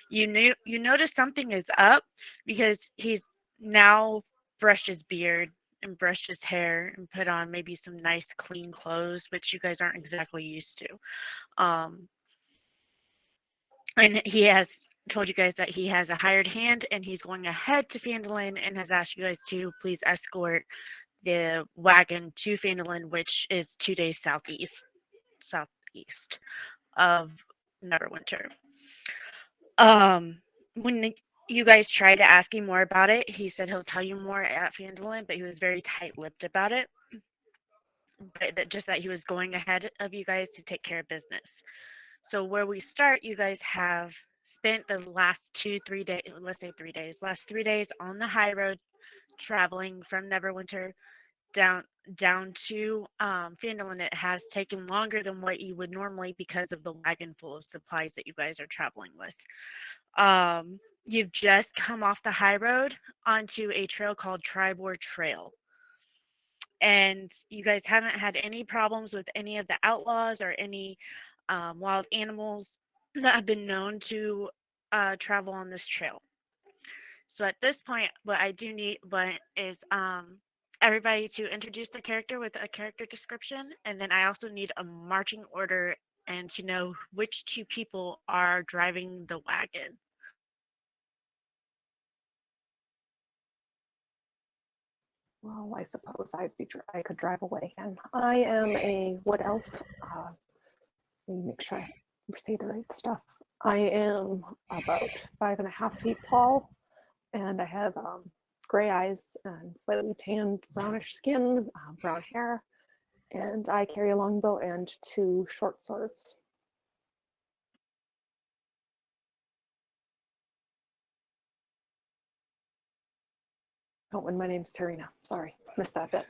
You notice something is up because he's now brushed his beard and brushed his hair and put on maybe some nice clean clothes, which you guys aren't exactly used to. Um, and he has told you guys that he has a hired hand and he's going ahead to Fandolin and has asked you guys to please escort the wagon to Fandolin, which is 2 days southeast of Neverwinter. When you guys tried to ask him more about it, he said he'll tell you more at Fandolin, but he was very tight-lipped about it. But just that he was going ahead of you guys to take care of business. So where we start, you guys have spent the last 2, 3 days, let's say 3 days, last 3 days on the high road traveling from Neverwinter down down to Fandolin. It has taken longer than what you would normally because of the wagon full of supplies that you guys are traveling with. You've just come off the high road onto a trail called Tribor Trail. And you guys haven't had any problems with any of the outlaws or any wild animals that have been known to travel on this trail. So at this point, what I do need is everybody to introduce their character with a character description, and then I also need a marching order and to know which two people are driving the wagon. Well, I suppose I could drive away. And I am a wood elf. Let me make sure I say the right stuff. I am about 5.5 feet tall, and I have gray eyes and slightly tanned brownish skin, brown hair, and I carry a longbow and 2 short swords. Oh, and my name's Tarina. Sorry, missed that bit.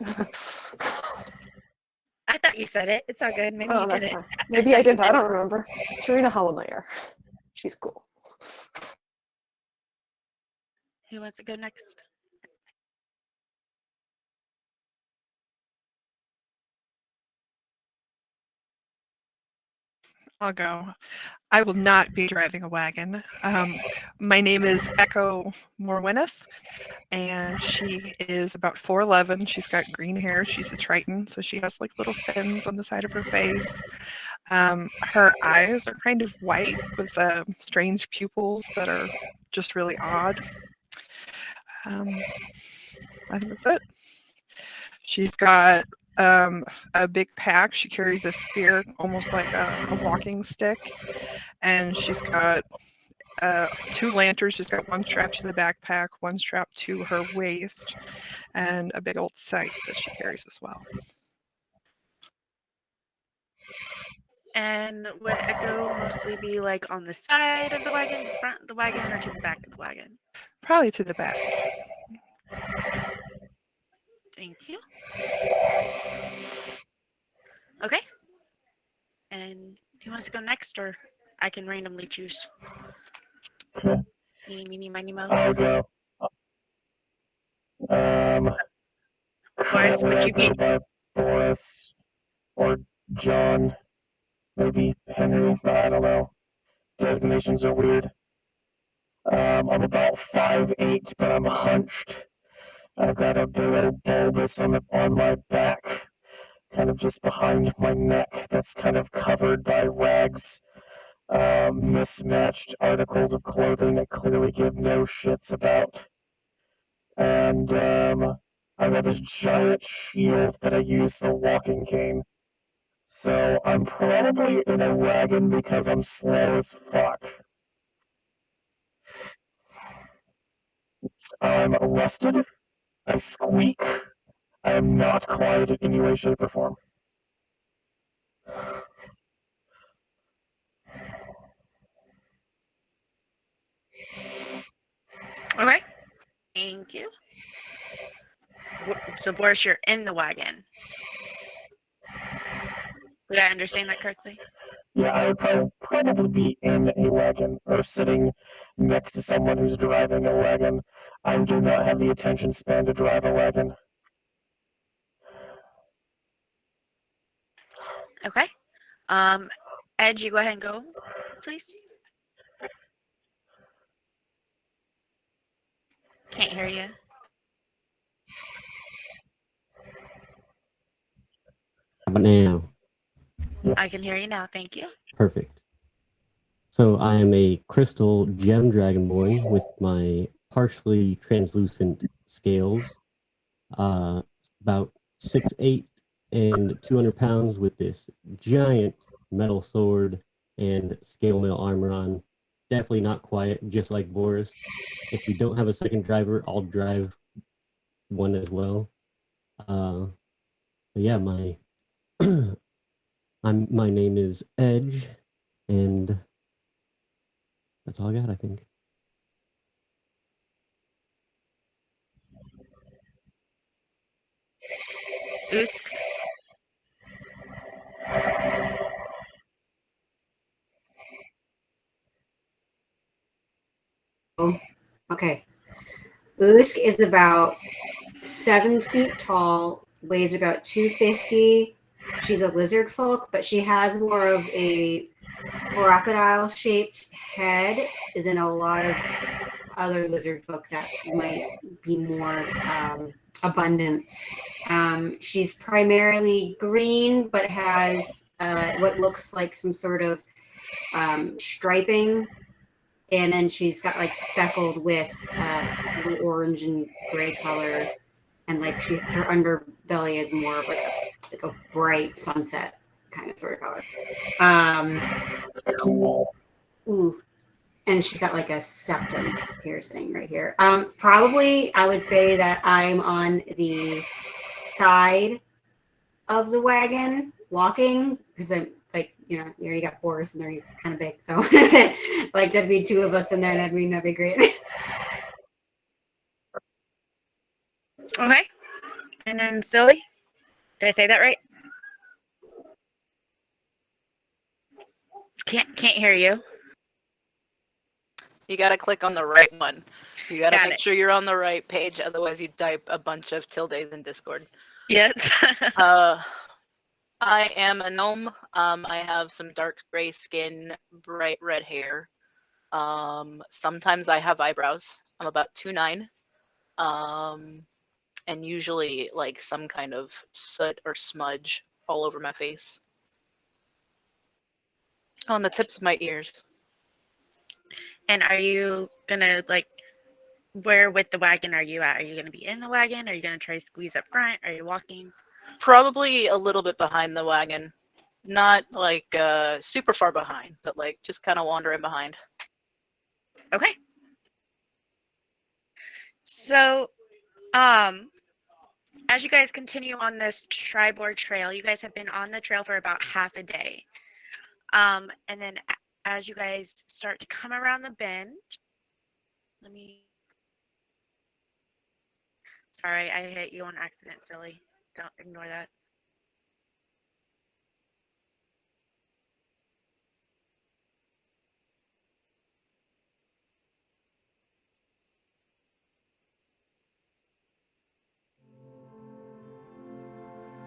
I thought you said it. It's all good. Maybe you didn't. Maybe I didn't. I don't remember. Tarina Hollmeyer. She's cool. Who wants to go next? I'll go. I will not be driving a wagon. My name is Echo Morwineth, and she is about 4'11". She's got green hair. She's a Triton, so she has like little fins on the side of her face. Her eyes are kind of white with strange pupils that are just really odd. I think that's it. She's got a big pack. She carries a spear, almost like a walking stick, and she's got 2 lanterns. She's got one strapped to the backpack, one strapped to her waist, and a big old scythe that she carries as well. And would Echo mostly be like on the side of the wagon, front of the wagon, or to the back of the wagon? Probably to the back. Thank you. Okay. And who wants to go next, or I can randomly choose? Okay. Meeny, meeny, miny, mo. I'll go. Boris, would you be? By Boris or John, maybe Henry, I don't know. Designations are weird. I'm about 5'8", but I'm hunched. I've got a big old bulbous on my back, kind of just behind my neck, that's kind of covered by rags, mismatched articles of clothing I clearly give no shits about. And I have this giant shield that I use as a walking cane. So I'm probably in a wagon because I'm slow as fuck. I'm arrested. I squeak. I am not quiet in any way, shape, or form. Okay. Thank you. So, Boris, you're in the wagon. Did I understand that correctly? Yeah, I would probably be in a wagon or sitting next to someone who's driving a wagon. I do not have the attention span to drive a wagon. Okay. Ed, you go ahead and go, please. Can't hear you. How about now? I can hear you now. Thank you. Perfect. So I am a crystal gem dragonborn with my partially translucent scales. About 6'8" and 200 pounds with this giant metal sword and scale mail armor on. Definitely not quiet, just like Boris. If we don't have a second driver, I'll drive one as well. But yeah, my my name is Edge, and that's all I got, I think. Usk. Okay. Usk is about 7 feet tall, weighs about 250. She's a lizard folk, but she has more of a crocodile shaped head than a lot of other lizard folk that might be more abundant. She's primarily green, but has what looks like some sort of striping, and then she's got like speckled with the orange and gray color, and like her underbelly is more of like a bright sunset kind of sort of color. Cool. Ooh. And she's got like a septum piercing right here. Probably I would say that I'm on the side of the wagon walking, because I'm like, you already got Boris and they're kind of big, so like there'd be two of us in there, and that'd be great. Okay. And then Silly. Did I say that right? Can't hear you. You gotta click on the right one. You gotta Got make it. sure you're on the right page, otherwise you type a bunch of tildes in Discord. Yes. I am a gnome. I have some dark gray skin, bright red hair. Sometimes I have eyebrows. I'm about 2'9". And usually like some kind of soot or smudge all over my face. On the tips of my ears. And are you gonna like, where with the wagon are you at? Are you gonna be in the wagon? Are you gonna try to squeeze up front? Are you walking? Probably a little bit behind the wagon. Not like super far behind, but like just kind of wandering behind. Okay. So, as you guys continue on this Tribord trail, you guys have been on the trail for about half a day. And then as you guys start to come around the bend, sorry, I hit you on accident, Silly. Don't ignore that.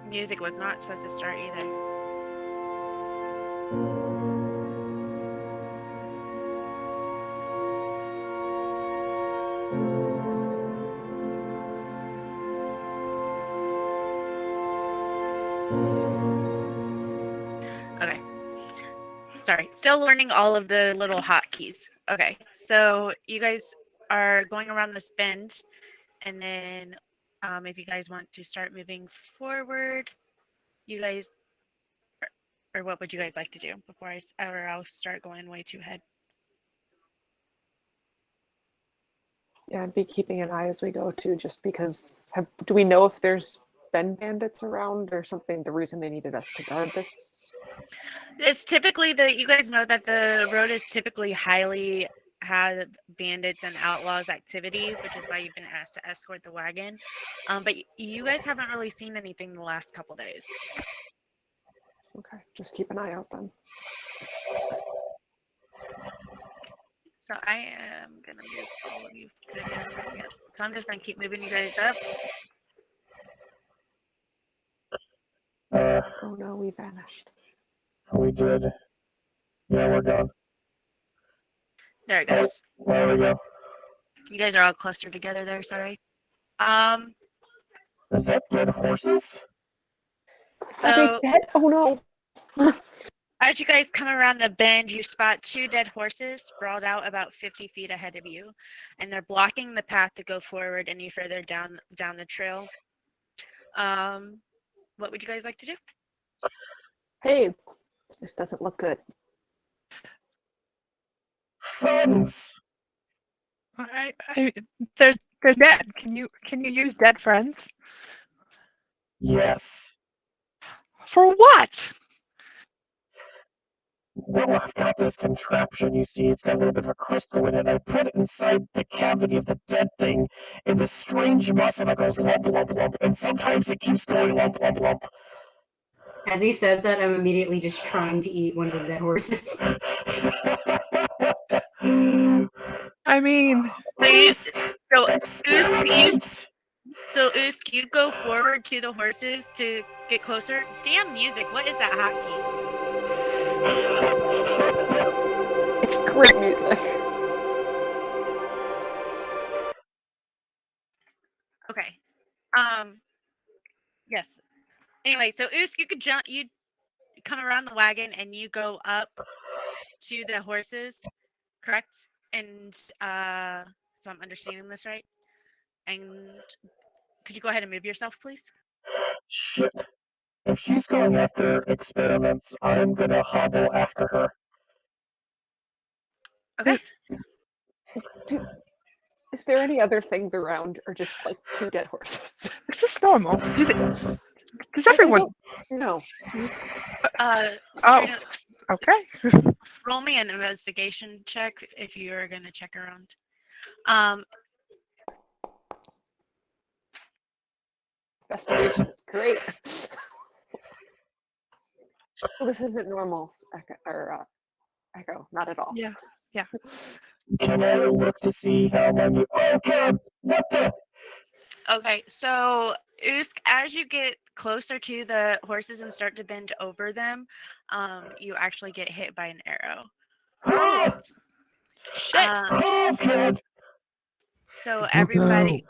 Music was not supposed to start either. Okay. Sorry, still learning all of the little hotkeys. Okay, so you guys are going around this bend, and then if you guys want to start moving forward, you guys, or what would you guys like to do before I'll start going way too ahead? Yeah, I'd be keeping an eye as we go too, just because do we know if there's been bandits around or something? The reason they needed us to guard this? It's typically you guys know that the road is typically highly have bandits and outlaws activity, which is why you've been asked to escort the wagon. But you guys haven't really seen anything the last couple days. Okay, just keep an eye out then. So I am gonna move all of you. So I'm just gonna keep moving you guys up. Oh no, we vanished. Are we good? Yeah, we're gone. There it goes. There we go. You guys are all clustered together there. Sorry. Is that dead horses? Are they So dead? Oh no. as you guys come around the bend, you spot two dead horses sprawled out about 50 feet ahead of you, and they're blocking the path to go forward any further down the trail. What would you guys like to do? Hey, this doesn't look good. Friends! They're dead. Can you use dead friends? Yes. For what? Well, I've got this contraption, you see, it's got a little bit of a crystal in it. I put it inside the cavity of the dead thing in this strange muscle that goes lump, lump, lump, and sometimes it keeps going lump, lump, lump. As he says that, I'm immediately just trying to eat one of the dead horses. I mean, Usk, you go forward to the horses to get closer. Damn music! What is that hotkey? It's great music. Okay. Yes. Anyway, so Usk, you could jump. You come around the wagon and you go up to the horses, correct? And so I'm understanding this right. And could you go ahead and move yourself, please? Shit. If she's going after experiments, I'm gonna hobble after her. Okay. Is there any other things around, or just like two dead horses? is this normal? Does I everyone? don't know. Oh, Serena, okay. roll me an investigation check if you are going to check around. Investigation is great. So this isn't normal, Echo, not at all. Yeah. Can I look to see how many? Oh god! What the? Okay, so Usk, as you get closer to the horses and start to bend over them, you actually get hit by an arrow. Ah! Shit! Oh god! So everybody,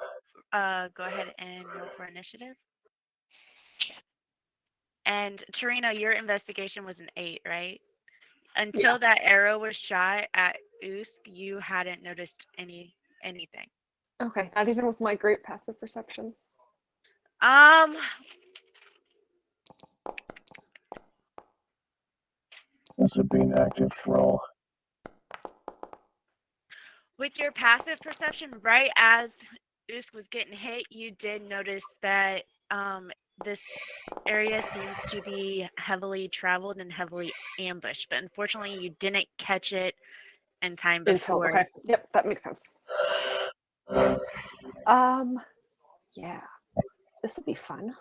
go ahead and roll for initiative. And Tarina, your investigation was an 8, right? Until that arrow was shot at Usk, you hadn't noticed anything. Okay, not even with my great passive perception. This would be an active throw. With your passive perception, right as Usk was getting hit, you did notice that this area seems to be heavily traveled and heavily ambushed, but unfortunately you didn't catch it in time before. Okay, yep, that makes sense. Yeah, this will be fun.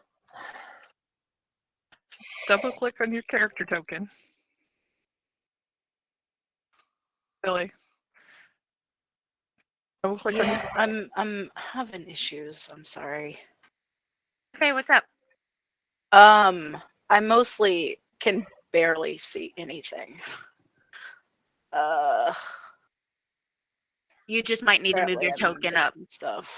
Double click on your character token. Billy. Double click on your. I'm having issues. I'm sorry. Okay, what's up? I mostly can barely see anything. You just might need to move your token up. And stuff.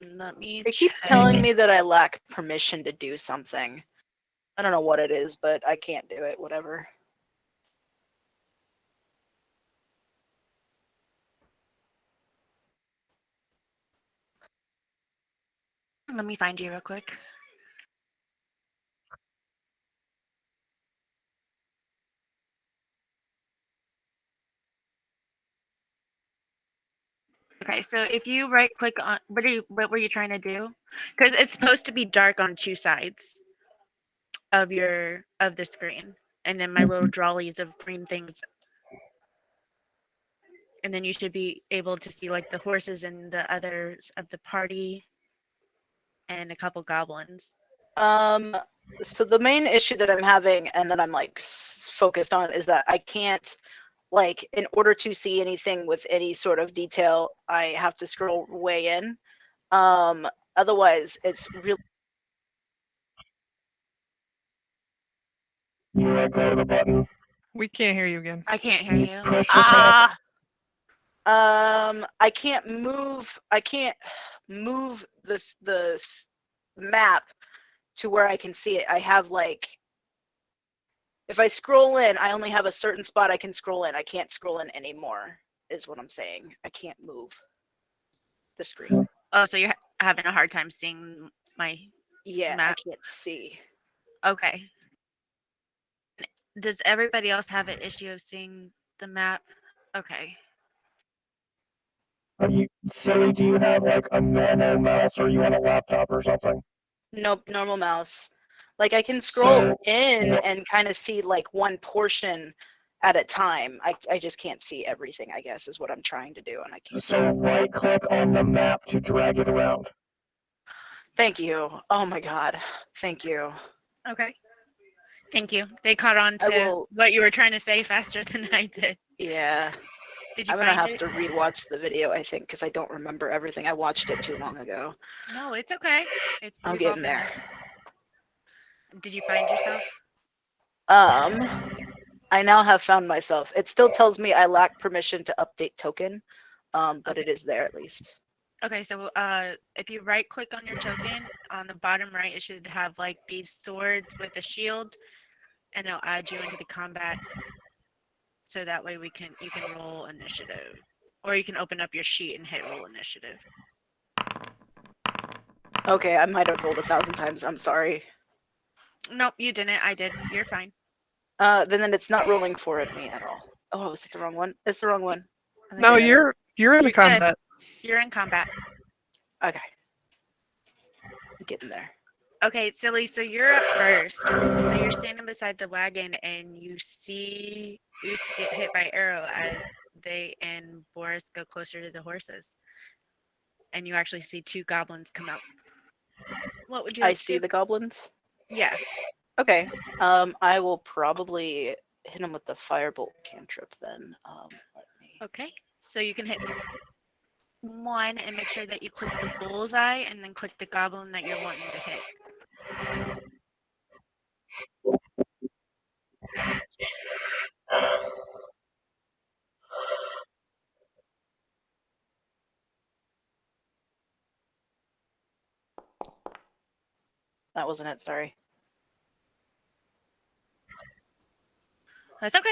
Let me It keeps telling me that I lack permission to do something. I don't know what it is, but I can't do it. Whatever. Let me find you real quick. Okay, so if you right click on what were you trying to do? Because it's supposed to be dark on two sides of the screen, and then my little drawlies of green things, and then you should be able to see like the horses and the others of the party, and a couple goblins. So the main issue that I'm having, and that I'm like focused on, is that I can't. Like, in order to see anything with any sort of detail, I have to scroll way in. Otherwise, it's really You go to the button. We can't hear you again. I can't hear you. Push attack. I can't move. I can't move the map to where I can see it. I have like, if I scroll in, I only have a certain spot I can scroll in. I can't scroll in anymore, is what I'm saying. I can't move the screen. Oh, so you're having a hard time seeing my Yeah, map? I can't see. Okay. Does everybody else have an issue of seeing the map? Okay. Are you silly? Do you have like a normal mouse, or are you on a laptop or something? Nope, normal mouse. Like I can scroll So, in what- and kind of see like one portion at a time. I just can't see everything, I guess, is what I'm trying to do, and I can't. So right click on the map to drag it around. Thank you. Oh my god. Thank you. Okay. Thank you. They caught on I to will- what you were trying to say faster than I did. Yeah. Did you I'm gonna find have it? to rewatch the video, I think, because I don't remember everything. I watched it too long ago. No, it's okay. It's I'm we've getting all been there. Did you find yourself? I now have found myself. It still tells me I lack permission to update token, but it is there at least. Okay, so if you right click on your token, on the bottom right, it should have like these swords with a shield, and it'll add you into the combat. So that way you can roll initiative, or you can open up your sheet and hit roll initiative. Okay, I might have rolled 1,000 times. I'm sorry. Nope, you didn't. I did. You're fine. Then it's not rolling for me at all. Oh, is it the wrong one? It's the wrong one. I think No, I got it. you're in the You're good. combat. You're in combat. Okay. I'm getting there. Okay, silly. So you're up first. So you're standing beside the wagon, and you see Usk get hit by arrow as they and Boris go closer to the horses, and you actually see two goblins come out. What would you I like to see do? the goblins. Yeah. Okay. I will probably hit him with the firebolt cantrip then. Let me. Okay. So you can hit one and make sure that you click the bullseye, and then click the goblin that you're wanting to hit. That wasn't it. Sorry. That's okay.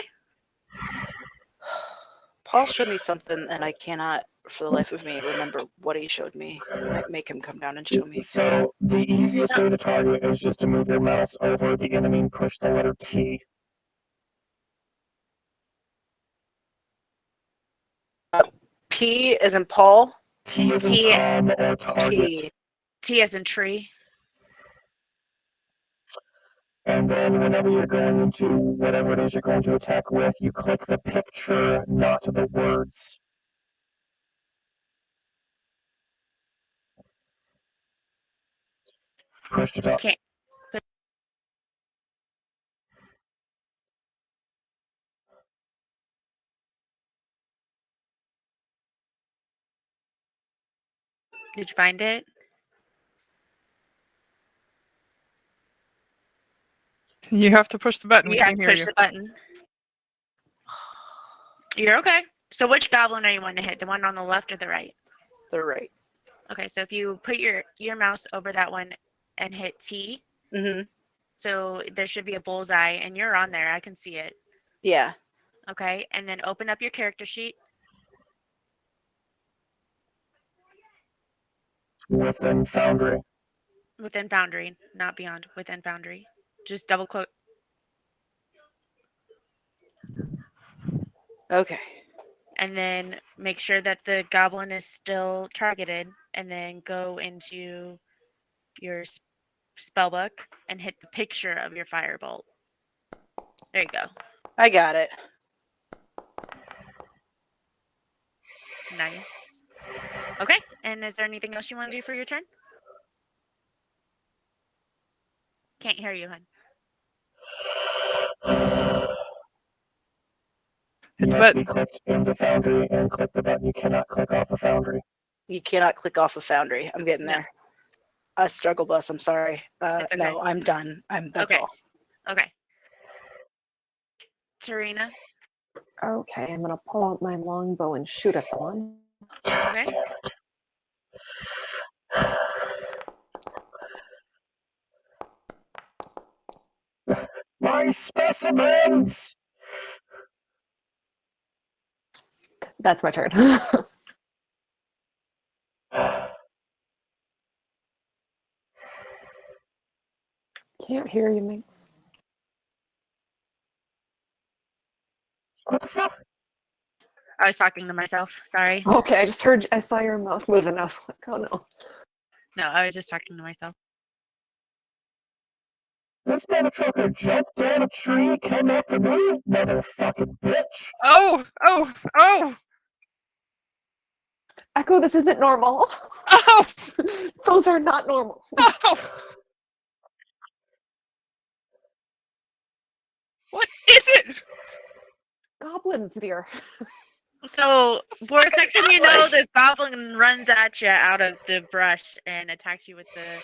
Paul showed me something, and I cannot, for the life of me, remember what he showed me. I might make him come down and show me. So the easiest way to target is just to move your mouse over the enemy and push the letter T. P as in Paul. T is in T. Tom or target. T. T as in tree. And then whenever you're going into whatever it is you're going to attack with, you click the picture, not the words. Push it up. Okay. Did you find it? You have to push the button. We You have can't to hear push you. the button. You're okay. So which goblin are you wanting to hit? The one on the left or the right? The right. Okay, so if you put your mouse over that one and hit T, Mm-hmm. so there should be a bullseye, and you're on there. I can see it. Yeah. Okay, and then open up your character sheet. Within Foundry. Within Foundry, not beyond. Within Foundry. Just double click. Okay. And then make sure that the goblin is still targeted, and then go into your spellbook and hit the picture of your firebolt. There you go. I got it. Nice. Okay, and is there anything else you want to do for your turn? Can't hear you, hun. Hit the You have to button. be clicked into Foundry and click the button. You cannot click off of Foundry. You cannot click off of Foundry. I'm getting No. there. Struggle bus. I'm sorry. It's okay. No, I'm done. That's Okay. all. Okay. Tarina. Okay, I'm gonna pull out my longbow and shoot at the one. Okay. My specimens! That's my turn. Can't hear you, Mink. What the fuck? I was talking to myself. Sorry. Okay, I saw your mouth moving. I was like, oh no. No, I was just talking to myself. This motherfucker jumped down a tree, come after me? Motherfucking bitch! Oh, oh, oh, Echo, this isn't normal. oh, Those are not normal. oh. What is it? Goblins, dear. So, Boris, next thing you know, this goblin runs at you out of the brush and attacks you with the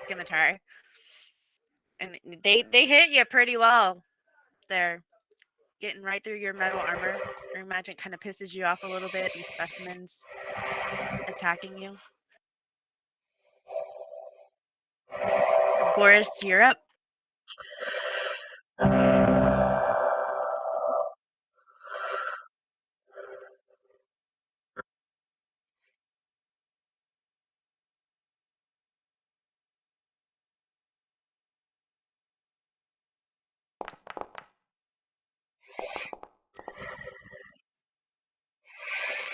scimitar. And they hit you pretty well. They're getting right through your metal armor. I imagine it kind of pisses you off a little bit, these specimens attacking you. Boris, you're up.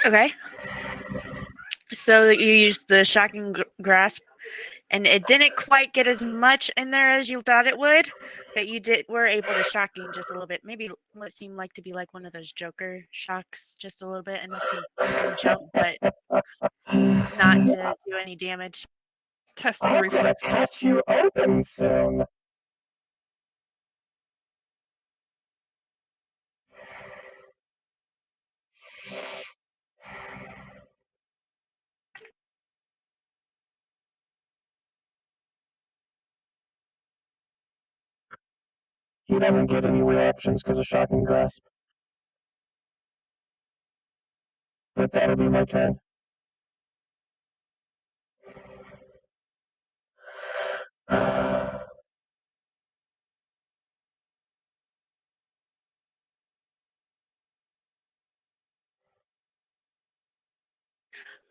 Okay. So you used the shocking grasp, and it didn't quite get as much in there as you thought it would, but you were able to shocking just a little bit. Maybe what seemed like to be like one of those Joker shocks, just a little bit, enough to make him jump, but not to do any damage. Testing I'm gonna reflex. cut you open soon. He doesn't get any reactions because of shocking grasp. But that'll be my turn.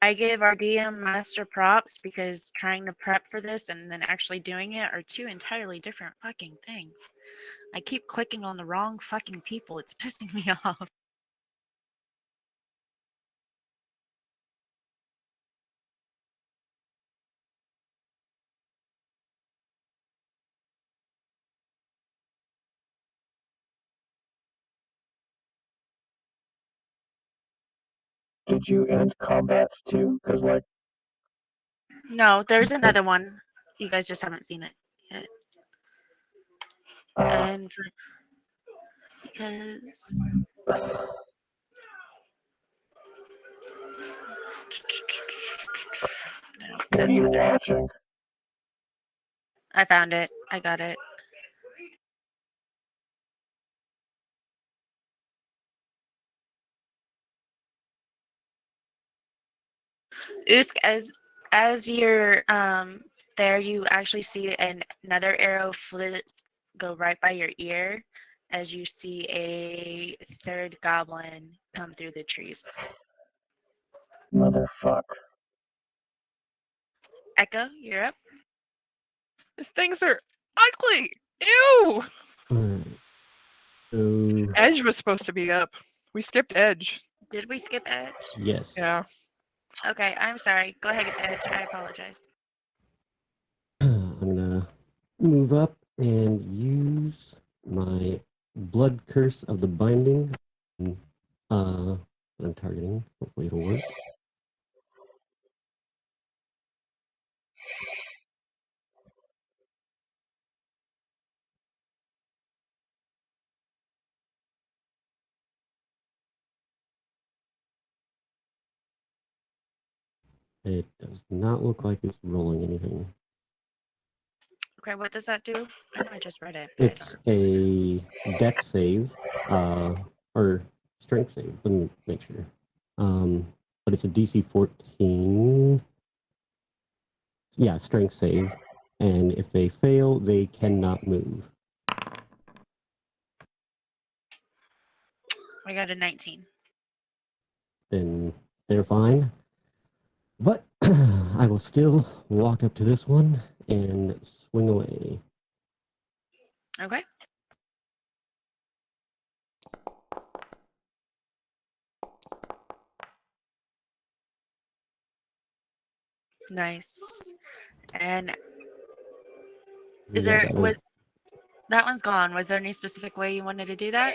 I give our DM master props because trying to prep for this and then actually doing it are two entirely different fucking things. I keep clicking on the wrong fucking people. It's pissing me off. Did you end combat too? Because, like, No, there's another one. You guys just haven't seen it yet. And because no, what are that's you what they're. watching? I found it. I got it. Usk, as you're there, you actually see another arrow go right by your ear as you see a third goblin come through the trees. Motherfuck. Echo, you're up. These things are ugly. Ew. Alright. So, Edge was supposed to be up. We skipped Edge. Did we skip Edge? yes. Yeah. Okay, I'm sorry. Go ahead, Edge. I apologize. I'm gonna move up and use my Blood Curse of the Binding. I'm targeting. Hopefully it'll work. It does not look like it's rolling anything. Okay, what does that do? I know I just read it. But I It's a deck save, or strength save. Let me make sure. But it's a DC 14. Yeah, strength save. And if they fail, they cannot move. I got a 19. Then they're fine. But I will still walk up to this one and swing away. Okay. Nice. And is Yeah, there was that one's gone? Was there any specific way you wanted to do that?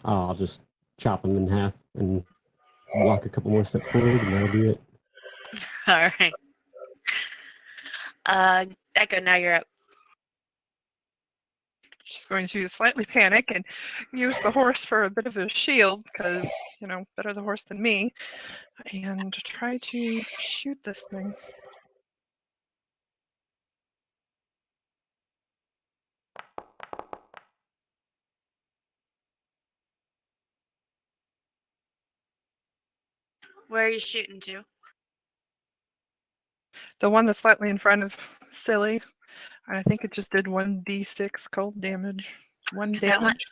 I'll just chop them in half and walk a couple more steps forward, and that'll be it. All right. Echo, now you're up. She's going to slightly panic and use the horse for a bit of a shield because, you know, better the horse than me, and try to shoot this thing. Where are you shooting to? The one that's slightly in front of Silly, I think it just did 1d6 cold damage. One That one- damage.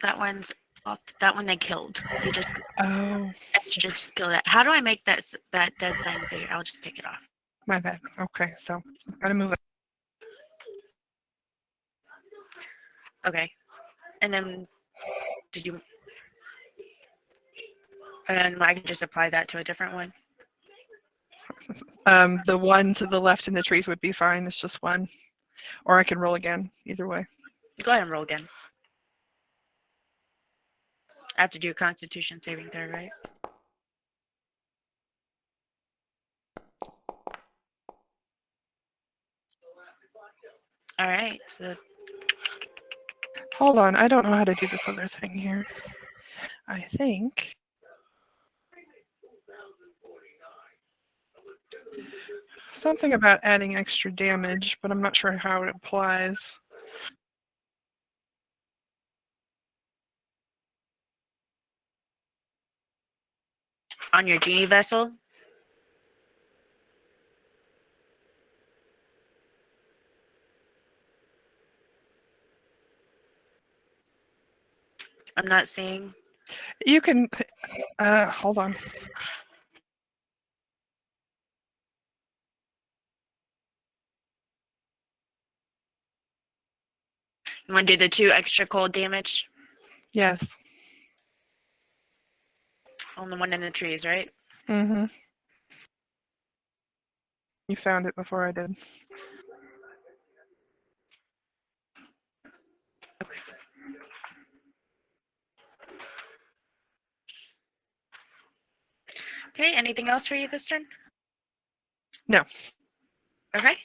That one's off. That one they killed. You just Oh, just killed it. How do I make that dead sign bigger? I'll just take it off. my bad. Okay, so I'm gonna move it. Okay. And then did you? And then I can just apply that to a different one. The one to the left in the trees would be fine. It's just one. Or I can roll again. Either way. Go ahead and roll again. I have to do a Constitution saving throw, right? All right. So Hold on, I don't know how to do this other thing here. I think. Something about adding extra damage, but I'm not sure how it applies. on your genie vessel. I'm not seeing. You can, hold on. You want to do the 2 extra cold damage Yes. on the one in the trees, right? Mm-hmm. You found it before I did. Okay, anything else for you this turn? No. Okay.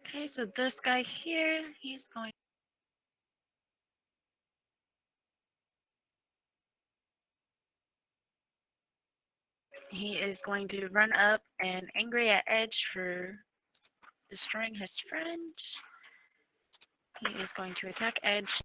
Okay, so this guy here, he's going. He is going to run up and angry at Edge for destroying his friend. He is going to attack Edge.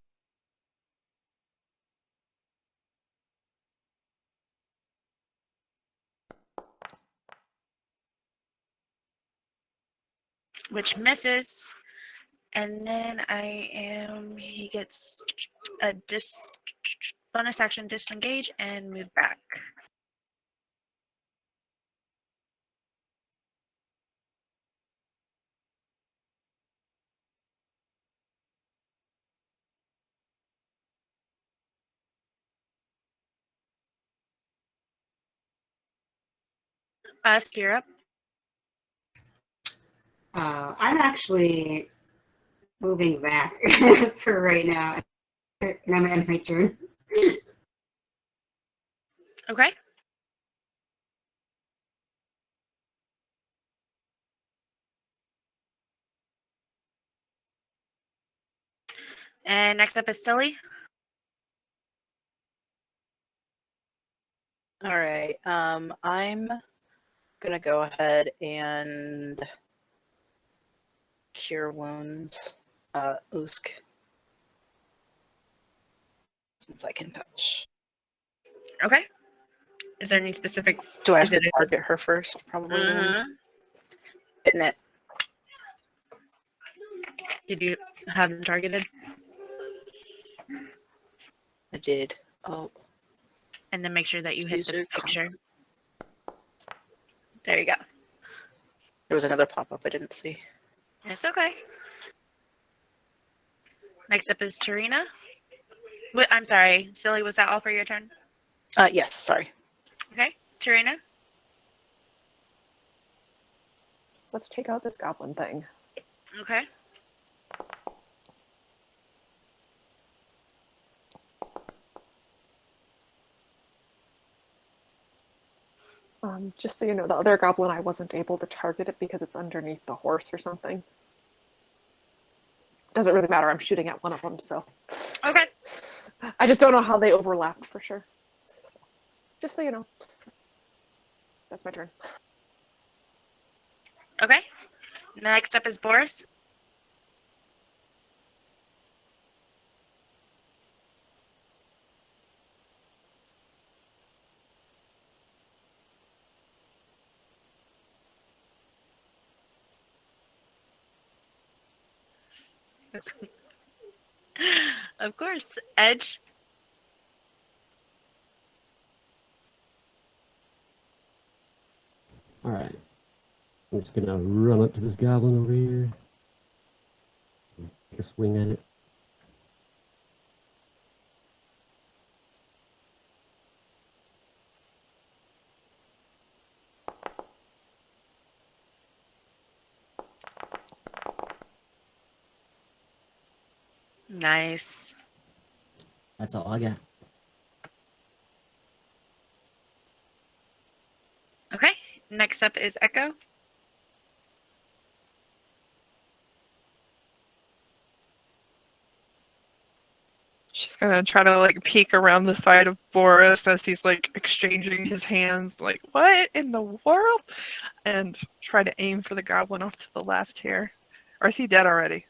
Which misses. And then he gets a bonus action disengage and move back. You're up. I'm actually moving back for right now, and I'm gonna end my turn. Okay. And next up is Silly. All right. I'm gonna go ahead and cure wounds. Usk, since I can touch. Okay. Is there any specific? Do I have Is to it a- target her first? Probably. Then. Mhm. Hitting it. Did you have them targeted? I did. Oh, And then make sure that you hit the User picture. There you go. there was another pop-up I didn't see. It's okay. Next up is Tarina. Wait, I'm sorry. Silly, was that all for your turn? Yes. Sorry. Okay. Tarina? So let's take out this goblin thing. Okay. Just so you know, the other goblin, I wasn't able to target it because it's underneath the horse or something. Doesn't really matter. I'm shooting at one of them, so. Okay. I just don't know how they overlapped for sure. Just so you know. That's my turn. Okay. Next up is Boris. Of course. Edge. All right. I'm just gonna run up to this goblin over here. Take a swing at it. Nice. That's all I got. Okay. Next up is Echo. She's gonna try to like peek around the side of Boris as he's like exchanging his hands, like, what in the world? And try to aim for the goblin off to the left here. Or is he dead already?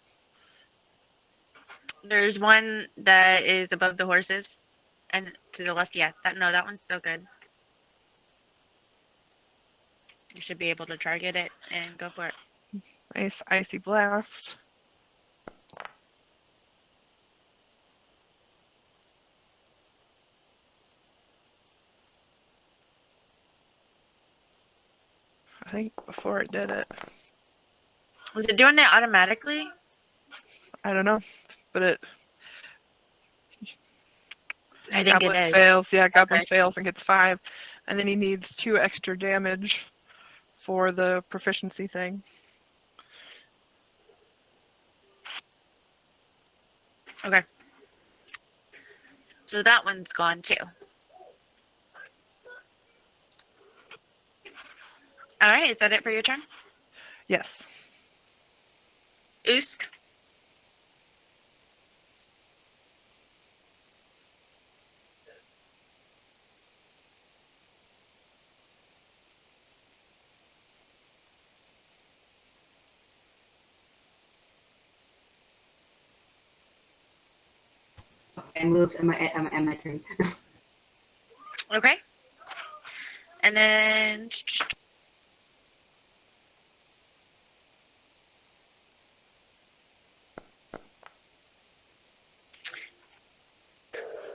There's one that is above the horses. And to the left, yeah. That one's still good. You should be able to target it and go for it. Nice icy blast. I think before it did it. Was it doing it automatically? I don't know, but it I think goblin it is. fails. Yeah, goblin Okay. fails and gets 5, and then he needs 2 extra damage for the proficiency thing. Okay. So that one's gone too. All right. Is that it for your turn? Yes. Usk. Okay, I moved. Am I turn? Okay. And then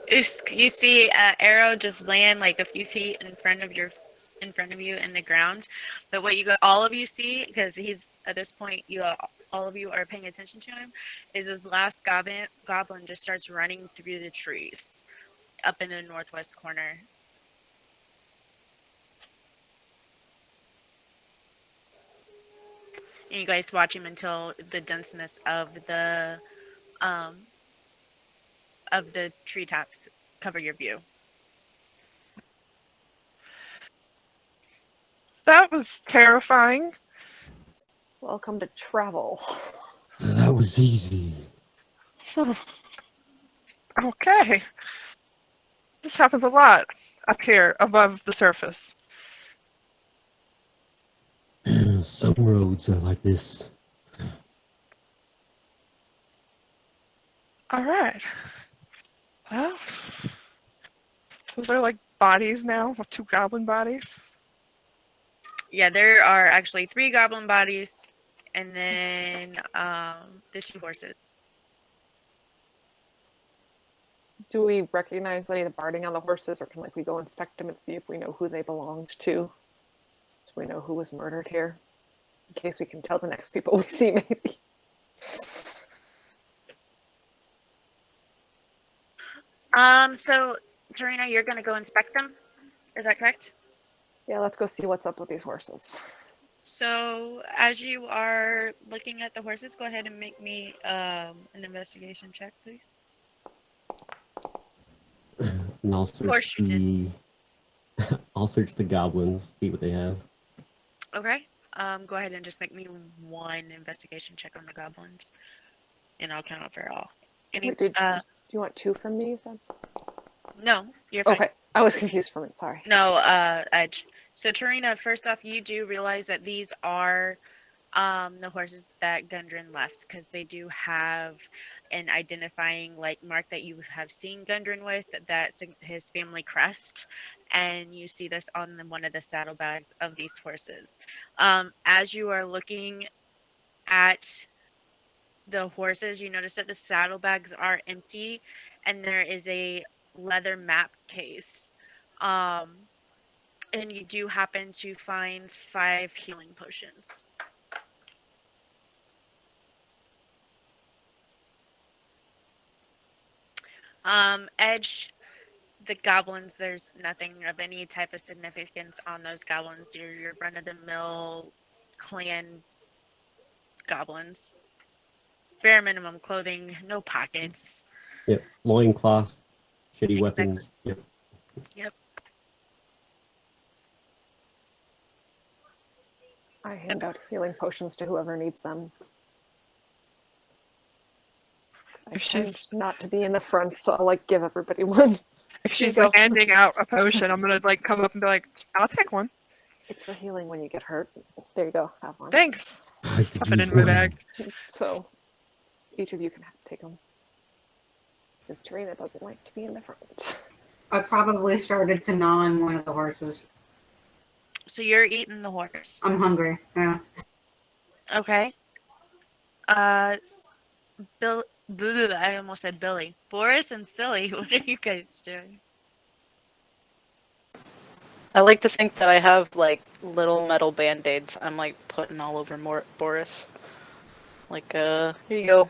Usk, you see an arrow just land like a few feet in front of you in the ground. But what all of you see, because he's at this point, all of you are paying attention to him, is this last goblin just starts running through the trees up in the northwest corner. And you guys watch him until the denseness of the treetops cover your view. That was terrifying. Welcome to travel. That was easy. Okay. This happens a lot up here above the surface. Some roads are like this. All right. Well, so is there like bodies now? 2 goblin bodies? Yeah, there are actually 3 goblin bodies, and then the 2 horses. Do we recognize any of the barding on the horses, or can we go inspect them and see if we know who they belonged to? So we know who was murdered here. In case we can tell the next people we see, maybe. So Tarina, you're gonna go inspect them. Is that correct? Yeah, let's go see what's up with these horses. So as you are looking at the horses, go ahead and make me an investigation check, please. And I'll search course you did. the I'll search the goblins, see what they have. Okay. Go ahead and just make me 1 investigation check on the goblins, and I'll count for all. Any? Wait, do you want 2 from me, you said? No, you're fine. Okay, I was confused from it, sorry. No, Edge. So Tarina, first off, you do realize that these are the horses that Gundren left, because they do have an identifying like mark that you have seen Gundren with, that's his family crest, and you see this on one of the saddlebags of these horses. As you are looking at the horses, you notice that the saddlebags are empty, and there is a leather map case. And you do happen to find 5 healing potions. Edge, the goblins, there's nothing of any type of significance on those goblins. You're your run-of-the-mill clan goblins. Bare minimum clothing, no pockets. Yep. Loincloth, shitty Exactly. weapons. Yep. Yep. I hand out healing potions to whoever needs them. I If tend she's not to be in the front, so I'll give everybody one. if Here you she's go. handing out a potion, I'm gonna come up and be like, I'll take one. It's for healing when you get hurt. There you go, have one. Thanks. I Stuff could it in use my one. bag. So each of you can take them. Because Tarina doesn't like to be in the front. I probably started to gnaw on one of the horses. So you're eating the horse. I'm hungry. Yeah. Okay. Bill. I almost said Billy. Boris and Silly, what are you guys doing? I like to think that I have little metal band-aids I'm putting all over Boris. Here you go.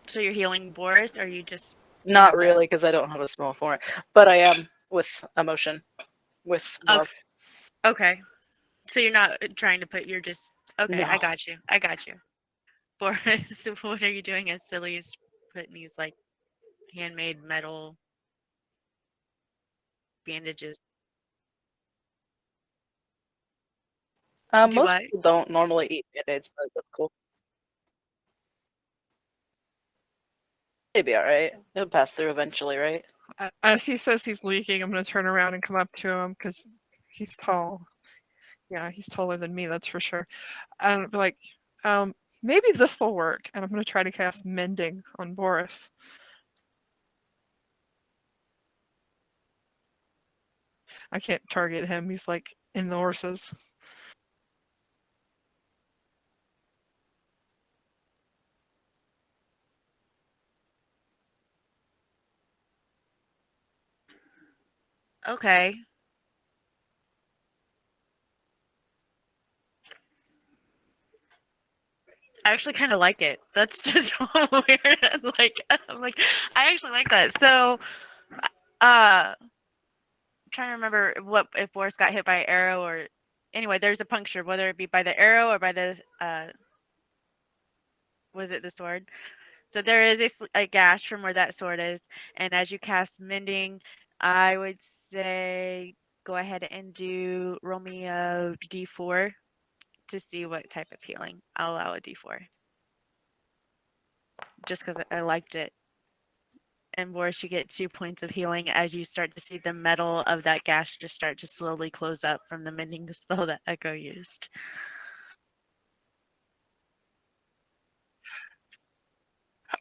So you're healing Boris, or you just Not really, because I don't have a small for it, but I am with emotion, with love. Okay. So you're not trying to put. You're just okay. No. I got you. Boris, what are you doing as Silly's putting these handmade metal bandages? Do Most I? people don't normally eat band-aids, but that's cool. It'd be alright. It'll pass through eventually, right? As he says he's leaking, I'm gonna turn around and come up to him because he's tall. Yeah, he's taller than me, that's for sure. And I'll be like, maybe this will work. And I'm gonna try to cast mending on Boris. I can't target him. He's in the horses. Okay. I actually kind of like it. That's just weird. I'm like, I actually like that. So, I'm trying to remember if Boris got hit by an arrow or anyway. There's a puncture, whether it be by the arrow or by the was it the sword? So there is a gash from where that sword is, and as you cast mending, I would say go ahead and roll me a d4 to see what type of healing. I'll allow a d4 just because I liked it, And Boris, you get 2 points of healing as you start to see the metal of that gash just start to slowly close up from the mending the spell that Echo used.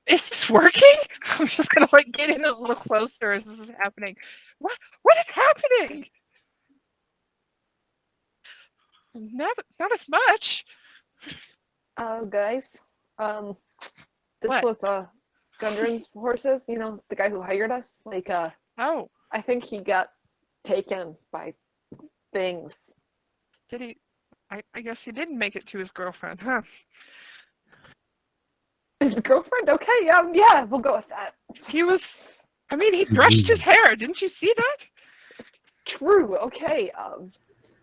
Is this working? I'm just gonna like get in a little closer as this is happening. What is happening? Not as much. Guys, this What? was Gundren's horses, the guy who hired us. Oh, I think he got taken by things. did he? I guess he didn't make it to his girlfriend, huh? His girlfriend? Okay, yeah, we'll go with that. He brushed his hair. Didn't you see that? True, okay.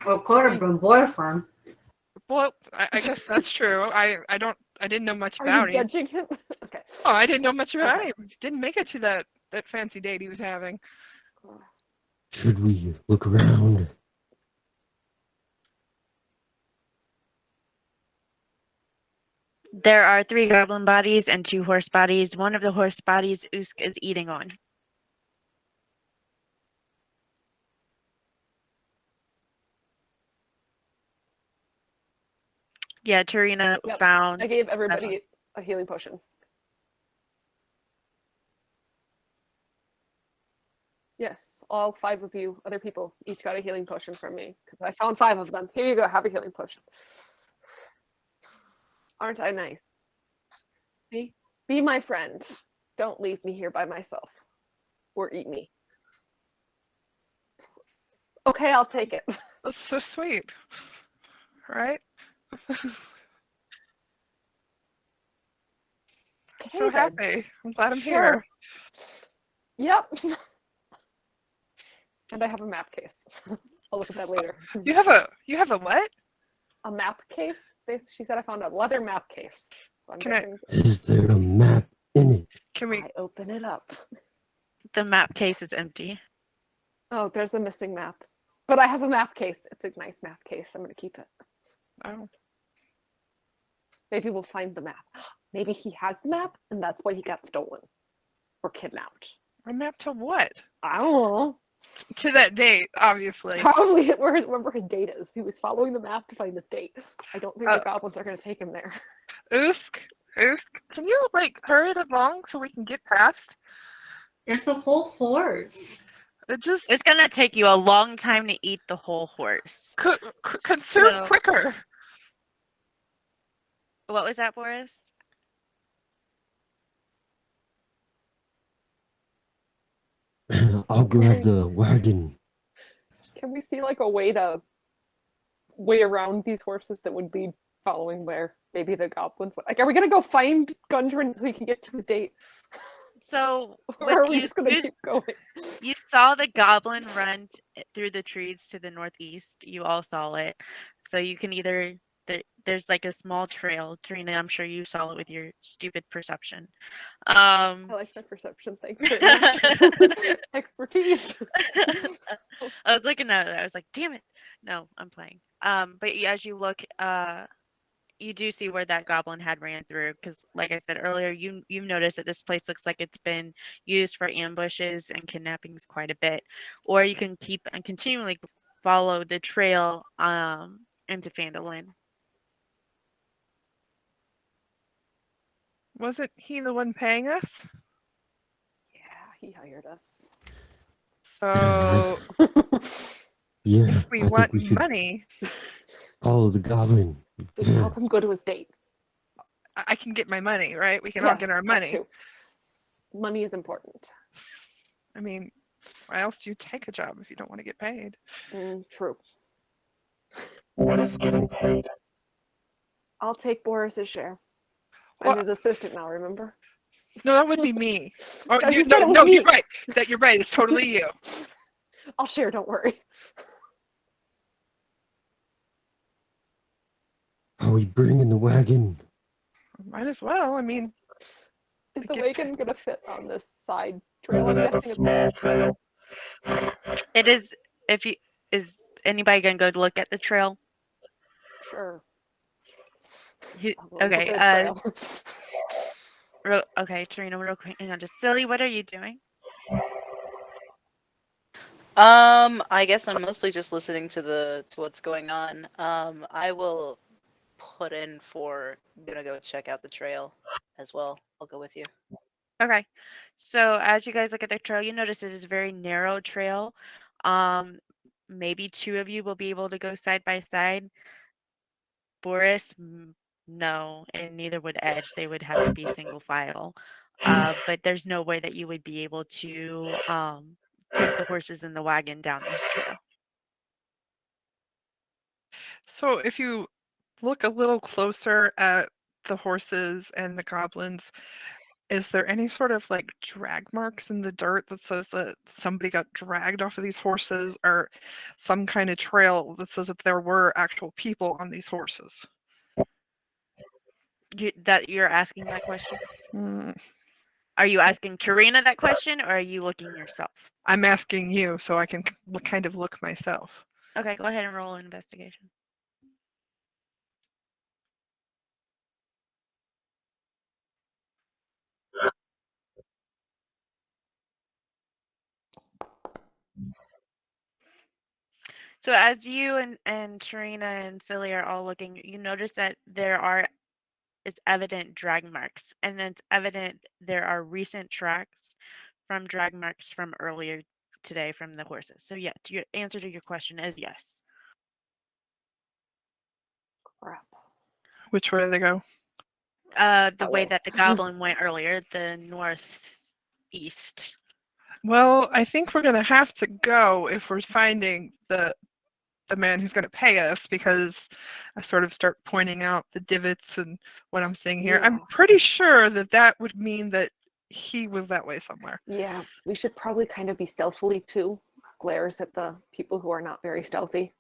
Well, could have been boyfriend. Well, I guess that's true. I didn't know much Are about you him. judging him? Okay. Oh, I didn't know much about Okay. him. Didn't make it to that fancy date he was having. Should we look around? There are 3 goblin bodies and 2 horse bodies. One of the horse bodies Usk is eating on. Yeah, Tarina Yep, found. I gave everybody a healing potion. Yes, all 5 of you, other people, each got a healing potion from me because I found 5 of them. Here you go, have a healing potion. Aren't I nice? See? Be my friend. Don't leave me here by myself. Or eat me. Okay, I'll take it. That's so sweet, right? So Okay, then. happy. I'm glad I'm Sure. here. Yep. And I have a map case. I'll look at that later. You have a what? A map case? She said I found a leather map case. So I'm Can I- guessing Is there a map in it? Can we? I open it up. The map case is empty. Oh, there's a missing map. But I have a map case. It's a nice map case. I'm going to keep it. Oh, Maybe we'll find the map. Maybe he has the map and that's why he got stolen or kidnapped. a map to what? I don't know. To that date, obviously. Probably wherever his date is. He was following the map to find his date. I don't think the goblins are going to take him there. Usk, can you like hurry it along so we can get past? There's a whole horse. It just It's gonna take you a long time to eat the whole horse. consume So- quicker. What was that, Boris? I'll grab the wagon. Can we see like a way around these horses that would be following where maybe the goblins would? Like, are we gonna go find Gundren so we can get to his date? So Or are we you, just gonna keep going? you saw the goblin run through the trees to the northeast. You all saw it. So you can either there's like a small trail. Trina, I'm sure you saw it with your stupid perception. I like my perception. Thanks very much. Expertise. I was looking at it. I was like, damn it. No, I'm playing. But as you look, you do see where that goblin had ran through because, like I said earlier, you've noticed that this place looks like it's been used for ambushes and kidnappings quite a bit. Or you can keep and continually follow the trail into Phandalin. Wasn't he the one paying us? Yeah, he hired us. So Yeah, if we I want think we should money, follow the goblin. Just help him go to his date. I can get my money, right? We can all get our that money. too. Money is important. I mean, why else do you take a job if you don't want to get paid? True. What is getting paid? I'll take Boris's share. Well- I'm his assistant now, remember? No, that would be me. Oh, No, you said no, it was no, me. you're right. You're right. It's totally you. I'll share, don't worry. Are we bringing the wagon? Might as well. I mean, Is To the get wagon gonna fit on this side trail? Is I'm it a guessing small trail? It is. Is anybody gonna go to look at the trail? Sure. Who- I'll go look okay. at the trail. Okay, Trina, real quick. Hang on, just silly. What are you doing? I guess I'm mostly just listening to what's going on. I will put in for gonna go check out the trail as well. I'll go with you. Okay. So as you guys look at the trail, you notice this is a very narrow trail. Maybe two of you will be able to go side by side. Boris, no, and neither would Edge. They would have to be single file. But there's no way that you would be able to take the horses in the wagon down this trail. So if you look a little closer at the horses and the goblins, is there any sort of like drag marks in the dirt that says that somebody got dragged off of these horses, or some kind of trail that says that there were actual people on these horses? That you're asking that question? Mm, Are you asking Karina that question, or are you looking yourself? I'm asking you so I can kind of look myself. Okay, go ahead and roll an investigation. So as you and Karina and Silly are all looking, you notice that it's evident drag marks, and then it's evident there are recent tracks from drag marks from earlier today from the horses. So yeah, your answer to your question is yes. Crap. Which way do they go? The way way. that the goblin went earlier, the northeast. Well, I think we're going to have to go if we're finding the man who's going to pay us, because I sort of start pointing out the divots and what I'm seeing here. Yeah. I'm pretty sure that would mean that he was that way somewhere. Yeah, we should probably kind of be stealthily too. Glares at the people who are not very stealthy.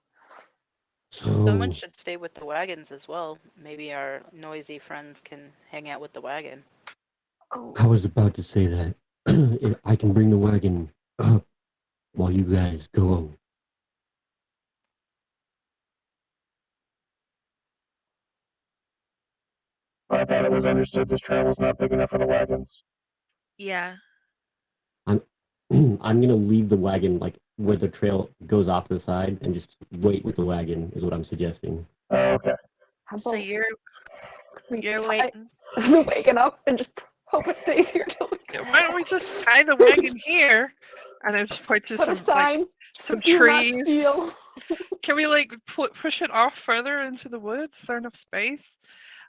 Someone So, should stay with the wagons as well. Maybe our noisy friends can hang out with the wagon. Oh, I was about to say that. If I can bring the wagon up while you guys go. I thought it was understood this trail was not big enough for the wagons. Yeah. I'm gonna leave the wagon like where the trail goes off to the side and just wait with the wagon is what I'm suggesting. Oh, okay. how So about you're we you're tie waiting. the wagon up and just hope it stays here till we Yeah, why don't we just tie the wagon here and I just point to put a some like, sign. some Do not trees? steal. Can we like push it off further into the woods? Is there enough space?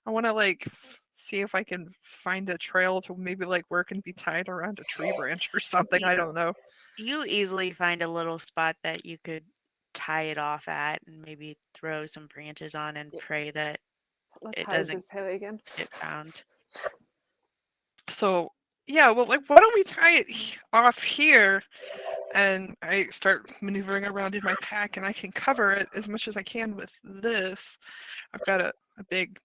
I want to like see if I can find a trail to maybe like where it can be tied around a tree branch or something. I don't know. You easily find a little spot that you could tie it off at and maybe throw some branches on and Yeah. pray that Let's it hide doesn't this wagon. get found. So yeah, well, like why don't we tie it off here? And I start maneuvering around in my pack, and I can cover it as much as I can with this. I've got a big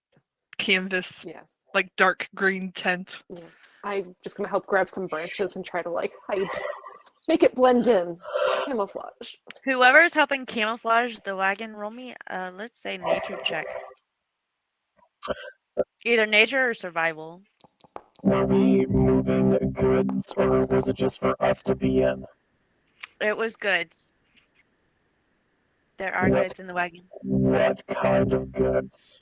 canvas, Yeah. like dark green tent. Yeah. I'm just gonna help grab some branches and try to like hide, make it blend in, camouflage. Whoever's helping camouflage the wagon, roll me let's say nature check. Either nature or survival. Were we moving goods, or was it just for us to be in? It was goods. There are What? goods in the wagon. What kind of goods?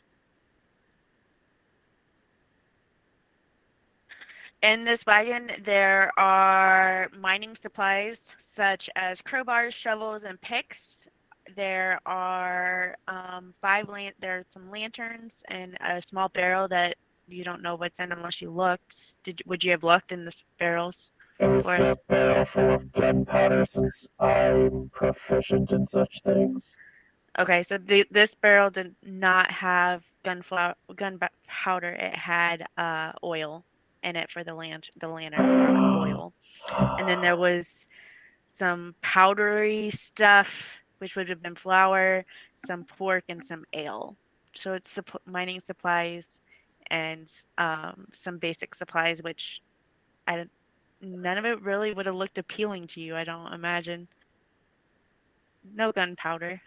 In this wagon, there are mining supplies such as crowbars, shovels, and picks. There are there are some lanterns and a small barrel that you don't know what's in unless you looked. Would you have looked in the barrels? Is Or the barrel full of gunpowder, since I'm proficient in such things? okay, so this barrel did not have gunpowder. It had oil in it for the lantern oil, and then there was some powdery stuff, which would have been flour, some pork, and some ale. So it's mining supplies and some basic supplies, which none of it really would have looked appealing to you, I don't imagine. No gunpowder.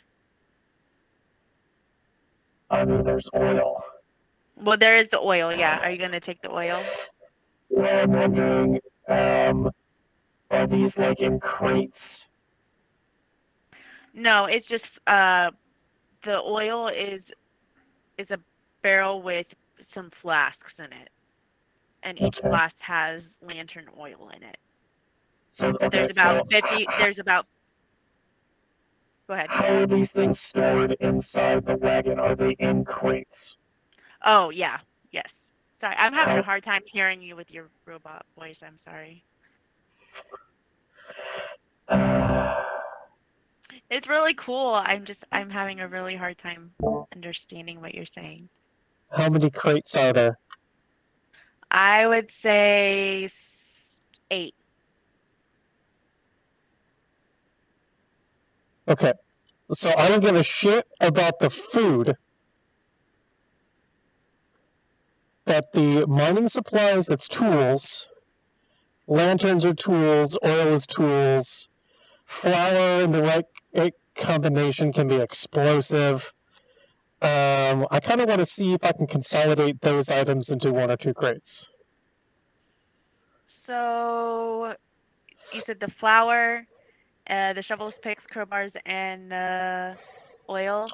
I mean, there's oil. Well, there is the oil, yeah. Are you going to take the oil? Well, I'm wondering, Are these like in crates? No, it's just the oil is a barrel with some flasks in it, and each Okay. flask has lantern oil in it. So So there's okay, about so 50. There's about. Go ahead. how are these things stored inside the wagon? Are they in crates? Oh yeah, yes. Sorry, I'm having a How- hard time hearing you with your robot voice. I'm sorry. It's really cool. I'm having a really hard time understanding what you're saying. How many crates are there? I would say 8. Okay, so I don't give a shit about the food, but the mining supplies, it's tools. Lanterns are tools, oil is tools, flour in the right combination can be explosive. I kind of want to see if I can consolidate those items into 1 or 2 crates. So you said the flour, the shovels, picks, crowbars, and the oil.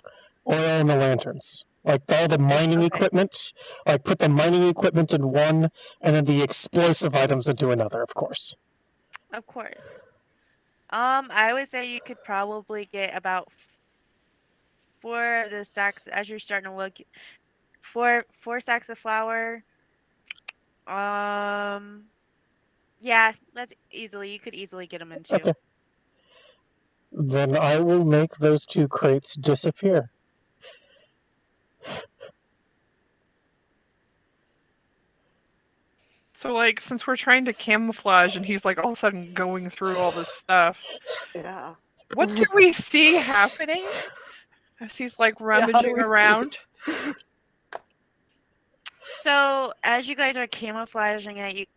Oil and the lanterns. Like all the mining Okay. equipment. Like put the mining equipment in one, and then the explosive items into another, of course. Of course. I would say you could probably get about 4 of the sacks as you're starting to look. 4 sacks of flour. Yeah, you could easily get them in 2. Okay. Then I will make those 2 crates disappear. So, like, since we're trying to camouflage and he's, like, all of a sudden going through all this stuff, Yeah. what do we see happening as he's, like, how do rummaging we see? around? So as you guys are camouflaging it,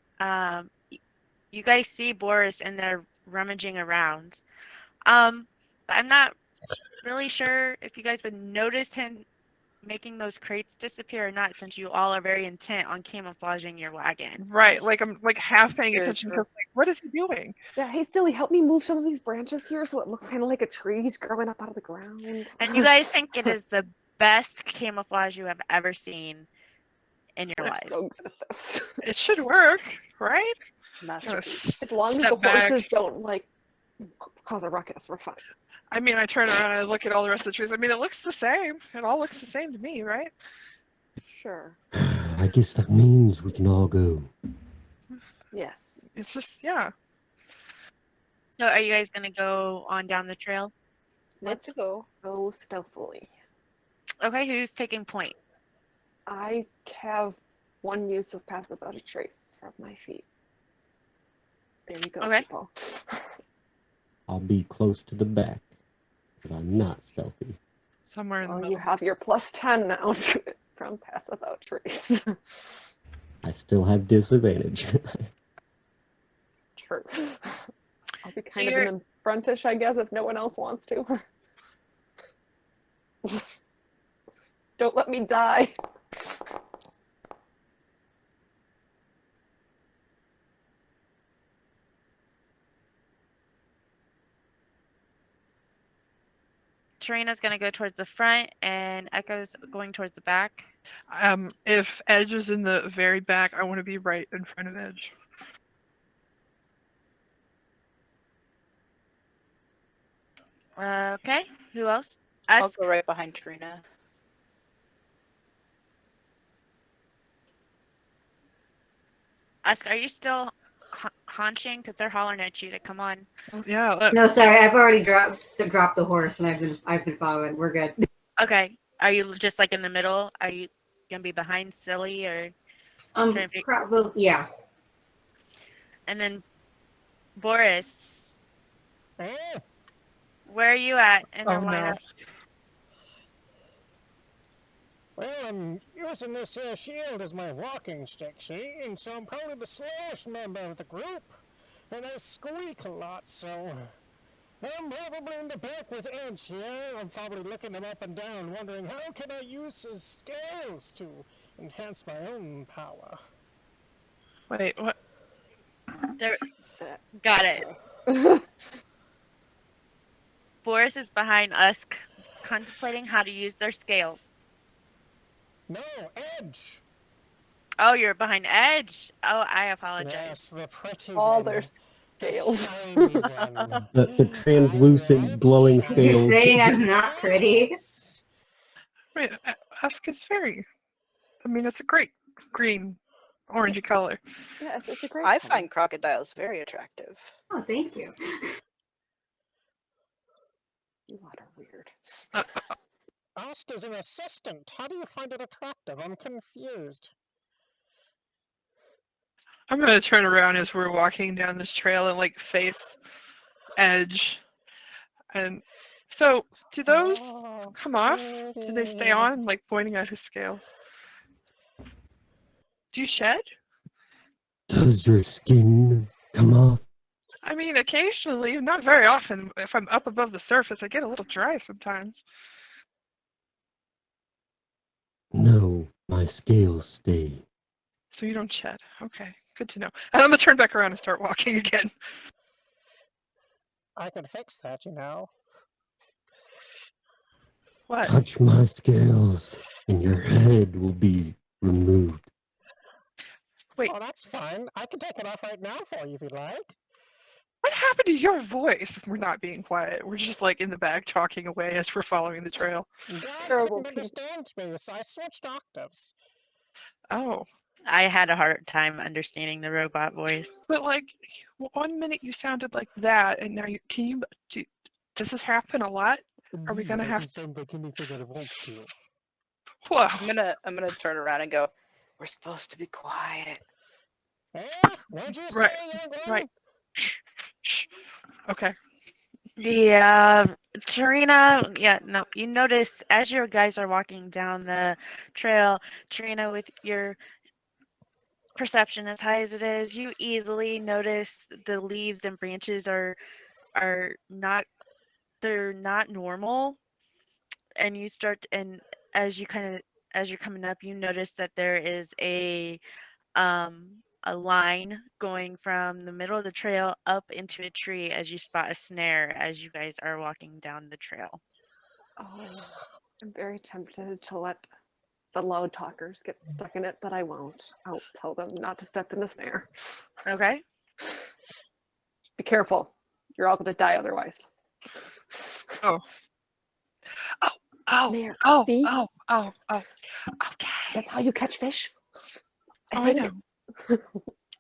you guys see Boris and they're rummaging around. I'm not really sure if you guys would notice him making those crates disappear or not, since you all are very intent on camouflaging your wagon. Right, like, I'm, like, half paying Very attention true. because, like, what is he doing? Yeah, hey, Silly, help me move some of these branches here so it looks kind of like a tree's growing up out of the ground. And you guys think it is the best camouflage you have ever seen in your I'm lives. so good at this. It should work, right? Masterpiece. As long as Step the horses back. don't, like, cause a ruckus, we're fine. I mean, I turn around and I look at all the rest of the trees. I mean, it looks the same. It all looks the same to me, right? Sure. I guess that means we can all go. Yes. It's just, yeah. So are you guys going to go on down the trail? Let's go. Go stealthily. Okay, who's taking point? I have 1 use of Pass Without a Trace from my feet. There you go, Okay. people. I'll be close to the back because I'm not stealthy. Somewhere in the Well, middle. you have your +10 now to it from Pass Without Trace. I still have disadvantage. True. I'll be kind of you're- in the frontish, I guess, if no one else wants to. Don't let me die. Tarina's going to go towards the front and Echo's going towards the back. If Edge is in the very back, I want to be right in front of Edge. Okay, who else? I'll Us? go right behind Trina. Usk, are you still haunching? Because they're hollering at you to come on. Yeah. No, sorry, I've already dropped the horse, and I've been following. We're good. Okay, are you just like in the middle? Are you going to be behind Silly or? Trying to fig- Probably, yeah. And then Boris, Eh? where are you at in the Oh, no. lineup? Well, I'm using this shield as my walking stick, see? And so I'm probably the slowest member of the group. And I squeak a lot, so I'm probably in the back with Edge here. I'm probably looking him up and down, wondering how can I use his scales to enhance my own power. Wait, what? Got it. Okay. Boris is behind us. Contemplating how to use their scales. No, Edge. Oh, you're behind Edge. Oh, I apologize. Yes, the pretty All one. their The scales. shiny one. The translucent glowing shiny. You're scales. saying I'm not pretty? Yes. Wait, Husk is very. I mean, it's a great green, orangey color. Yeah, it's a great I color. find crocodiles very attractive. Oh, thank you. You lot are weird. Ask as an assistant. How do you find it attractive? I'm confused. I'm gonna turn around as we're walking down this trail and like face Edge. And so, do those Oh, come off? Do they stay pretty. on? Like pointing at his scales. Do you shed? Does your skin come off? I mean, occasionally, not very often. If I'm up above the surface, I get a little dry sometimes. No, my scales stay. So you don't shed. Okay, good to know. And I'm gonna turn back around and start walking again. I could fix that, you know. What? Touch my scales, and your head will be removed. Wait, Oh, that's fine. I can take it off right now for you if you'd like. what happened to your voice? We're not being quiet. We're just like in the back talking away as we're following the trail. God Terrible couldn't people. understand me, so I switched octaves. Oh, I had a hard time understanding the robot voice. but like 1 minute you sounded like that, and now does this happen a lot? Are we gonna have to? sound like anything I'd want to. Whoa. I'm gonna turn around and go, we're supposed to be quiet. What'd you Right, say, young one? right. Shh, shh. Okay. Yeah, Tarina, yeah, no, you notice as your guys are walking down the trail, Tarina, with your perception as high as it is, you easily notice the leaves and branches are not they're not normal, and you start and as you kind of as you're coming up, you notice that there is a line going from the middle of the trail up into a tree as you spot a snare as you guys are walking down the trail. Oh, I'm very tempted to let the loud talkers get stuck in it, but I won't. I'll tell them not to step in the snare. Okay. Be careful. You're all going to die otherwise. Oh. Oh. Snare. Oh. See? Oh. Oh. Oh. Okay. That's how you catch fish. I think. know.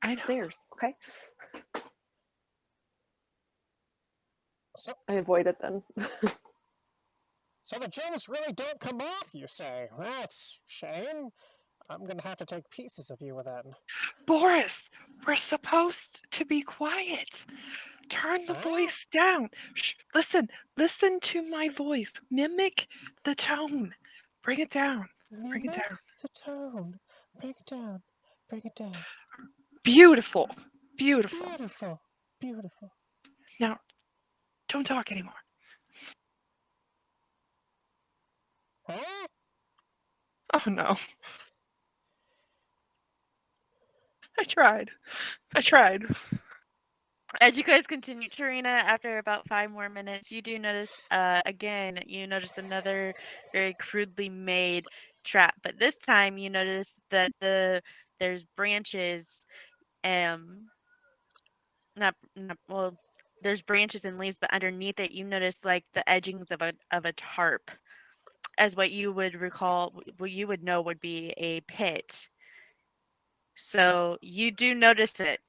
I know. Snares, okay? So, I avoided them. so the gems really don't come off, you say? That's a shame. I'm gonna have to take pieces of you then. Boris, we're supposed to be quiet. Turn the voice down. Shh, listen to my voice. Mimic the tone. Bring it down. Bring it down. The tone. Bring it down. Bring it down. Beautiful. Beautiful. Beautiful. Beautiful. Now, don't talk anymore. Huh? Oh no. I tried. As you guys continue, Tarina, after about 5 more minutes, you do notice, you notice another very crudely made trap. But this time, you notice that there's branches, well, there's branches and leaves, but underneath it, you notice like the edgings of a tarp, as what you would know would be a pit. So you do notice it.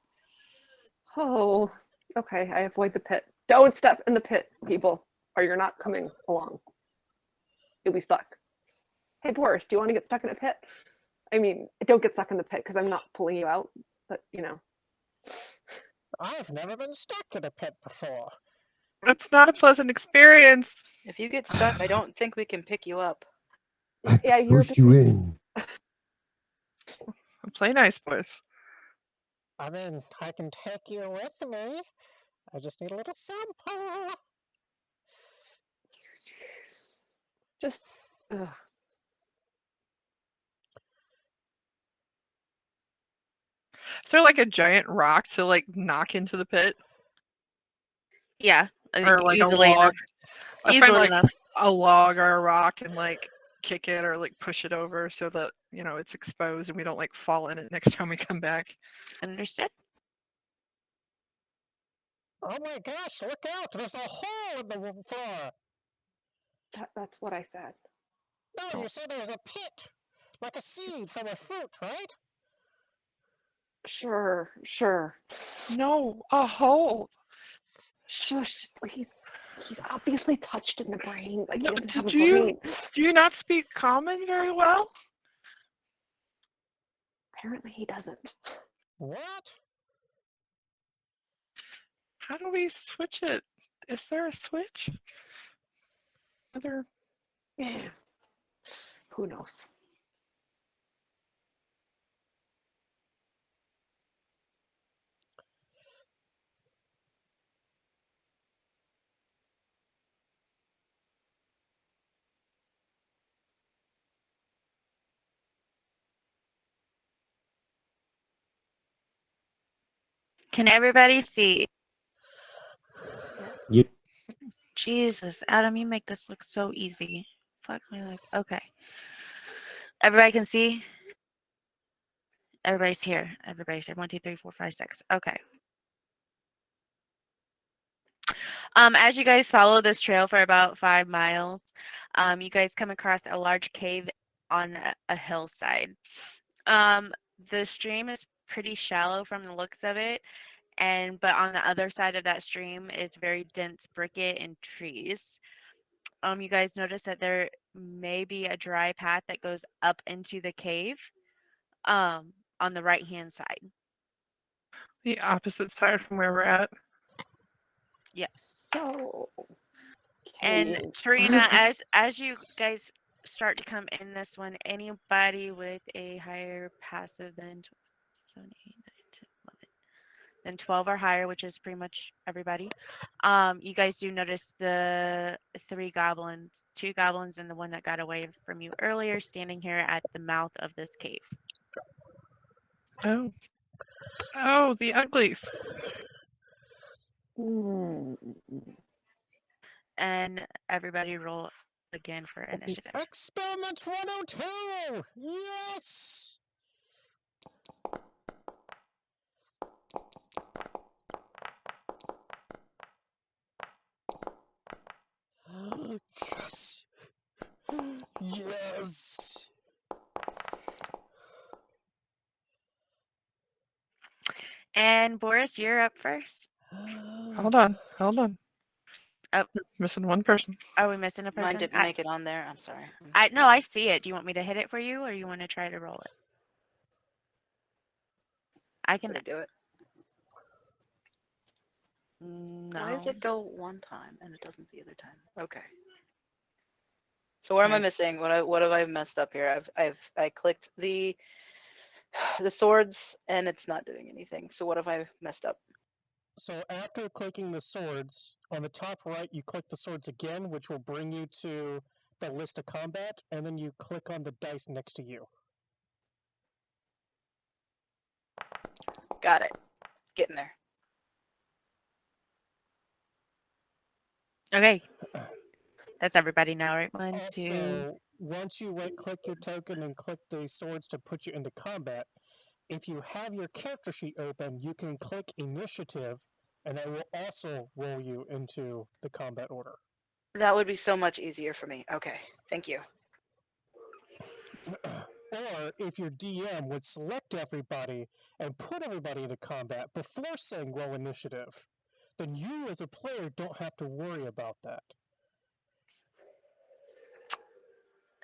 Oh, okay. I avoid the pit. Don't step in the pit, people, or you're not coming along. You'll be stuck. Hey, Boris, do you want to get stuck in a pit? I mean, don't get stuck in the pit because I'm not pulling you out, but you know. I've never been stuck in a pit before. It's not a pleasant experience. If you get stuck, I don't think we can pick you up. I Yeah, can you're push you in. Play nice, boys. I mean, I can take you with me. I just need a little sample. Just, ugh. Is there like a giant rock to like knock into the pit? Yeah, Or like easily a log? enough. I find Easily like enough. a log or a rock and like kick it or like push it over so that, you know, it's exposed and we don't like fall in it next time we come back. Understood. Oh my gosh, look out! There's a hole in the floor! That's what I said. No, you said there was a pit! Like a seed from a fruit, right? Sure, sure. No, a hole. Shush. He's obviously touched in the brain. Like, No, he doesn't have a do you brain. do you not speak common very well? Apparently he doesn't. What? How do we switch it? Is there a switch? Other Yeah. Who knows? Can everybody see? You Jesus, Adam, you make this look so easy. Fuck my life. Okay. Everybody can see? Everybody's here. Everybody's here. 1, 2, 3, 4, 5, 6. Okay. As you guys follow this trail for about 5 miles, you guys come across a large cave on a hillside. The stream is pretty shallow from the looks of it, but on the other side of that stream is very dense bricket and trees. You guys notice that there may be a dry path that goes up into the cave, on the right-hand side. the opposite side from where we're at. Yes. So, And caves. Serena, as you guys start to come in this one, anybody with a higher passive than 7, 8, 9, 10, 11, than 12 or higher, which is pretty much everybody, you guys do notice the 3 goblins, 2 goblins and the one that got away from you earlier, standing here at the mouth of this cave. Oh. Oh, the uglies. Hmm. And everybody roll again for initiative. Experiment 102! Yes! Yes! Yes! And Boris, you're up first. Hold on. Oh. Missing one person. Are we missing a Mine person? didn't make it on there. I'm sorry. No, I see it. Do you want me to hit it for you, or you want to try to roll it? I can Did I do it? No. Why does it go one time and it doesn't the other time? Okay. So where am I missing? What have I messed up here? I clicked the swords and it's not doing anything. So what have I messed up? So after clicking the swords, on the top right, you click the swords again, which will bring you to the list of combat, and then you click on the dice next to you. Got it. Getting there. Okay. That's everybody now, right? 1, 2. Also, once you right-click your token and click the swords to put you into combat, if you have your character sheet open, you can click initiative, and that will also roll you into the combat order. That would be so much easier for me. Okay. Thank you. Or if your DM would select everybody and put everybody into combat before saying roll initiative, then you as a player don't have to worry about that.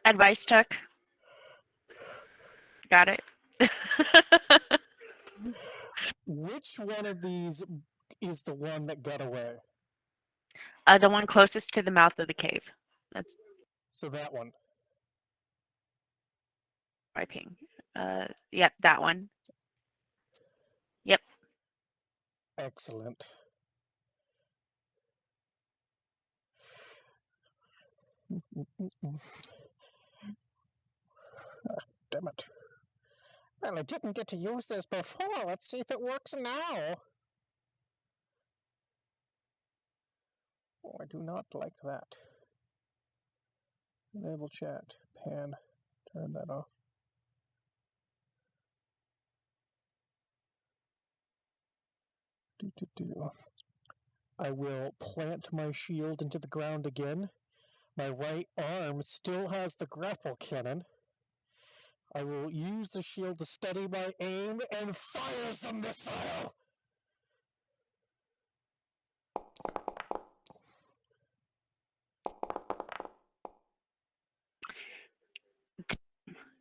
Advice took. Got it. Which one of these is the one that got away? The one closest to the mouth of the cave. That's So that one. my ping. Yep, that one. Yep. Excellent. Damn it. Well, I didn't get to use this before. Let's see if it works now. Oh, I do not like that. Enable chat. Pan. Turn that off. I will plant my shield into the ground again. My right arm still has the grapple cannon. I will use the shield to steady my aim and fire the missile!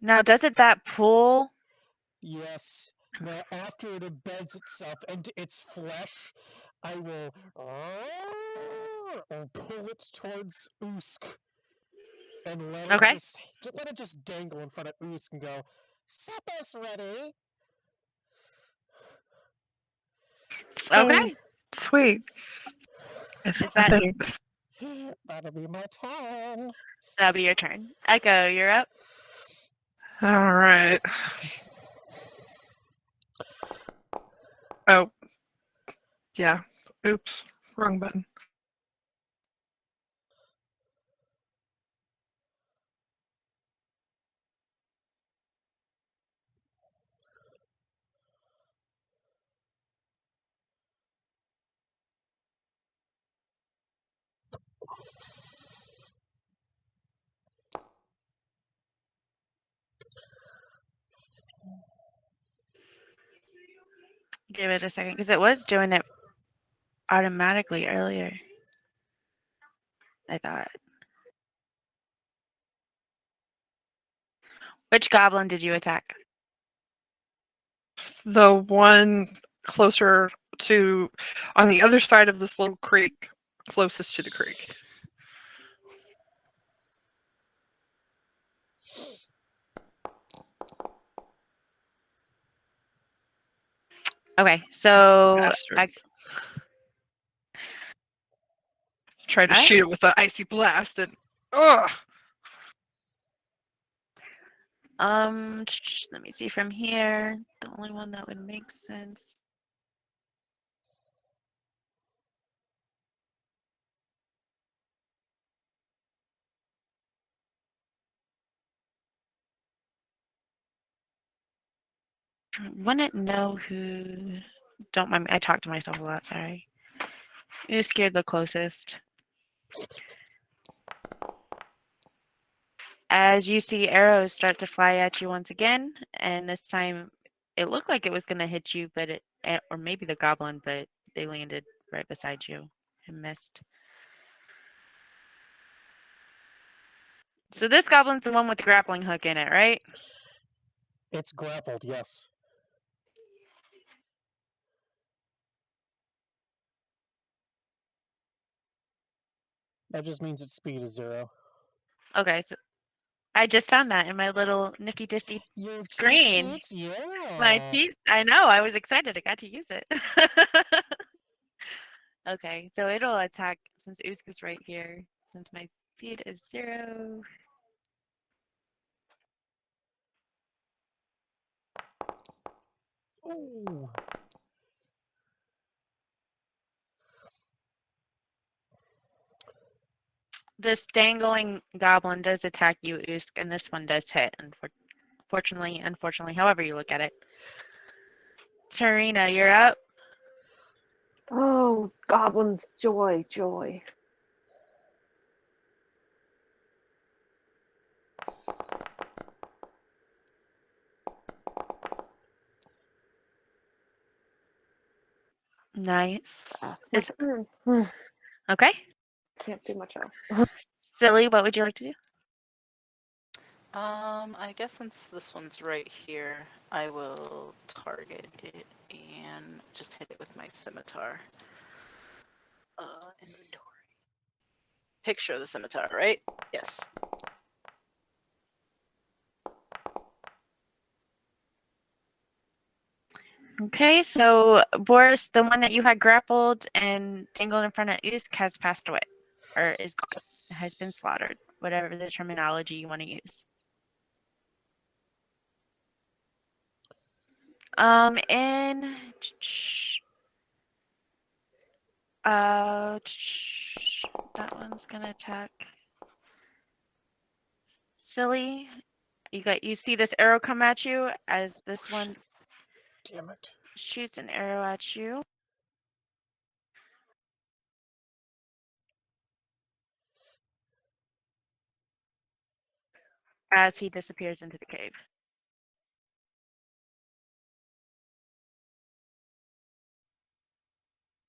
Now, doesn't that pull? Yes. Now, after it embeds itself into its flesh, I will pull it towards Usk and let it just dangle in front of Usk and go, "Supper's ready." So, Okay. sweet. Is that That'll be my turn. that'll be your turn? Echo, you're up. All right. Oh. Yeah. Oops. Wrong button. Give it a second, because it was doing it automatically earlier. I thought. Which goblin did you attack? The one closer to, on the other side of this little creek, closest to the creek. Okay, so Bastard. Tried to Alright. shoot it with an icy blast and ugh. Let me see from here. The only one that would make sense. Wouldn't know who. Don't mind me. I talk to myself a lot. Sorry. Who scared the closest? As you see arrows start to fly at you once again, and this time it looked like it was going to hit you, but or maybe the goblin, but they landed right beside you and missed. So this goblin's the one with the grappling hook in it, right? It's grappled, yes. That just means its speed is 0. Okay, so I just found that in my little nifty difty Your screen. cheat sheets? Yeah. My piece. I know. I was excited. I got to use it. Okay, so it'll attack since Usk is right here. Since my speed is 0. Ooh. This dangling goblin does attack you, Usk, and this one does hit. Unfortunately, however you look at it. Tarina, you're up. Oh, goblins, joy, joy. Nice. That's my turn. Okay. Can't do much else. Silly, what would you like to do? I guess since this one's right here, I will target it and just hit it with my scimitar. Inventory. Picture of the scimitar, right? Yes. Okay, so Boris, the one that you had grappled and dangled in front of Usk, has passed away, or is gone, has been slaughtered, whatever the terminology you want to use. In that one's gonna attack. Silly. You see this arrow come at you as this one Damn it. shoots an arrow at you. As he disappears into the cave.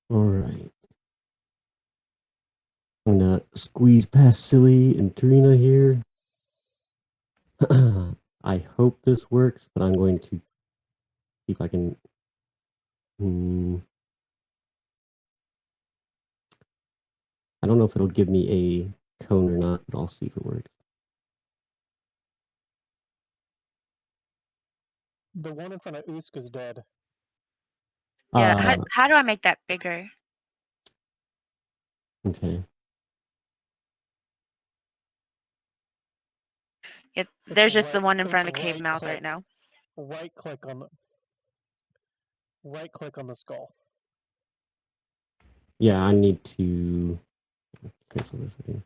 All right. I'm gonna squeeze past Silly and Trina here. I hope this works, but I'm going to see if I can. I don't know if it'll give me a cone or not, but I'll see if it works. The one in front of Usk is dead. Yeah. How do I make that bigger? Okay. There's just the one in it's front of the cave right mouth click. right now. Right click on the skull. Yeah, I need to cancel this again.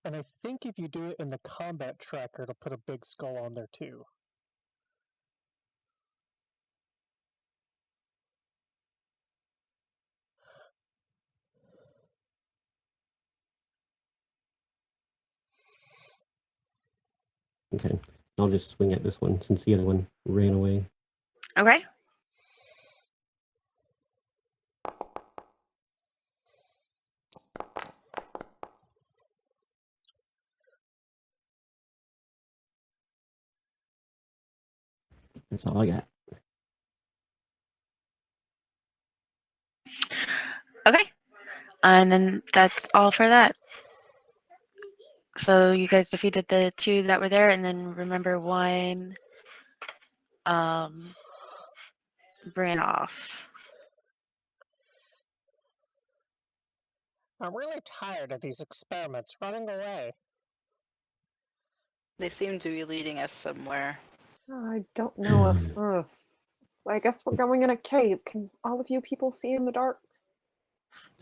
And I think if you do it in the combat tracker, it'll put a big skull on there too. Okay. I'll just swing at this one since the other one ran away. Okay. That's all I got. Okay. And then that's all for that. So you guys defeated the two that were there, and then remember one ran off. I'm really tired of these experiments running away. They seem to be leading us somewhere. I don't know if. I guess we're going in a cave. Can all of you people see in the dark?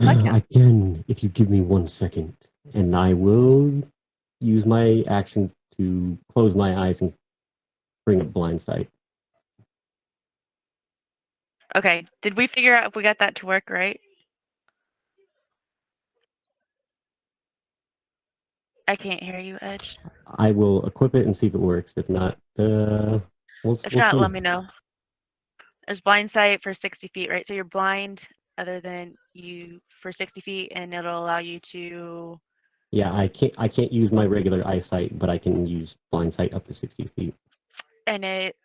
I can, if you give me 1 second. And I will use my action to close my eyes and bring up blind sight. Okay. Did we figure out if we got that to work right? I can't hear you, Edge. I will equip it and see if it works. If not, we'll If not, see. let me know. There's blind sight for 60 feet, right? So you're blind other than you for 60 feet, and it'll allow you to. Yeah, I can't use my regular eyesight, but I can use blind sight up to 60 feet. And it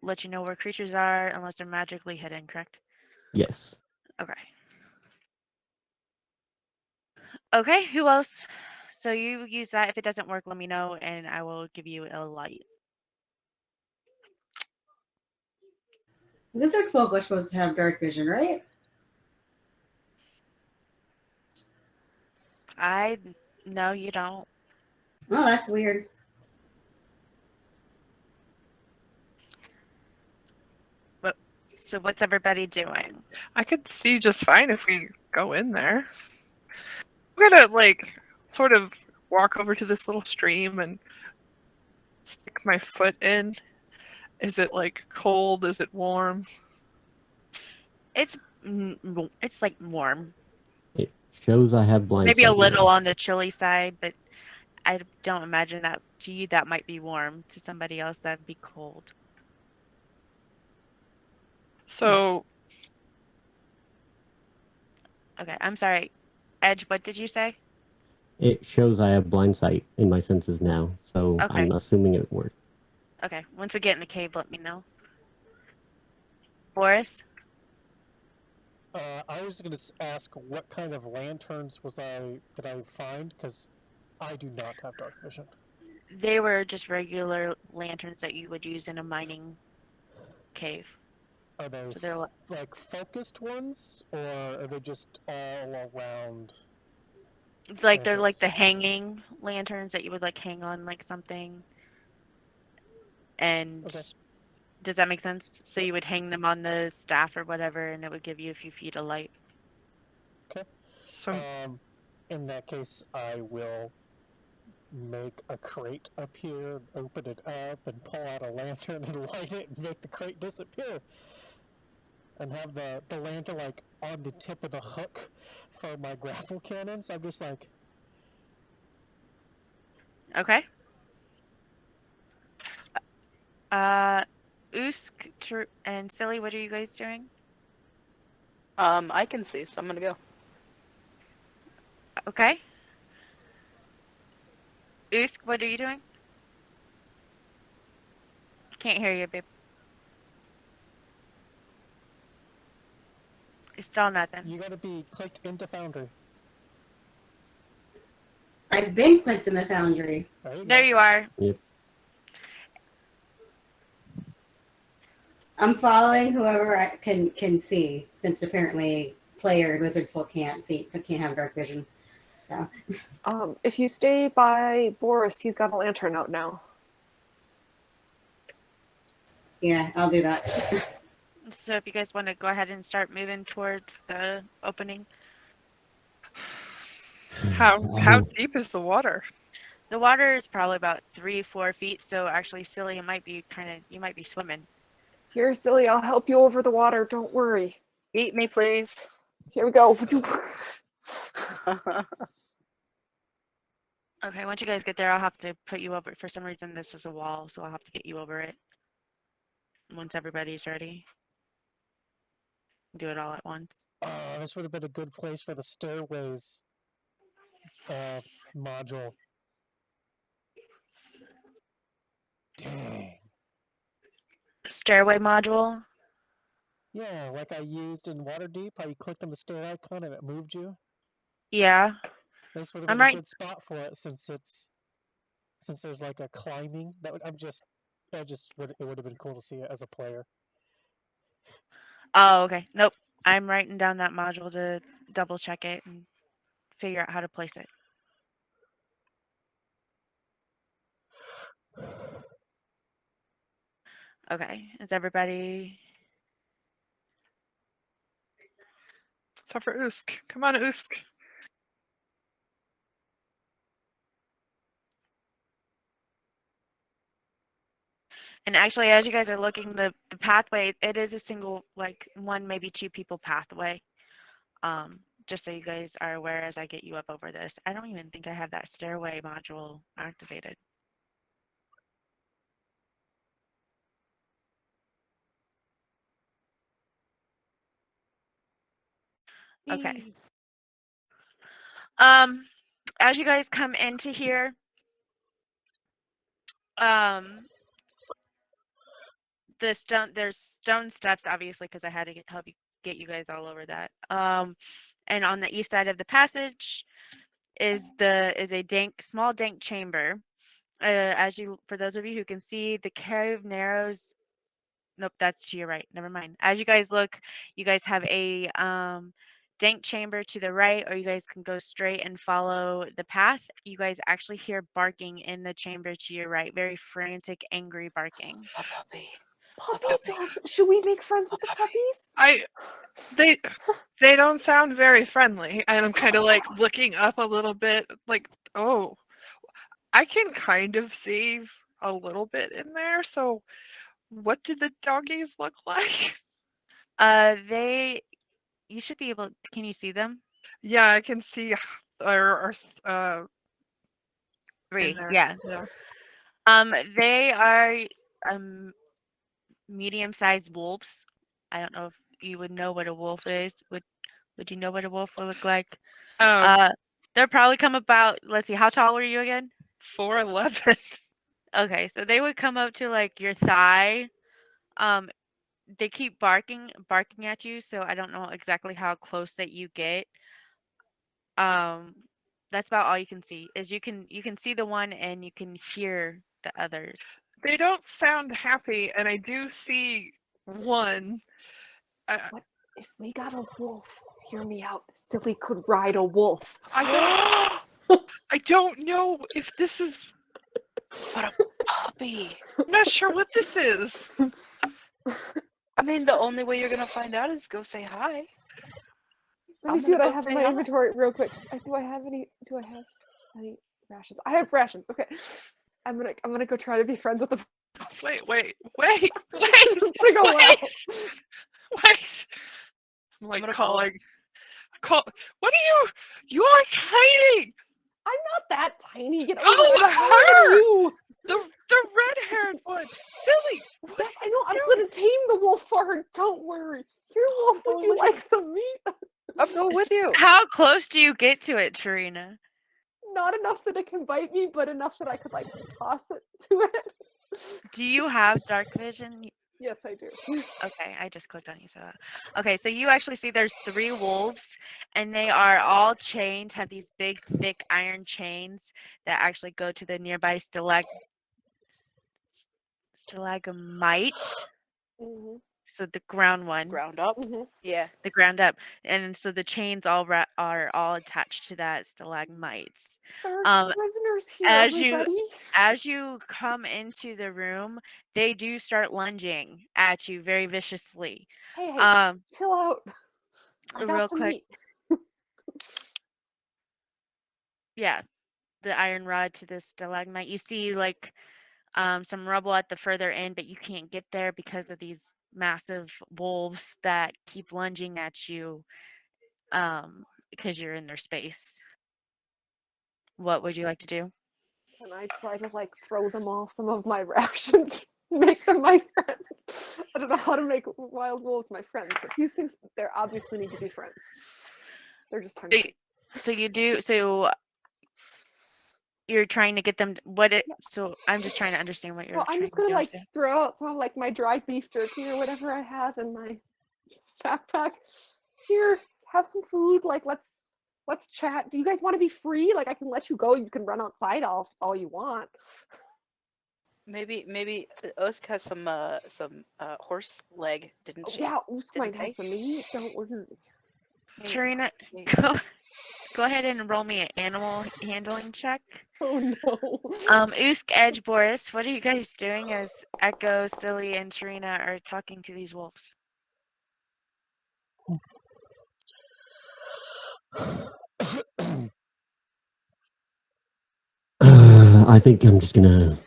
lets you know where creatures are unless they're magically hidden, correct? Yes. Okay. Okay, who else? So you use that. If it doesn't work, let me know, and I will give you a light. Lizard folk are supposed to have dark vision, right? No, you don't. Oh, that's weird. So what's everybody doing? I could see just fine if we go in there. We're gonna sort of walk over to this little stream and stick my foot in. Is it cold? Is it warm? It's like warm. It shows I have blind Maybe sight. a little on the chilly side, but I don't imagine that to you that might be warm. To somebody else that'd be cold. So Okay, I'm sorry. Edge, what did you say? It shows I have blind sight in my senses now, so Okay. I'm assuming it worked. Okay, once we get in the cave, let me know. Boris? I was going to ask what kind of lanterns did I find, because I do not have dark vision. They were just regular lanterns that you would use in a mining cave. Are they So they're focused ones, or are they just all around? Like they're like Lanterns. the hanging lanterns that you would like hang on like something. And Okay. does that make sense? So Yep. you would hang them on the staff or whatever, and it would give you a few feet of light. So In that case, I will make a crate appear, open it up, and pull out a lantern and light it and make the crate disappear. And have the lantern like on the tip of the hook for my grapple cannon. So I'm just like, Okay. Usk and Silly, what are you guys doing? I can see, so I'm gonna go. Okay. Usk, what are you doing? Can't hear you, babe. It's still nothing. you gotta be clicked into Foundry. I've been clicked in the Foundry. There you are. Yep. I'm following whoever I can see, since apparently player lizard folk can't see, can't have dark vision. So. If you stay by Boris, he's got a lantern out now. Yeah, I'll do that. So if you guys want to go ahead and start moving towards the opening. how deep is the water? The water is probably about 3-4 feet, so actually, Silly, it might be you might be swimming. Here, Silly, I'll help you over the water. Don't worry. Eat me, please. Here we go. Okay, once you guys get there, I'll have to put you over. For some reason, this is a wall, so I'll have to get you over it. Once everybody's ready. Do it all at once. This would have been a good place for the stairways module. Dang. Stairway module? Yeah, like I used in Waterdeep, how you clicked on the stair icon and it moved you. Yeah. This would have I'm been right. a good spot for it since there's like a climbing. It would have been cool to see it as a player. Oh, okay. Nope. I'm writing down that module to double check it and figure out how to place it. Okay. Is everybody? Except for Usk. Come on, Usk. And actually, as you guys are looking, the pathway, it is a single, like, one, maybe two people pathway. Just so you guys are aware as I get you up over this. I don't even think I have that stairway module activated. Okay. As you guys come into here, there's stone steps, obviously, because I had to help you get you guys all over that. And on the east side of the passage is a small dank chamber. For those of you who can see, the cave narrows. Nope, that's to your right. Never mind. As you guys look, you guys have a dank chamber to the right, or you guys can go straight and follow the path. You guys actually hear barking in the chamber to your right, very frantic, angry barking. A puppy. Puppy dogs. Should we make friends with the puppies? They don't sound very friendly, and I'm kind of like looking up a little bit, like, oh, I can kind of see a little bit in there. So, what do the doggies look like? You should be able. Can you see them? Yeah, I can see our Three. there. Yeah. They are medium-sized wolves. I don't know if you would know what a wolf is. Would you know what a wolf would look like? They'll probably come about. Let's see. How tall were you again? 4'11". Okay, so they would come up to like your thigh. They keep barking at you, so I don't know exactly how close that you get. That's about all you can see. Is you can see the one and you can hear the others. They don't sound happy, and I do see one. What if we got a wolf hear me out. Silly could ride a wolf. I don't know if this is. What a puppy. I'm not sure what this is. I mean, the only way you're gonna find out is go say hi. Let me I'm see what gonna I go have in say my hi. inventory real quick. Do I have any rations? I have rations. Okay. I'm gonna go try to be friends with the Wait. It's gonna go well. Wait. I'm like gonna follow. What are you? You are tiny. I'm not that tiny. Get over Oh, it. I'm taller than her! you. The red-haired one. Silly. What Yes, I know. are I'm you gonna tame the wolf for her. Don't worry. Here, wolf, would going you with you. like some meat? I'm going with you. How close do you get to it, Tarina? Not enough that it can bite me, but enough that I could like toss it to it. Do you have dark vision? Yes, I do. Okay, I just clicked on you, so okay, so you actually see there's 3 wolves, and they are all chained, have these big, thick iron chains that actually go to the nearby stalagmite. Mhm. So the ground one, Ground up. Mhm. Yeah. the ground up, and so the chains are all attached to that stalagmites. There are Um, prisoners here, as you- everybody. As you come into the room, they do start lunging at you very viciously. Hey, Um, chill out. I got real some quick, meat. yeah, the iron rod to the stalagmite. You see like some rubble at the further end, but you can't get there because of these massive wolves that keep lunging at you because you're in their space. What would you like to do? Can I try to like throw them all some of my rations? Make them my friends. I don't know how to make wild wolves my friends, but these things they obviously need to be friends. They're just hungry. So you do. So you're trying to get them. What it? Yeah. So I'm just trying to understand what you're So I'm trying just to gonna do. like throw out some of like my dried beef jerky or whatever I have in my backpack. Here, have some food. Like let's chat. Do you guys want to be free? Like I can let you go. You can run outside all you want. Maybe Usk has some horse leg, didn't Oh, she? yeah, Usk Didn't might have they? some meat. Don't worry. Tarina, Hey, go ahead and roll me an animal handling check. Oh no. Usk, Edge, Boris, what are you guys doing as Echo, Silly, and Tarina are talking to these wolves? I think I'm just gonna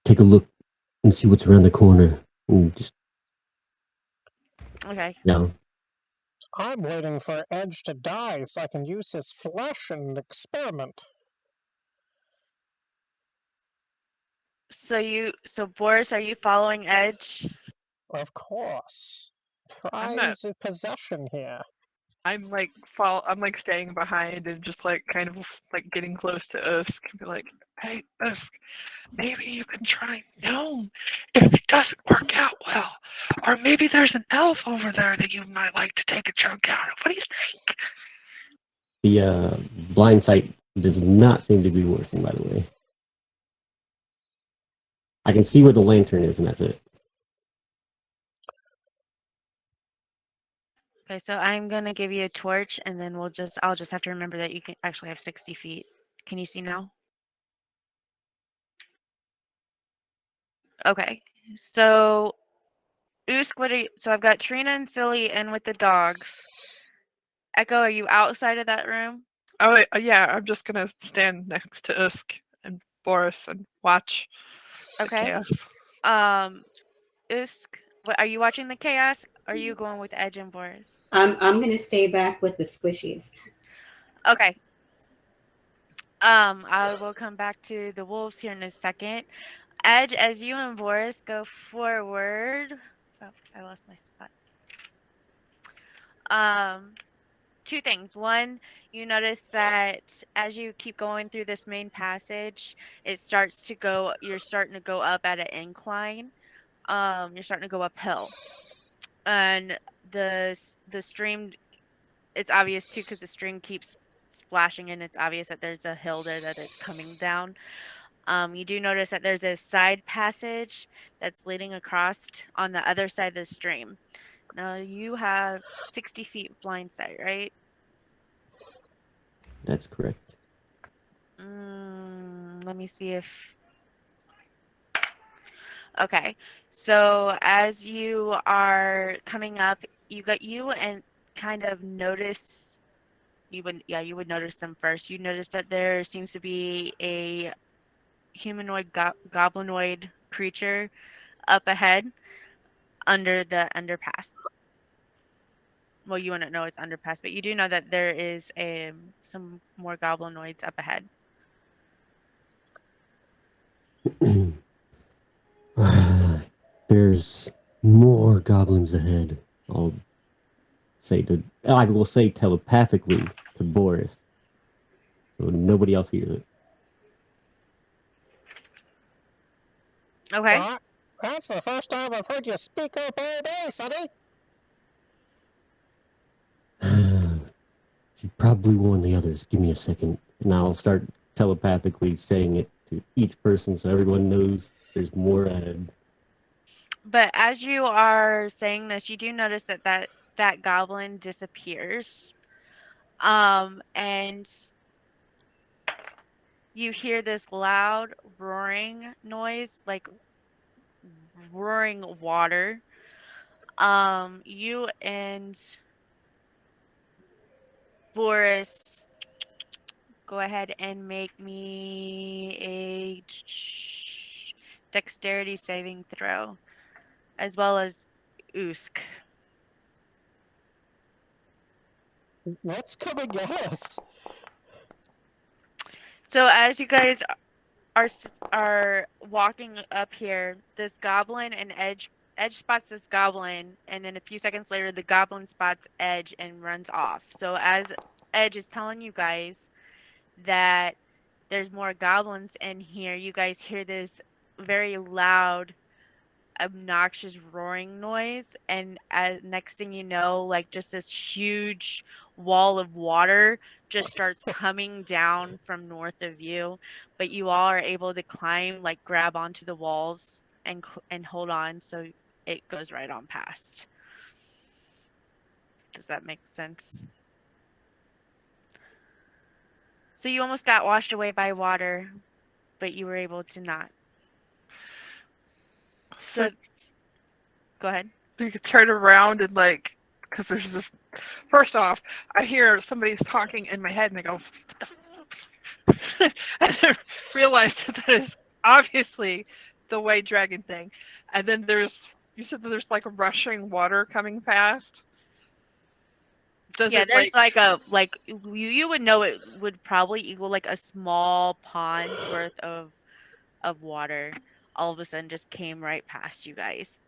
take a look and see what's around the corner and just, Okay. I'm waiting for Edge to die so I can use his flesh and experiment. So Boris, are you following Edge? Of course. I'm not. Prized possession here. I'm like staying behind and just like kind of like getting close to Usk and be like, "Hey, Usk, maybe you can try gnome if it doesn't work out well, or maybe there's an elf over there that you might like to take a chunk out of. What do you think?" the blind sight does not seem to be working, by the way. I can see where the lantern is, and that's it. Okay, so I'm gonna give you a torch, and then I'll just have to remember that you can actually have 60 feet. Can you see now? Okay, so Usk, so I've got Trina and Silly in with the dogs. Echo, are you outside of that room? Oh yeah, I'm just gonna stand next to Usk and Boris and watch the Okay. chaos. Usk, are you watching the chaos? Or are you going with Edge and Boris? I'm gonna stay back with the squishies. Okay. I will come back to the wolves here in a second. Edge, as you and Boris go forward. Oh, I lost my spot. Two things. One, you notice that as you keep going through this main passage, you're starting to go up at an incline. You're starting to go uphill. And the stream, it's obvious too because the stream keeps splashing and it's obvious that there's a hill there that it's coming down. You do notice that there's a side passage that's leading across on the other side of the stream. Now you have 60 feet blind sight, right? That's correct. Let me see if. Okay, so as you are coming up, you and kind of notice. You would notice them first. You notice that there seems to be a humanoid goblinoid creature up ahead under the underpass. Well, you wouldn't know it's underpass, but you do know that there is some more goblinoids up ahead. There's more goblins ahead. I will say telepathically to Boris, so nobody else hears it. Okay. That's the first time I've heard you speak up all day, Sonny. Should probably warn the others. Give me a second, and I'll start telepathically saying it to each person so everyone knows there's more ahead. But as you are saying this, you do notice that goblin disappears. And you hear this loud roaring noise, like roaring water. You and Boris, go ahead and make me a dexterity saving throw, as well as Usk. What's coming at us? So as you guys are walking up here, this goblin and Edge spots this goblin, and then a few seconds later the goblin spots Edge and runs off. So as Edge is telling you guys that there's more goblins in here, you guys hear this very loud, obnoxious roaring noise, and as next thing you know, like just this huge wall of water just starts coming down from north of you, but you all are able to climb, like grab onto the walls and hold on, so it goes right on past. Does that make sense? So you almost got washed away by water, but you were able to not. So go ahead. You could turn around and because there's this. First off, I hear somebody's talking in my head, and I go, "What the?" And then realize that is obviously the white dragon thing. And then you said that there's like a rushing water coming past. There's you would know it would probably equal like a small pond's worth of water. All of a sudden, just came right past you guys.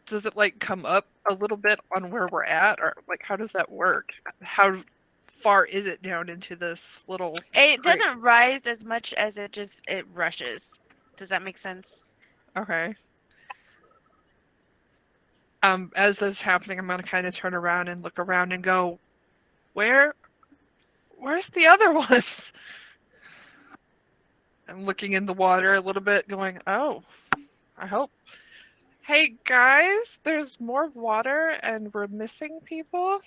Does it come up a little bit on where we're at, or how does that work? How far is it down into this little? It doesn't rise as much as it rushes. Does that make sense? Okay. As this is happening, I'm gonna kind of turn around and look around and go, where's the other ones? I'm looking in the water a little bit, going, oh, I hope. Hey guys, there's more water and we're missing people.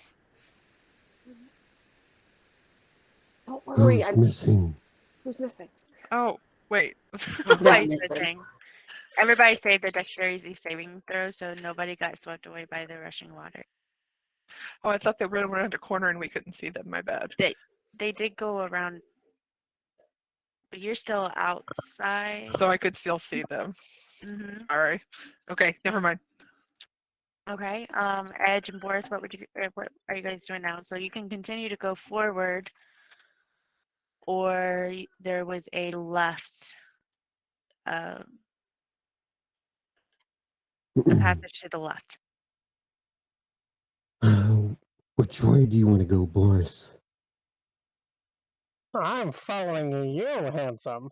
Don't worry. Who's missing? Who's missing? Oh, wait. Not missing. Everybody saved their dexterity saving throw, so nobody got swept away by the rushing water. Oh, I thought they went around a corner and we couldn't see them. My bad. They did go around, but you're still outside. So I could still see them. Mm-hmm. All right. Okay, never mind. Okay. Edge and Boris, what are you guys doing now? So you can continue to go forward, or there was a left. A passage to the left. Which way do you want to go, Boris? I'm following you, handsome.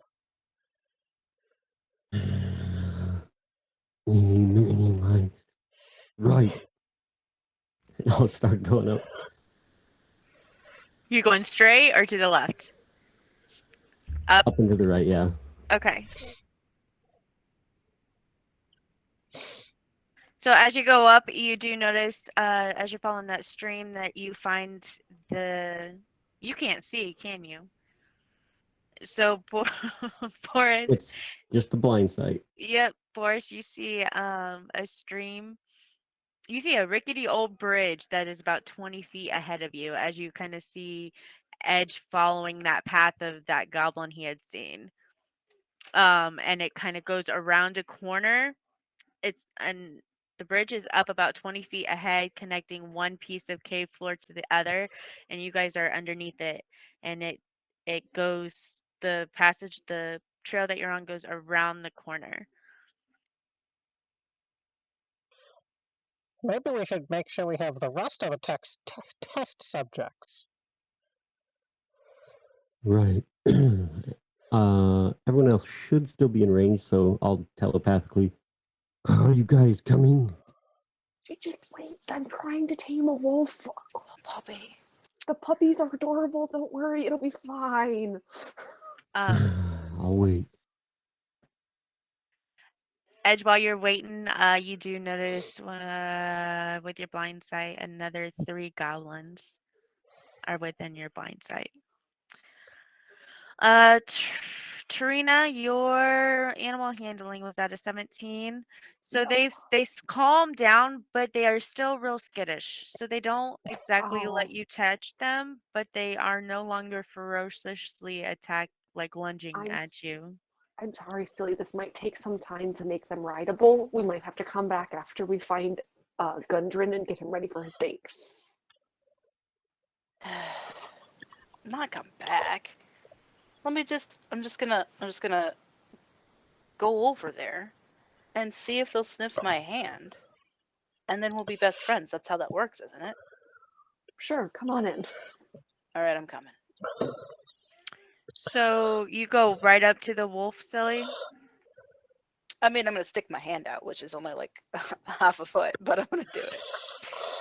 Right. I'll start going up. You going straight or to the left? Up and to the right, yeah. Okay. So as you go up, you do notice as you're following that stream that you find you can't see, can you? So Boris, It's just the blind sight. yep, Boris, you see a stream. You see a rickety old bridge that is about 20 feet ahead of you as you kind of see Edge following that path of that goblin he had seen. And it kind of goes around a corner. And the bridge is up about 20 feet ahead, connecting one piece of cave floor to the other, and you guys are underneath it. And it goes the trail that you're on goes around the corner. Maybe we should make sure we have the rest of the test subjects. Right. Everyone else should still be in range, so I'll telepathically. Are you guys coming? Just wait. I'm trying to tame a wolf. Puppy. The puppies are adorable. Don't worry. It'll be fine. I'll wait. Edge, while you're waiting, you do notice with your blind sight, another 3 goblins are within your blind sight. Tarina, your animal handling was at a 17. So they calm down, but they are still real skittish. So they don't exactly let you touch them, but they are no longer ferociously lunging at you. I'm sorry, silly. This might take some time to make them rideable. We might have to come back after we find Gundren and get him ready for his date. Not come back. I'm just gonna go over there and see if they'll sniff my hand. And then we'll be best friends. That's how that works, isn't it? Sure, come on in. All right, I'm coming. So you go right up to the wolf, silly? I mean, I'm gonna stick my hand out, which is only like half a foot, but I'm gonna do it.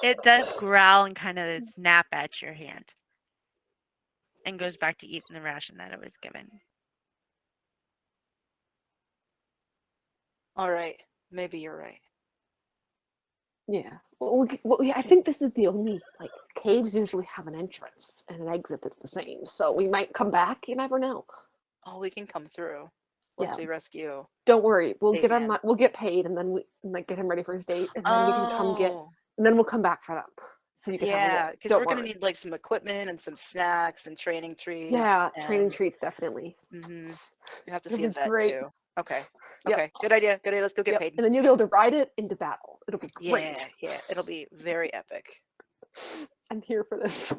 It does growl and kind of snap at your hand. And goes back to eating the ration that it was given. All right, maybe you're right. Yeah. Well, yeah, I think this is the only, caves usually have an entrance and an exit that's the same. So we might come back. You never know. Oh, we can come through once we rescue. Don't worry. We'll Date get man. we'll get paid, and then we get him ready for his date, and then we can come get, and then we'll come back for them. So you can have because we're gonna need like some equipment and some snacks and training treats. Yeah, training treats definitely. Mm-hmm. You have to It'll see be that great. too. Okay. Yep. Okay. Good idea. Good idea. Let's go get paid. And then you'll be able to ride it into battle. It'll be great. Yeah. It'll be very epic. I'm here for this.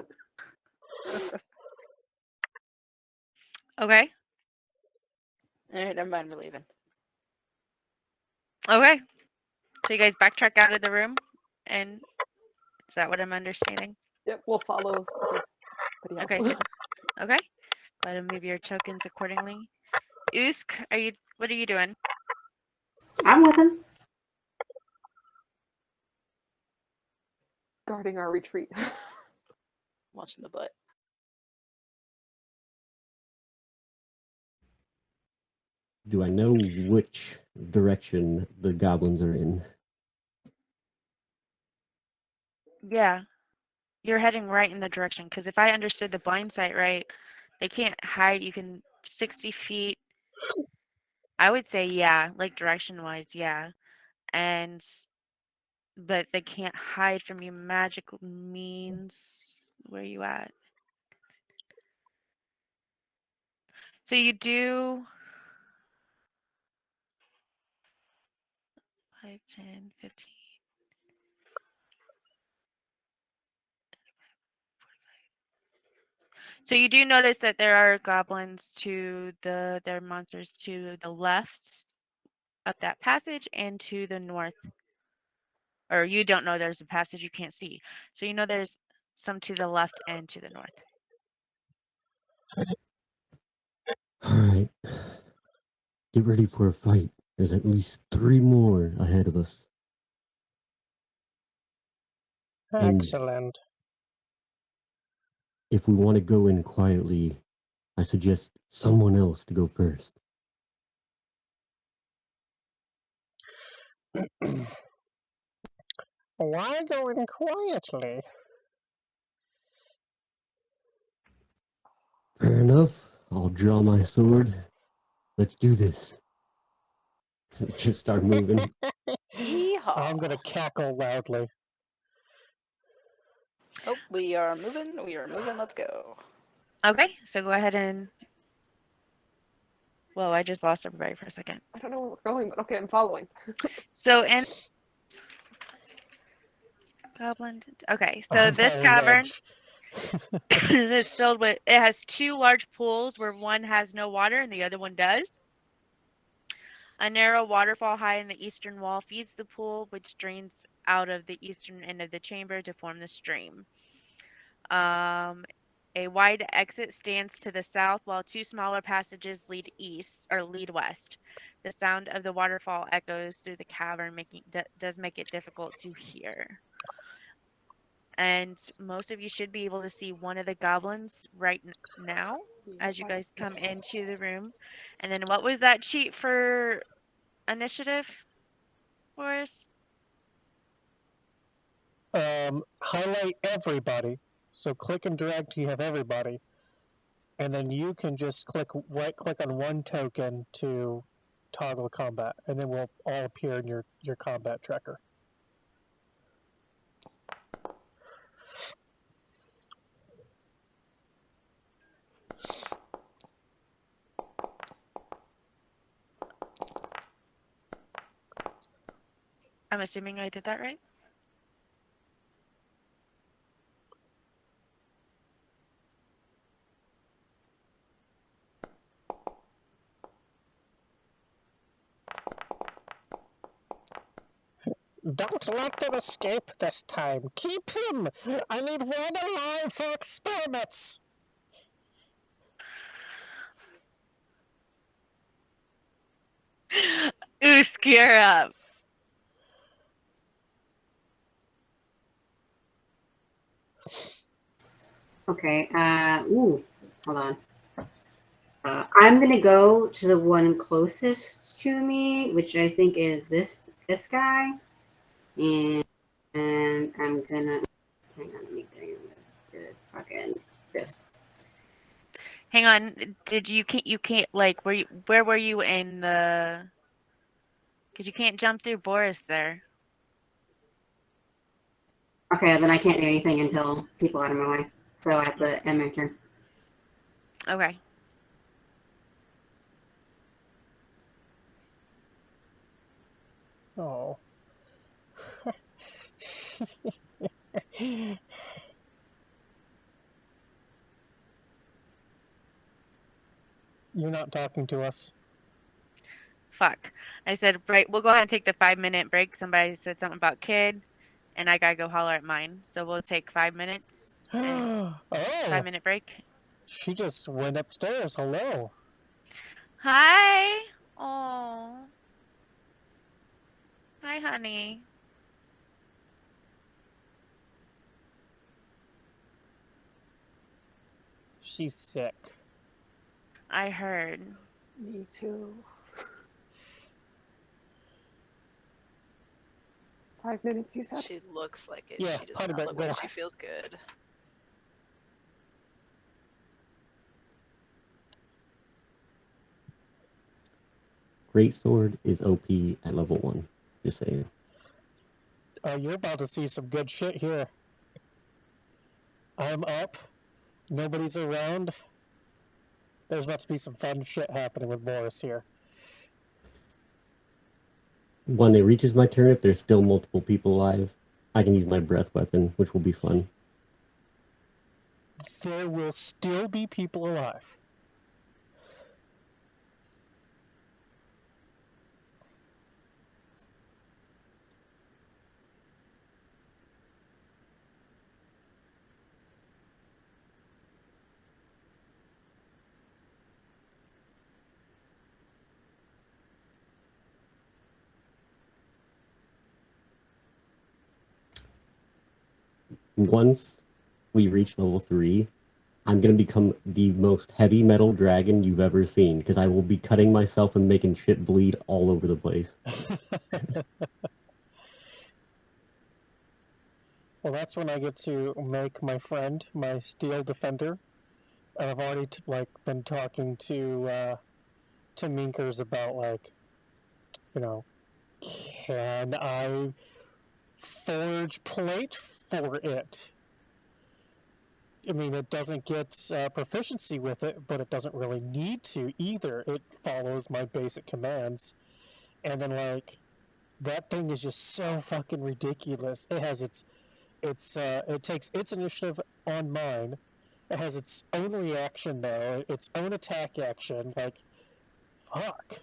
Okay. All right, never mind. We're leaving. Okay. So you guys backtrack out of the room, and is that what I'm understanding? Yep, we'll follow. Okay. So, okay. Go ahead and move your tokens accordingly. Usk, what are you doing? I'm with him. Guarding our retreat. Watching the butt. Do I know which direction the goblins are in? Yeah. You're heading right in the direction, because if I understood the blind sight right, they can't hide. You can 60 feet. I would say, yeah, like direction-wise, yeah. But they can't hide from you. Magical means, where are you at? So you do 5, 10, 15. So you do notice that there are goblins there are monsters to the left up that passage and to the north. Or you don't know there's a passage you can't see. So you know there's some to the left and to the north. All right. Get ready for a fight. There's at least 3 more ahead of us. Excellent. If we want to go in quietly, I suggest someone else to go first. Why go in quietly? Fair enough. I'll draw my sword. Let's do this. Just start moving. Yeehaw. I'm gonna cackle loudly. Oh, we are moving. Let's go. Okay, so go ahead and. Whoa, I just lost everybody for a second. I don't know where we're going, but okay, I'm following. So in Goblin. Okay, so I'm this following cavern Edge. is filled with. It has two large pools where one has no water and the other one does. A narrow waterfall high in the eastern wall feeds the pool, which drains out of the eastern end of the chamber to form the stream. A wide exit stands to the south, while two smaller passages lead east or lead west. The sound of the waterfall echoes through the cavern, does make it difficult to hear. And most of you should be able to see one of the goblins right now as you guys come into the room. And then what was that cheat for initiative, Boris? Highlight everybody. So click and drag till you have everybody. And then you can just right click on one token to toggle combat. And then we'll all appear in your combat tracker. I'm assuming I did that right. Don't let them escape this time. Keep them! I need one alive for experiments! Ooh, scare up. Okay. Hold on. I'm gonna go to the one closest to me, which I think is this guy, and I'm gonna hang on. Let me get fucking this. Hang on. Did you can't like where were you in the? Because you can't jump through Boris there. Okay, then I can't do anything until people out of my way. So I have to end my turn. Okay. Oh. You're not talking to us. Fuck. I said break. We'll go ahead and take the 5-minute break. Somebody said something about kid, and I gotta go holler at mine. So we'll take 5 minutes. Oh! 5-minute break. She just went upstairs. Hello. Hi. Oh. Hi, honey. She's sick. I heard. Me too. 5 minutes, you said? She looks like it. Yeah, she does part of not it, look go. like she feels good. Greatsword is OP at level 1. Just saying. Oh, you're about to see some good shit here. I'm up. Nobody's around. There's about to be some fun shit happening with Boris here. When it reaches my turn, if there's still multiple people alive, I can use my breath weapon, which will be fun. There will still be people alive. Once we reach level 3, I'm going to become the most heavy metal dragon you've ever seen, because I will be cutting myself and making shit bleed all over the place. Well, that's when I get to make my friend my steel defender, and I've already been talking to Minkers about can I forge plate for it? I mean, it doesn't get proficiency with it, but it doesn't really need to either. It follows my basic commands, and then that thing is just so fucking ridiculous. It has it takes its initiative on mine. It has its own reaction though, its own attack action. Fuck.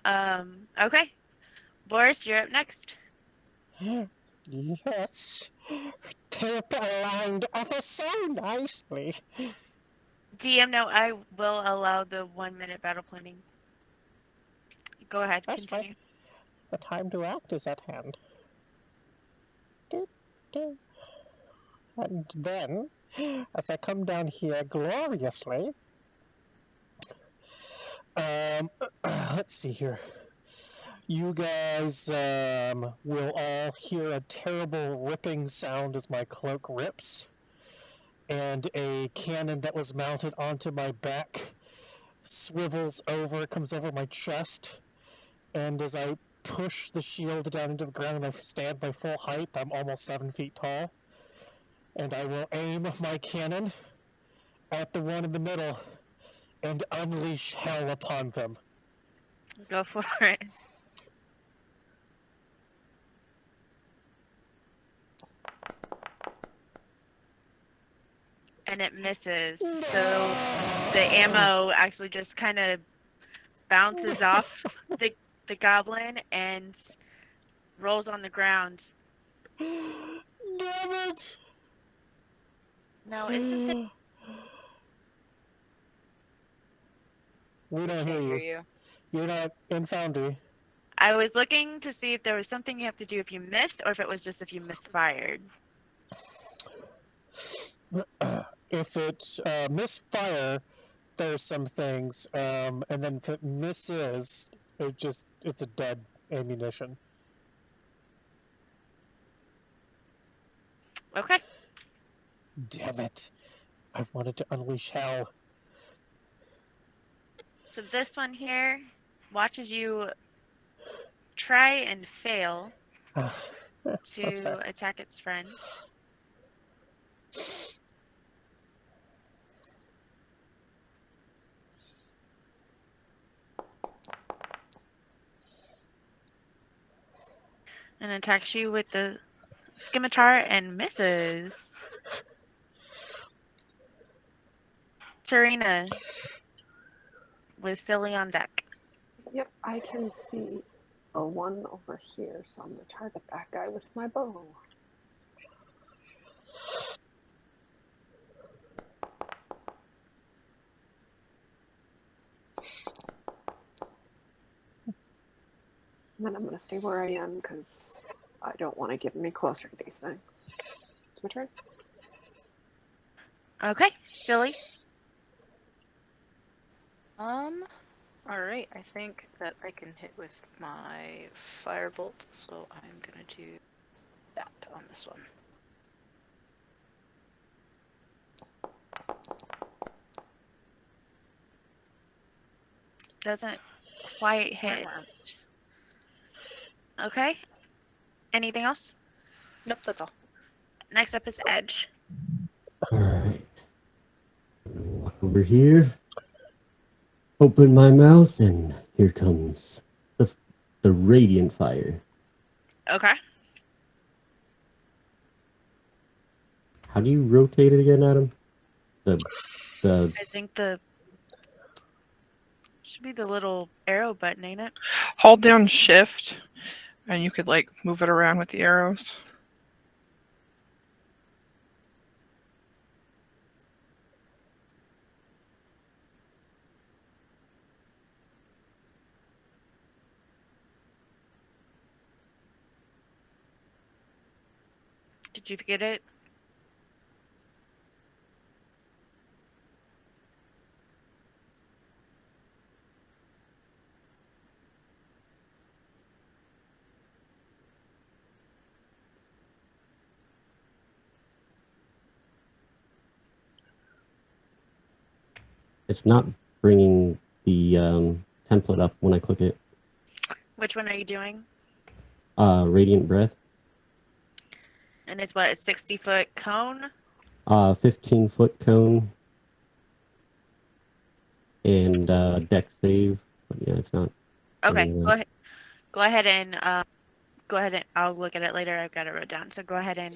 Okay. Boris, you're up next. Yes. Tape aligned ever so nicely. DM, no, I will allow the 1 minute battle planning. Go ahead, That's continue. right. The time to act is at hand. Do, do. And then, as I come down here gloriously, let's see here. You guys will all hear a terrible ripping sound as my cloak rips, and a cannon that was mounted onto my back swivels over, comes over my chest, and as I push the shield down into the ground and I stand my full height, I'm almost 7 feet tall, and I will aim my cannon at the one in the middle and unleash hell upon them. Go for it. And it misses. So the ammo actually just kind of bounces off the goblin and rolls on the ground. Damn it! No, it's okay. We don't hear you. You're not in Foundry. I was looking to see if there was something you have to do if you missed, or if it was just if you misfired. If it's misfire, there's some things, and then if it misses, it's a dead ammunition. Okay. Damn it! I've wanted to unleash hell. So this one here watches you try and fail to attack its friend. And attacks you with the scimitar and misses. Serena with Silly on deck. Yep, I can see a one over here, so I'm gonna target that guy with my bow. And then I'm gonna stay where I am because I don't want to get any closer to these things. It's my turn. Okay, Silly. Alright, I think that I can hit with my firebolt, so I'm gonna do that on this one. Doesn't quite hit. Okay. Anything else? Nope, that's all. Next up is Edge. Alright. Walk over here. Open my mouth, and here comes the radiant fire. Okay. How do you rotate it again, Adam? The I think should be the little arrow button, ain't it? Hold down shift, and you could like move it around with the arrows. Did you get it? it's not bringing the template up when I click it. Which one are you doing? Radiant breath. And it's what, a 60-foot cone? 15-foot cone. And deck save. But yeah, it's not. Okay, bringing it go up. ahead. Go ahead and I'll look at it later. I've got it wrote down. So go ahead and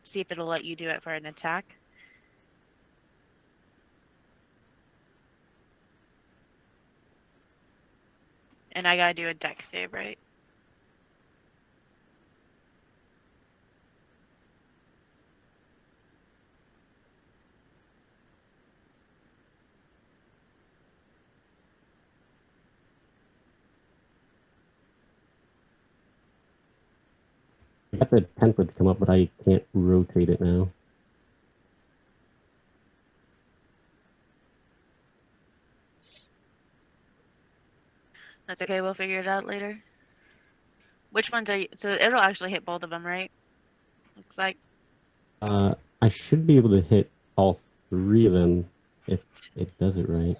see if it'll let you do it for an attack. And I gotta do a dex save, right? I got the template come up, but I can't rotate it now. That's okay. We'll figure it out later. Which ones are you? So it'll actually hit both of them, right? Looks like. I should be able to hit all 3 of them if it does it right.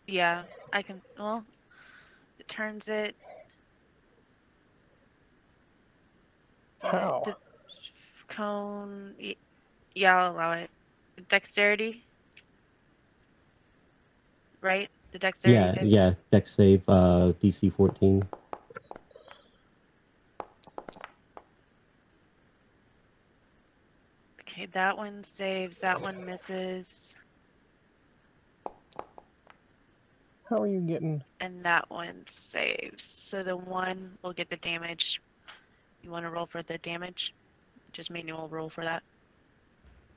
Yeah, I can. Well, it turns it. How? The cone. Yeah, I'll allow it. Dexterity. Right? The dexterity save. Yeah, dex save, DC 14. Okay, that one saves, that one misses, How are you getting? and that one saves. So the one will get the damage. You want to roll for the damage? Just manual roll for that.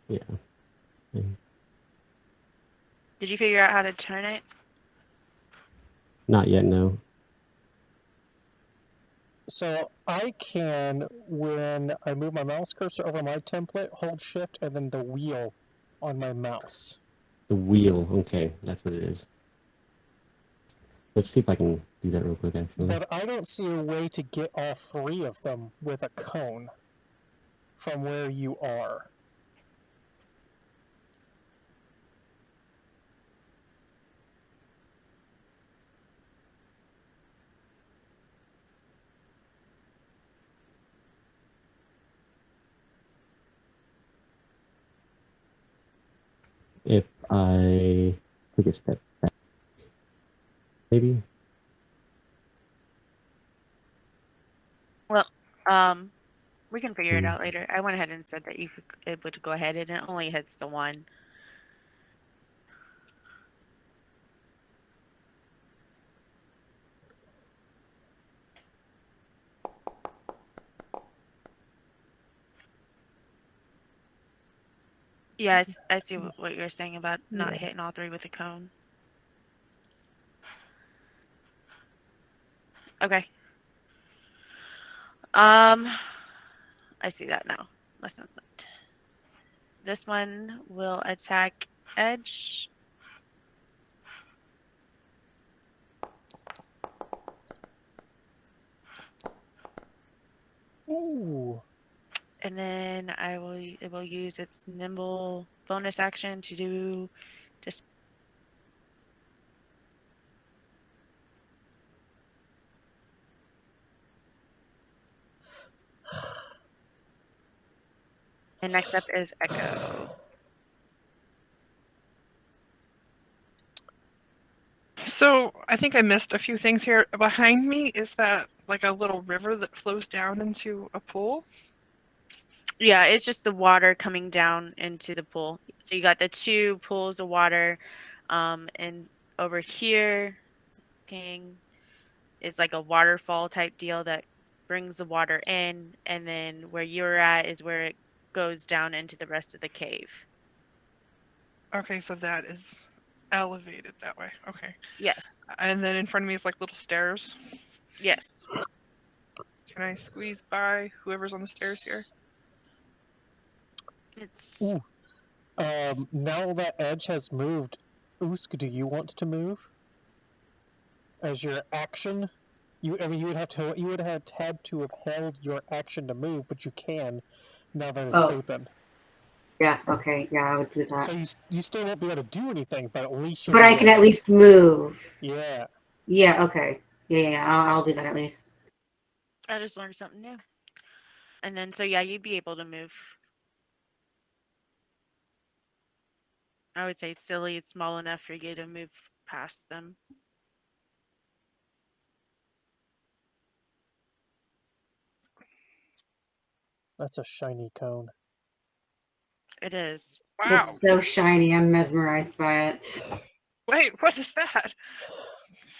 Yeah. Did you figure out how to turn it? Not yet, no. So I can, when I move my mouse cursor over my template, hold shift and then the wheel on my mouse. The wheel, okay, that's what it is. Let's see if I can do that real quick, actually. But I don't see a way to get all 3 of them with a cone from where you are. If I take a step back, maybe? Well, we can figure it Hmm. out later. I went ahead and said that you could able to go ahead, and it only hits the one. Yes, I see what you're saying about not Yeah. hitting all 3 with a cone. Okay. I see that now. Listen. This one will attack Edge. Ooh. And then it will use its nimble bonus action to do just and next up is Echo. So I think I missed a few things here. Behind me, is that like a little river that flows down into a pool? Yeah, it's just the water coming down into the pool. So you got the 2 pools of water, and over here, King is like a waterfall type deal that brings the water in, and then where you're at is where it goes down into the rest of the cave. Okay, so that is elevated that way. Okay. Yes. And then in front of me is like little stairs. Yes. Can I squeeze by whoever's on the stairs here? It's Ooh. Now that Edge has moved, Usk, do you want to move? As your action? You would have had to have held your action to move, but you can now that it's open. Yeah, okay, yeah, I would do that. So you still won't be able to do anything, but at least But I can at least move. Yeah. Yeah, okay. Yeah, I'll do that at least. I just learned something new. And then, so yeah, you'd be able to move. I would say silly is small enough for you to move past them. That's a shiny cone. It is. Wow. It's so shiny. I'm mesmerized by it. Wait, what is that?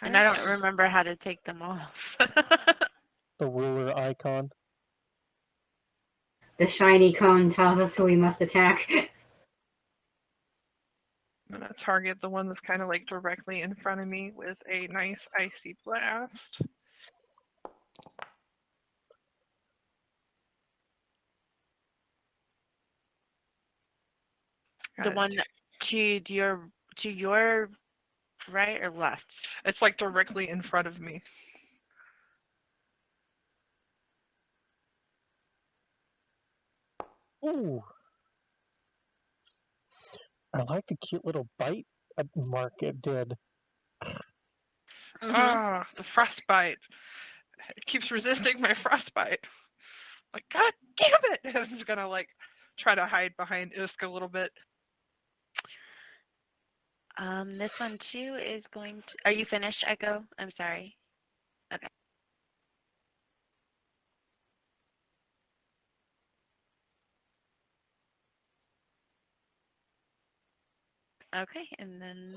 And I don't remember how to take them off. The ruler icon. The shiny cone tells us who we must attack. I'm gonna target the one that's kind of like directly in front of me with a nice icy blast. The one to your right or left? It's like directly in front of me. Ooh. I like the cute little bite mark it did. Ah, the frostbite. It keeps resisting my frostbite. Like, God damn it! I'm just gonna like try to hide behind Usk a little bit. This one too is going to. Are you finished, Echo? I'm sorry. Okay. Okay, and then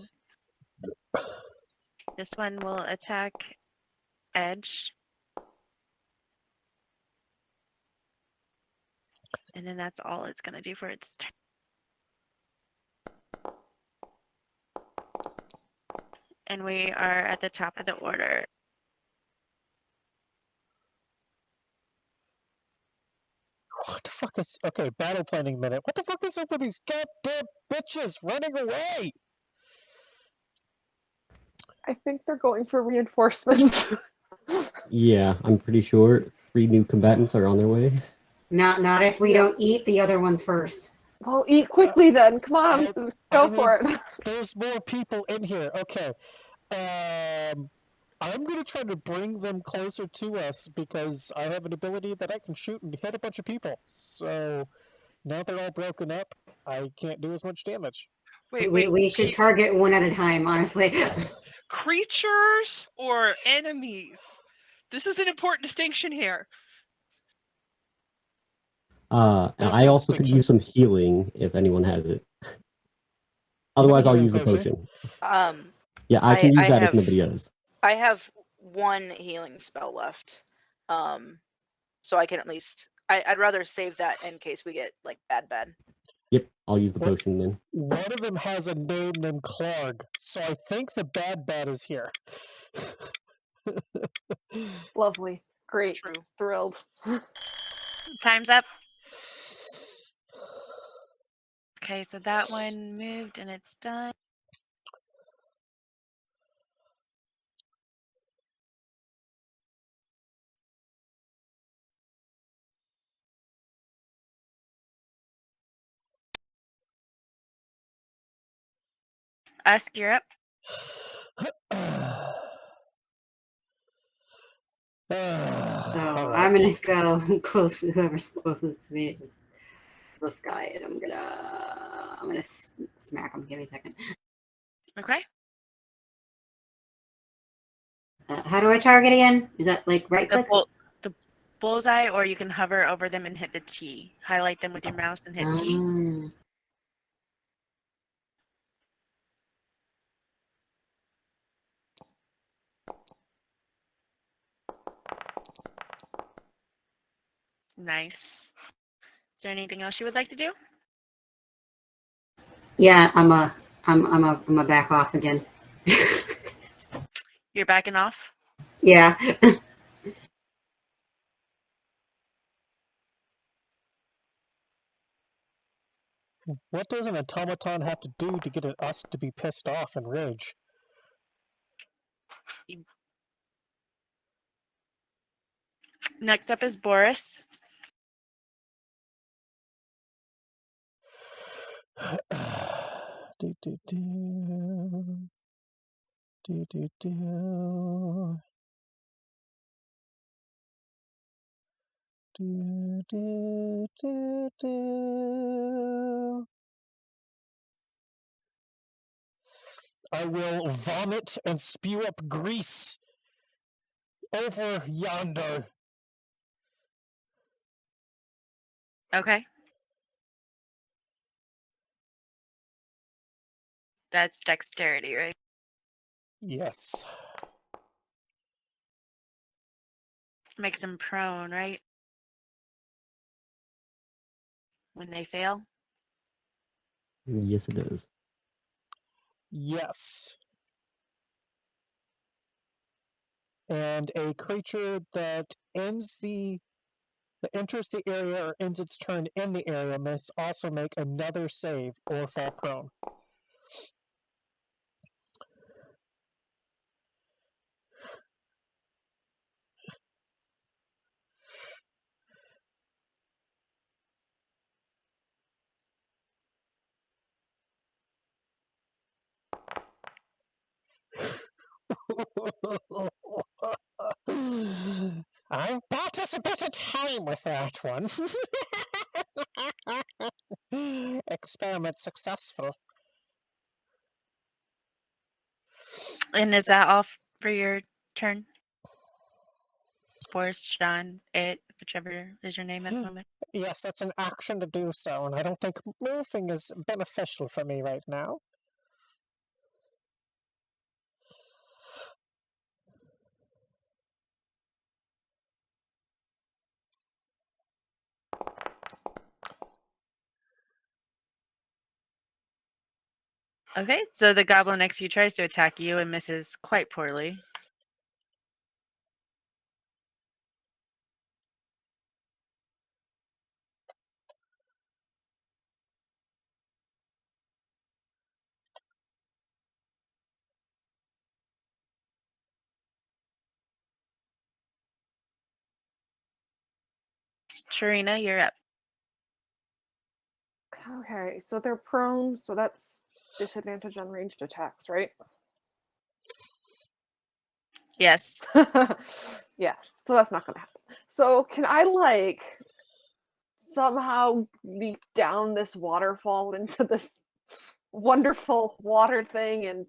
this one will attack Edge. And then that's all it's going to do for its turn. And we are at the top of the order. What the fuck is... Okay, battle planning minute. What the fuck is up with these goddamn bitches running away? I think they're going for reinforcements. Yeah, I'm pretty sure 3 new combatants are on their way. Not if we don't eat the other ones first. Well, eat quickly then. Come on, go for it. There's more people in here. Okay. I'm going to try to bring them closer to us because I have an ability that I can shoot and hit a bunch of people. So now they're all broken up, I can't do as much damage. Wait, we should target one at a time, honestly. Creatures or enemies? This is an important distinction here. And I also could use some healing if anyone has it. Otherwise, I'll use the potion. Yeah, I can use that if nobody does. I have 1 healing spell left, so I can at least. I'd rather save that in case we get like bad. Yep, I'll use the potion then. One of them has a name named Clark, so I think the bad is here. Lovely. Great. True. Thrilled. Time's up. Okay, so that one moved and it's done. Usk, you're up. So I'm gonna go close. Whoever's closest to me is this guy, and I'm gonna smack him. Give me a second. Okay. How do I target again? Is that like right click? The bullseye, or you can hover over them and hit the T. Highlight them with your mouse and hit T. Nice. Is there anything else you would like to do? Yeah, I'm a back off again. You're backing off? Yeah. What does an automaton have to do to get us to be pissed off and rage? Next up is Boris. I will vomit and spew up grease over yonder. Okay. That's dexterity, right? Yes. Makes them prone, right? When they fail. Yes, it does. Yes. And a creature that enters the area or ends its turn in the area must also make another save or fall prone. I bought us a bit of time with that one. Experiment successful. And is that all for your turn? Boris, John, whichever is your name at the moment. Yes, that's an action to do so, and I don't think moving is beneficial for me right now. Okay, so the goblin next to you tries to attack you and misses quite poorly. Tarina, you're up. Okay, so they're prone, so that's disadvantage on ranged attacks, right? Yes. Yeah, so that's not gonna happen. So can I like somehow leap down this waterfall into this wonderful water thing and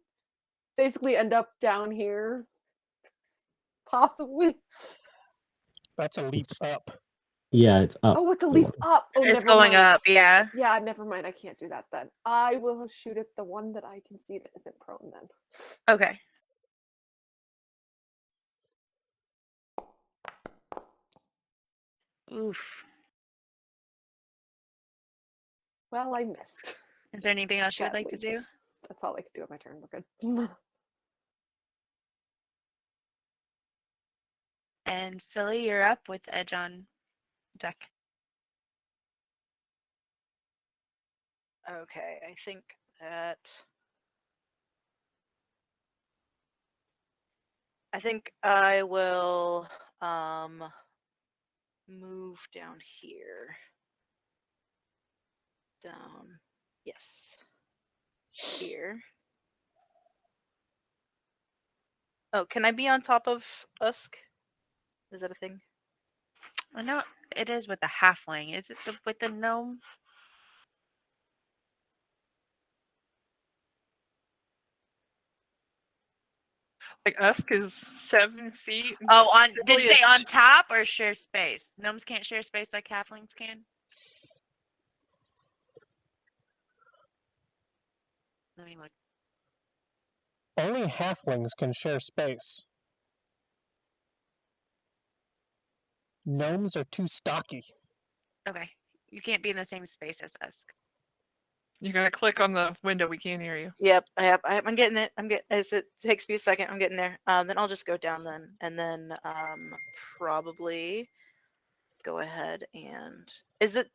basically end up down here? Possibly. That's a leap up. Yeah, it's up. Oh, it's a the leap water. up. Oh, It's never going mind. up, yeah. Yeah, never mind. I can't do that then. I will shoot at the one that I can see that isn't prone then. Okay. Oof. Well, I missed. Is there anything else you would like to Sadly. do? That's all I can do on my turn. We're good. And Silly, you're up with Edge on deck. Okay, I think that. I think I will move down here. Down. Yes. Here. Oh, can I be on top of Usk? Is that a thing? I know it is with the halfling. Is it with the gnome? Like Usk is 7 feet. Oh, did you say on Silliest- top or share space? Gnomes can't share space like halflings can? Let me look. Only halflings can share space. Gnomes are too stocky. Okay. You can't be in the same space as us. You gotta click on the window. We can't hear you. Yep, I'm getting it. As it takes me a second, I'm getting there. Then I'll just go down then, and then probably go ahead and is it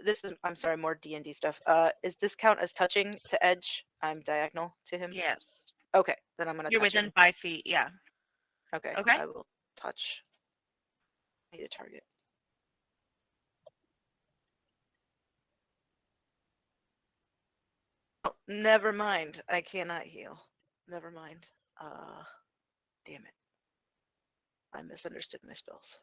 this is I'm sorry, more D&D stuff. Is this count as touching to Edge? I'm diagonal to him. Yes. Okay, then I'm gonna You're touch within him. 5 feet, yeah. Okay, Okay. I will touch. I need a target. Oh, never mind. I cannot heal. Never mind. Damn it. I misunderstood my spells.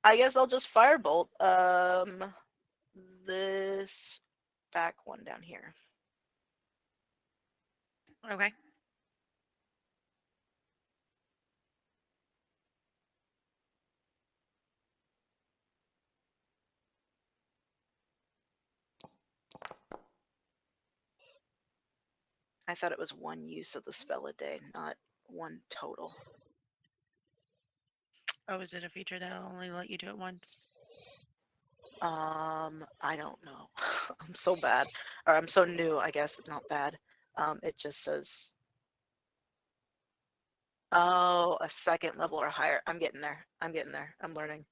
I guess I'll just firebolt this back one down here. Okay. I thought it was one use of the spell a day, not one total. Oh, is it a feature that'll only let you do it once? I don't know. I'm so bad. Or I'm so new, I guess. Not bad. It just says, oh, a second level or higher. I'm getting there. I'm getting there. I'm learning.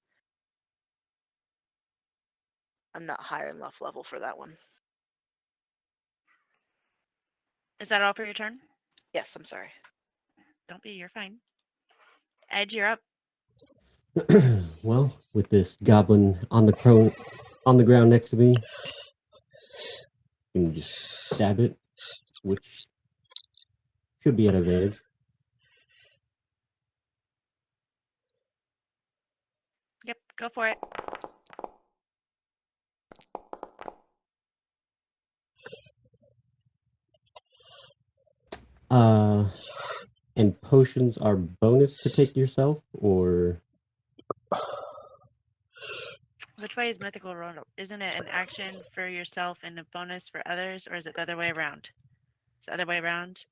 I'm not higher enough level for that one. Is that all for your turn? Yes, I'm sorry. Don't be, you're fine. Edge, you're up. Well, with this goblin on the ground next to me, you can just stab it, which should be at advantage. Yep, go for it. And potions are bonus to take yourself, or Which way is mythical road? Isn't it an action for yourself and a bonus for others, or is it the other way around? It's the other way around.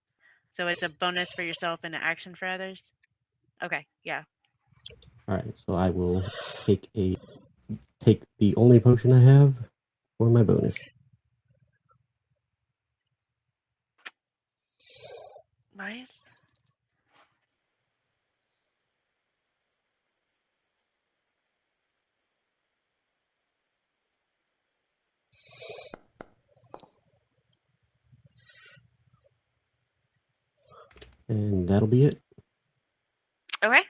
So it's a bonus for yourself and an action for others. Okay, yeah. all right. So I will take the only potion I have for my bonus. Nice. And that'll be it. Okay.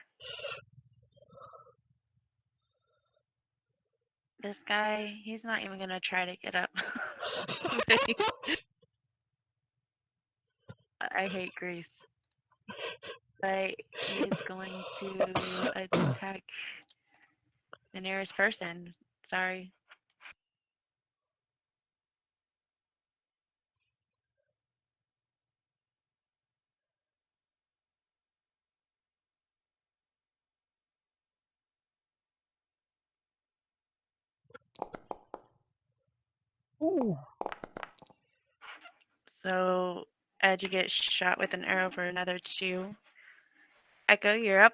This guy, he's not even gonna try to get up. I hate Grease. But he is going to attack the nearest person. Sorry. Ooh. So, Edge, you get shot with an arrow for another 2. Echo, you're up.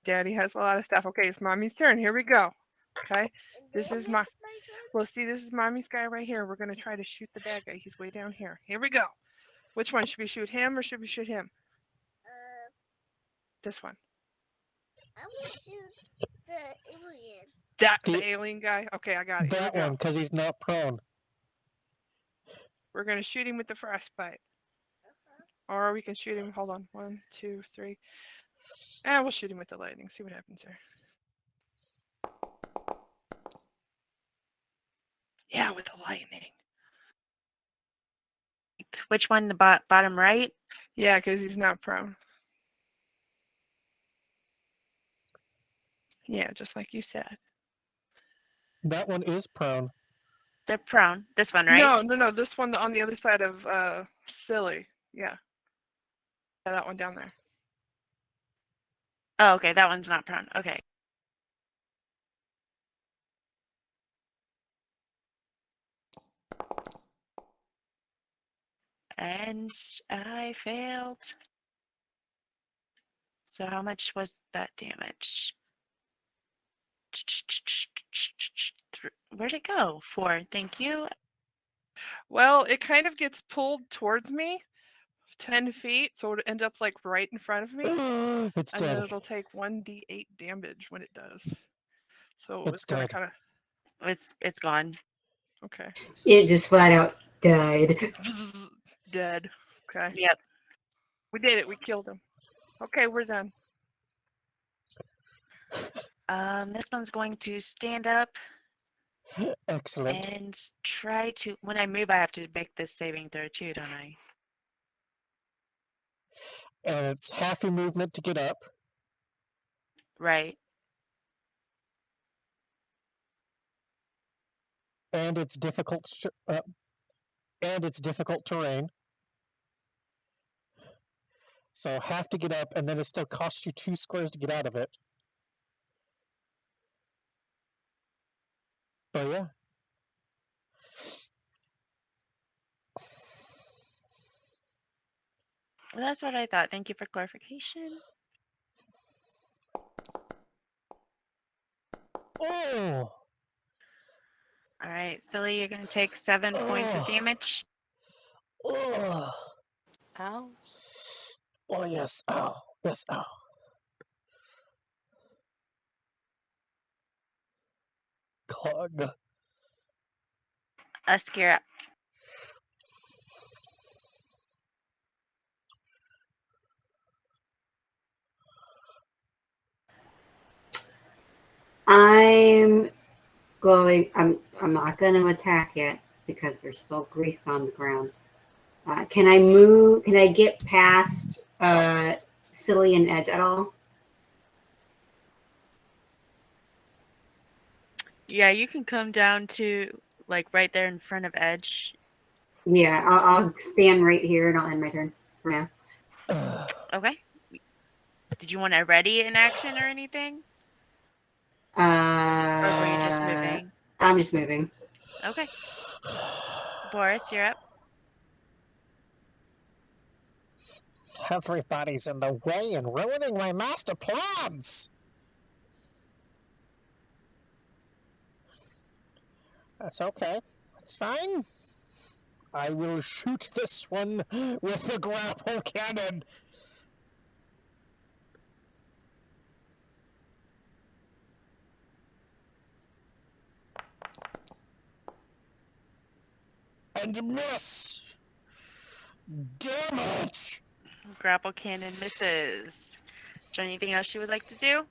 Daddy has a lot of stuff. Okay, it's mommy's turn. Here we go. Okay, this is my. Well, see, this is mommy's guy right here. We're gonna try to shoot the bad guy. He's way down here. Here we go. Which one should we shoot? Him or should we shoot him? This one. I will shoot the alien. The alien guy. Okay, I got it. Here That we go. one, because he's not prone. We're gonna shoot him with the frostbite, or we can shoot him. Hold on. 1, 2, 3. And we'll shoot him with the lightning. See what happens there. Yeah, with the lightning. Which one? The bottom right? Yeah, because he's not prone. Yeah, just like you said. That one is prone. They're prone. This one, right? No. This one on the other side of Silly. Yeah. Yeah, that one down there. Oh, okay. That one's not prone. Okay. And I failed. So how much was that damage? Where'd it go? 4. Thank you. Well, it kind of gets pulled towards me 10 feet, so it'll end up like right in front of me. It's And dead. then it'll take 1d8 damage when it does. So It's it's gonna dead. kind of It's gone. okay. It just flat out died. Dead. Okay. Yep. We did it. We killed him. Okay, we're done. This one's going to stand up Excellent. and try to. When I move, I have to make this saving throw too, don't I? And it's half your movement to get up. Right. and it's difficult terrain. So have to get up, and then it still costs you 2 squares to get out of it. But yeah. Well, that's what I thought. Thank you for clarification. Oh! All right, Silly, you're going to take 7 points of Oh. damage. Oh! Ow. Oh, yes. Ow. Yes, ow. God. You're up. I'm not going to attack yet because there's still grease on the ground. Can I move? Can I get past Silly and Edge at all? Yeah, you can come down to like right there in front of Edge. Yeah, I'll stand right here and I'll end my turn for now. Okay. Did you want to ready an action or anything? Or were you just moving? I'm just moving. Okay. Boris, you're up. Everybody's in the way and ruining my master plans! That's okay. That's fine. I will shoot this one with the grapple cannon. And miss! Damn it! Grapple cannon misses. Is there anything else you would like to do?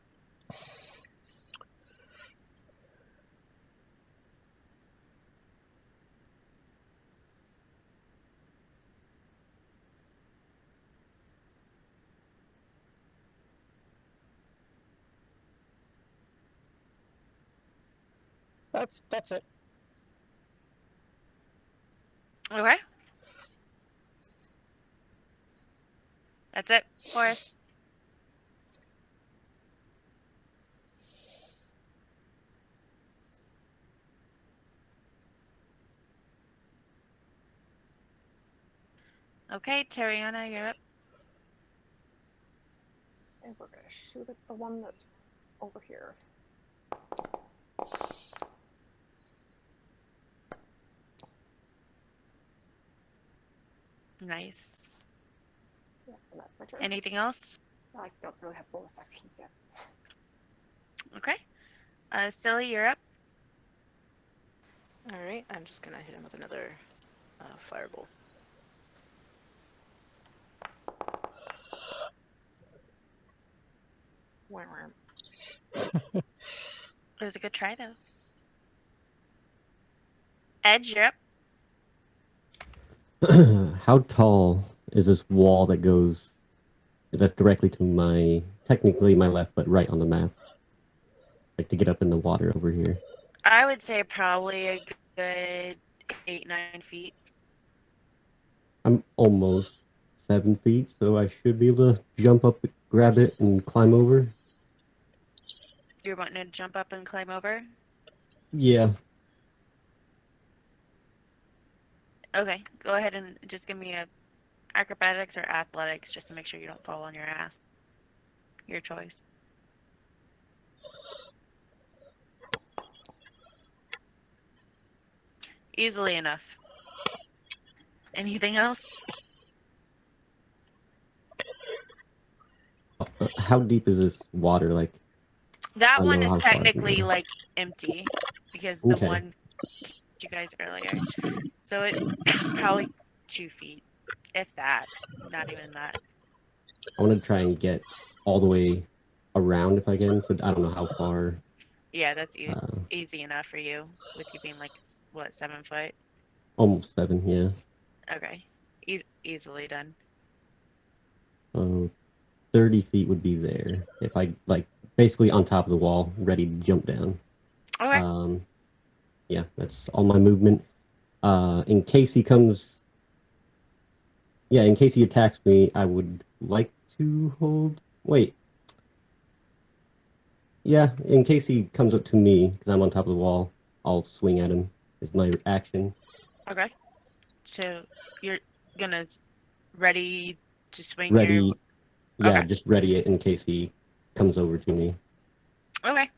That's it. Okay. That's it, Boris. Okay, Tariana, you're up. And we're going to shoot at the one that's over here. Nice. Yeah, and that's my turn. Anything else? I don't really have bonus actions yet. Okay. Silly, you're up. All right, I'm just gonna hit him with another firebolt. It was a good try, though. Edge, you're up. How tall is this wall that goes, that's directly to technically my left, but right on the map? Like to get up in the water over here. I would say probably a good 8-9 feet. I'm almost 7 feet, so I should be able to jump up, grab it, and climb over. You're wanting to jump up and climb over? Yeah. Okay, go ahead and just give me a acrobatics or athletics just to make sure you don't fall on your ass. Your choice. Easily enough. Anything else? How deep is this water? Like, That I one know is how far I can technically go. like empty because the Okay. one you guys earlier. So it probably 2 feet, if that. Not even that. I want to try and get all the way around if I can. So I don't know how far. Yeah, that's easy enough for you with you being like, what, 7 foot? Almost 7, yeah. Okay. Easily done. So 30 feet would be there. If I, like, basically on top of the wall, ready to jump down. Okay. Yeah, that's all my movement. In case he comes, yeah, in case he attacks me, I would like to hold. Wait, yeah, in case he comes up to me because I'm on top of the wall, I'll swing at him. Is my action. Okay. So you're gonna ready to swing your. Ready, yeah, Okay. just ready it in case he comes over to me. Okay.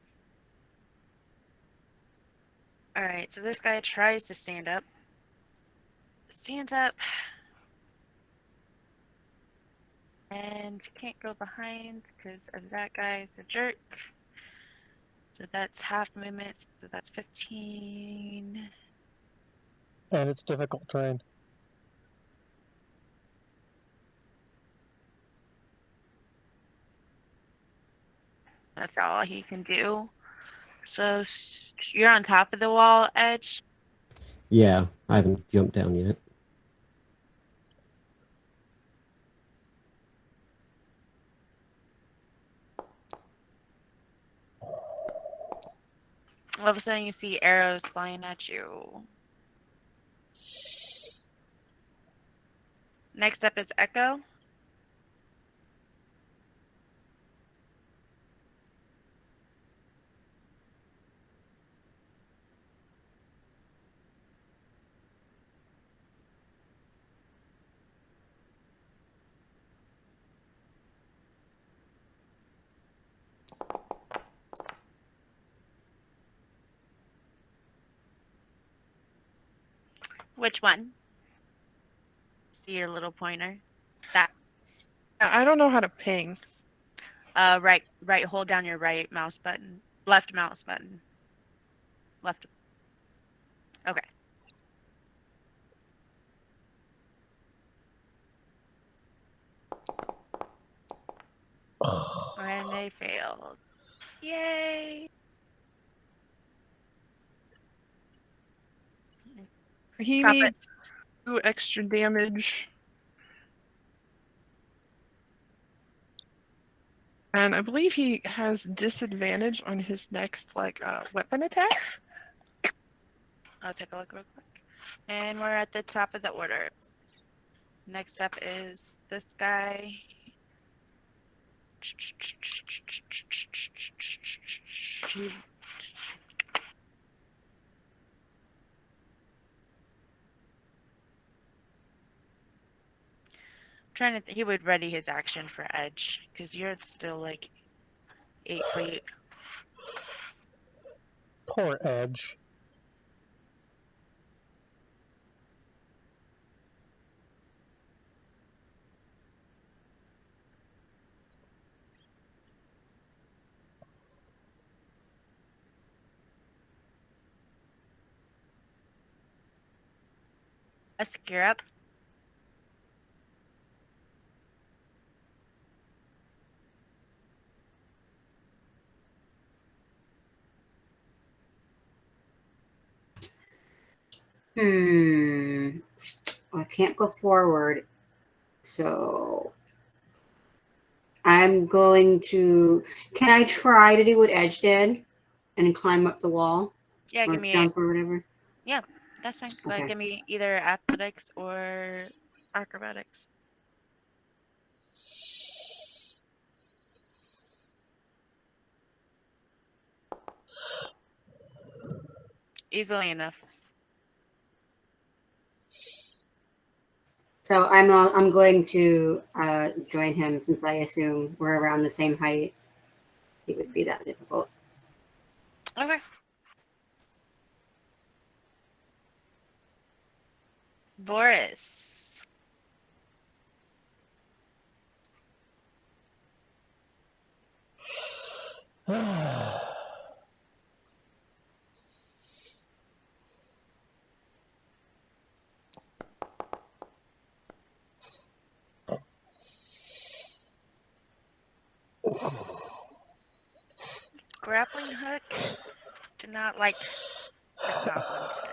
All right. So this guy tries to stand up. Stands up. And can't go behind because of that guy's a jerk. So that's half movement. So that's 15. And it's difficult terrain. That's all he can do. So you're on top of the wall edge. Yeah, I haven't jumped down yet. All of a sudden, you see arrows flying at you. Next up is Echo. Which one? See your little pointer. That. I don't know how to ping. Right. Hold down your right mouse button. Left mouse button. Left. Okay. And they failed. Yay. He Drop it. needs 2 extra damage. And I believe he has disadvantage on his next weapon attack. I'll take a look real quick. And we're at the top of the order. Next up is this guy. Trying to. He would ready his action for edge because you're still like 8 feet. Poor Edge. You're up. I can't go forward. So I'm going to. Can I try to do what Edge did and climb up the wall? Yeah, Or give me jump or whatever? Yeah, that's fine. But Okay. give me either athletics or acrobatics. Easily enough. So I'm going to join him since I assume we're around the same height. It would be that difficult. Okay. Boris. Grappling hook did not like the goblin today.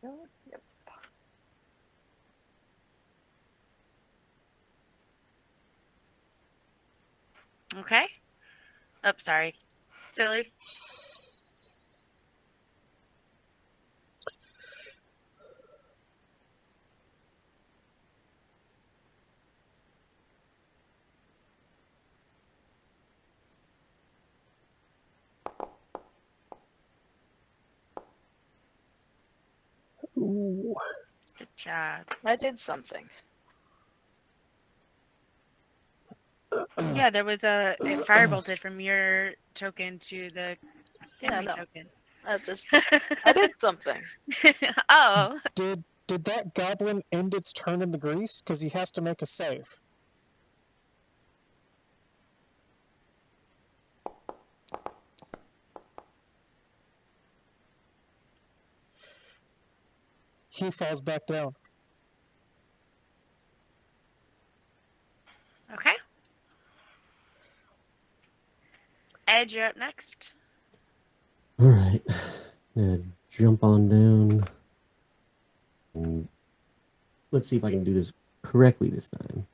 go. Yep. Okay. Oh, sorry. Silly. Ooh. Good job. I did something. Yeah, there was a it firebolted from your token to the Yeah, enemy no. token. I did something. Oh, Did that goblin end its turn in the grease? Because he has to make a save. He falls back down. Okay. Ed, you're up next. All right. Gonna jump on down. And let's see if I can do this correctly this time.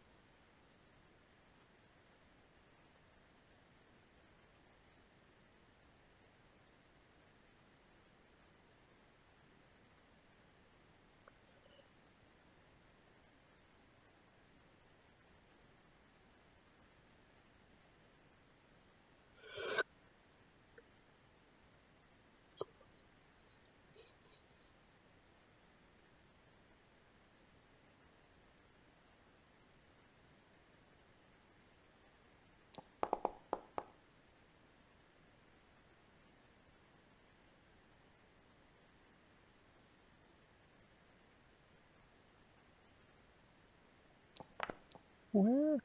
Where?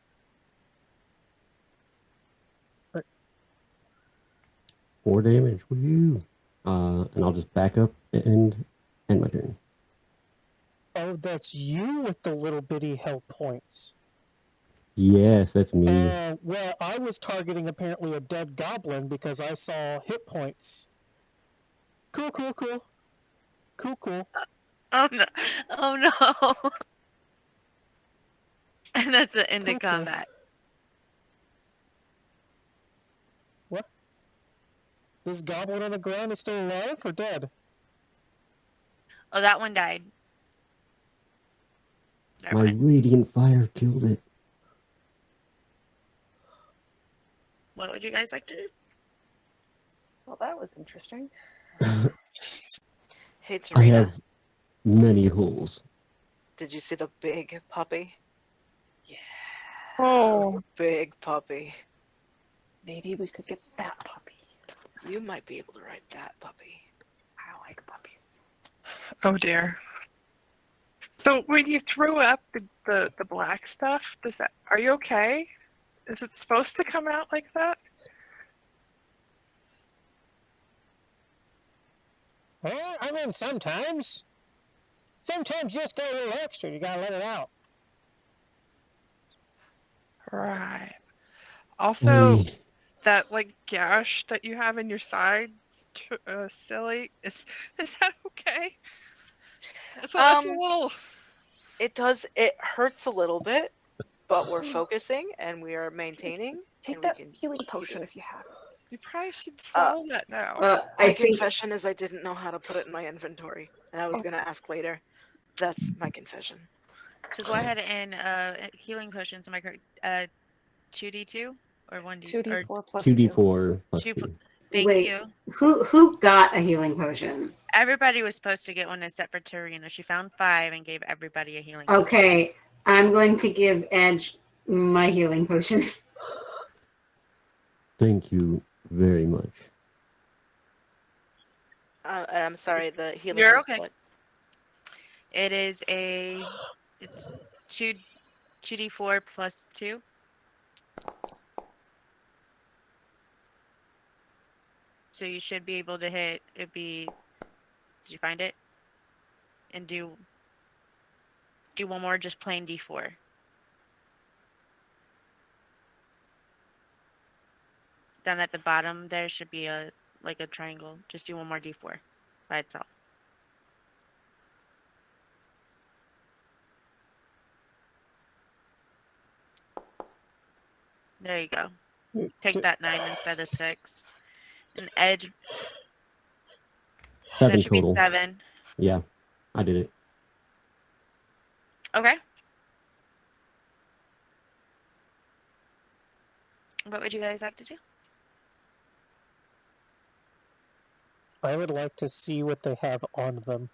4 damage. Woo! And I'll just back up and end my turn. Oh, that's you with the little bitty health points. Yes, that's me. Well, I was targeting apparently a dead goblin because I saw hit points. Cool. Oh no. Oh no. And that's the end of Cool. combat. What? This goblin on the ground is still alive or dead? Oh, that one died. Never My mind. radiant fire killed it. What would you guys like to do? Well, that was interesting. Hey, I Tarina, have many holes. did you see the big puppy? Oh, Big puppy. maybe we could get that puppy. You might be able to ride that puppy. I like puppies. Oh dear. So when you threw up the black stuff, are you okay? Is it supposed to come out like that? Well, I mean, sometimes. Sometimes you just got a little extra. You gotta let it out. Right. Also, I that like gash that you have in your side, silly. Is that okay? It's a little. It does. It hurts a little bit, but we're focusing and we are maintaining. Take and we that can healing keep potion it. if you have it. You probably should swallow that now. My I think confession is I didn't know how to put it in my inventory, and I was gonna ask later. That's my confession. So go ahead and healing potions. Am I correct? 2d2 or 1d or 2d4 plus 2. 2d4 plus 2. 2. Thank wait. you. Who got a healing potion? Everybody was supposed to get one except for Tarina. She found 5 and gave everybody a healing potion. Okay, I'm going to give Edge my healing potion. Thank you very much. And I'm sorry, the healing You're is okay. what? It is it's 2d4 plus 2. So you should be able to hit. Did you find it? And do one more, just plain d4. Down at the bottom there should be a triangle. Just do one more d4 by itself. There you go. D- Take that 9 instead of 6. And Ed, 7 that should be total. 7. Yeah, I did it. Okay. What would you guys like to do? I would like to see what they have on them.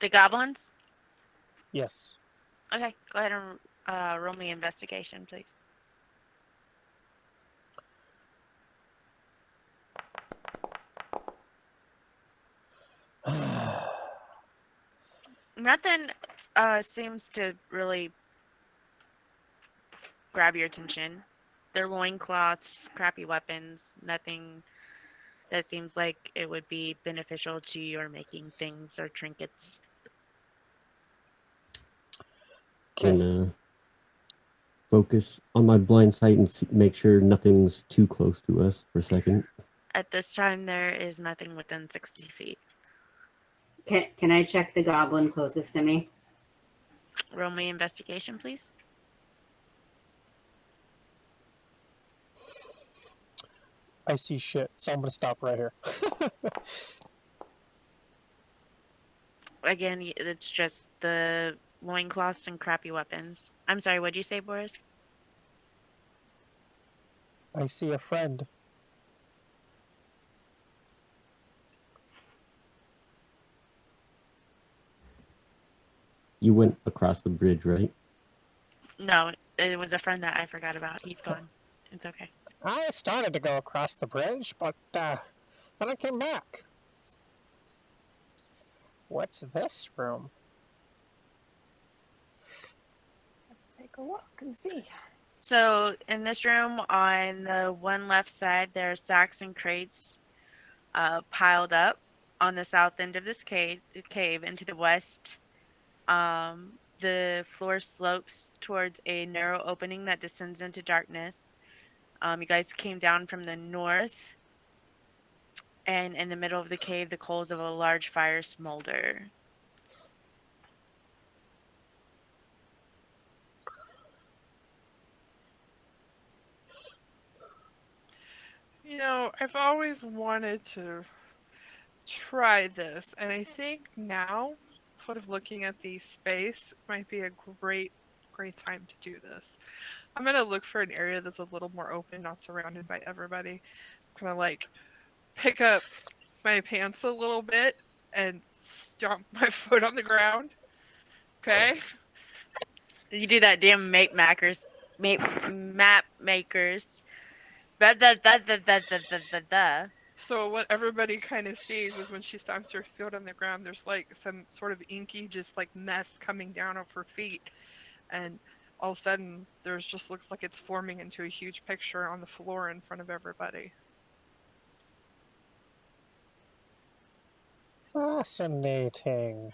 The goblins? Yes. Okay, go ahead and roll me investigation, please. Nothing seems to really grab your attention. Their loincloths, crappy weapons, nothing that seems like it would be beneficial to your making things or trinkets. And focus on my blind sight and make sure nothing's too close to us for a second. At this time, there is nothing within 60 feet. Can I check the goblin closest to me? Roll me investigation, please. I see shit, so I'm gonna stop right here. Again, it's just the loincloths and crappy weapons. I'm sorry, what'd you say, Boris? I see a friend. You went across the bridge, right? No, it was a friend that I forgot about. He's gone. It's okay. I started to go across the bridge, but then I came back. What's this room? Let's take a look and see. So in this room, on the one left side, there are sacks and crates piled up on the south end of this cave. And to the west, the floor slopes towards a narrow opening that descends into darkness. You guys came down from the north, and in the middle of the cave, the coals of a large fire smolder. You know, I've always wanted to try this, and I think now, sort of looking at the space, might be a great time to do this. I'm gonna look for an area that's a little more open, not surrounded by everybody. I'm gonna like pick up my pants a little bit and stomp my foot on the ground. Okay? You do that damn map makers. Da. So what everybody kind of sees is when she stomps her foot on the ground, there's like some sort of inky, just like mess coming down off her feet, and all of a sudden there's just looks like it's forming into a huge picture on the floor in front of everybody. Fascinating.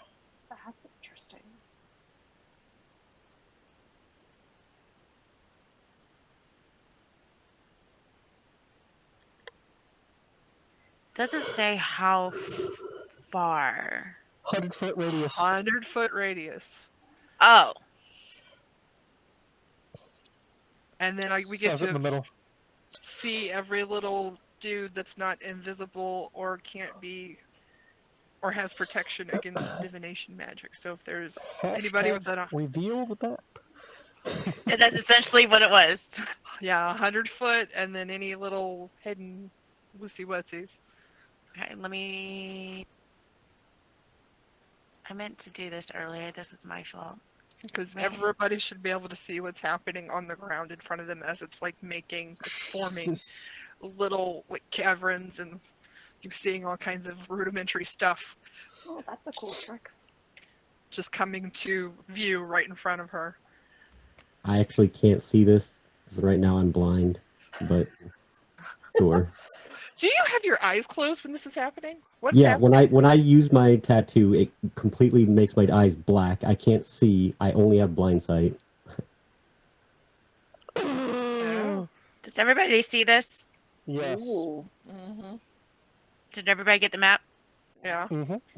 That's interesting. Doesn't say how far. 100-foot radius. 100-foot radius. Oh. And then we get Says it in the to middle. see every little dude that's not invisible or can't be or has protection against divination magic. So if there's anybody with that, reveal the map. And that's essentially what it was. Yeah, 100 foot, and then any little hidden woosy wutsies. Okay, let me. I meant to do this earlier. This is my fault. Because Right. everybody should be able to see what's happening on the ground in front of them as it's like it's forming little like caverns, and you're seeing all kinds of rudimentary stuff Oh, that's a cool trick. just coming to view right in front of her. I actually can't see this because right now I'm blind, but sure. Do you have your eyes closed when this is happening? What's Yeah, happening? when I use my tattoo, it completely makes my eyes black. I can't see. I only have blind sight. Oh. Does everybody see this? Yes. Mm-hmm. Did everybody get the map? Yeah.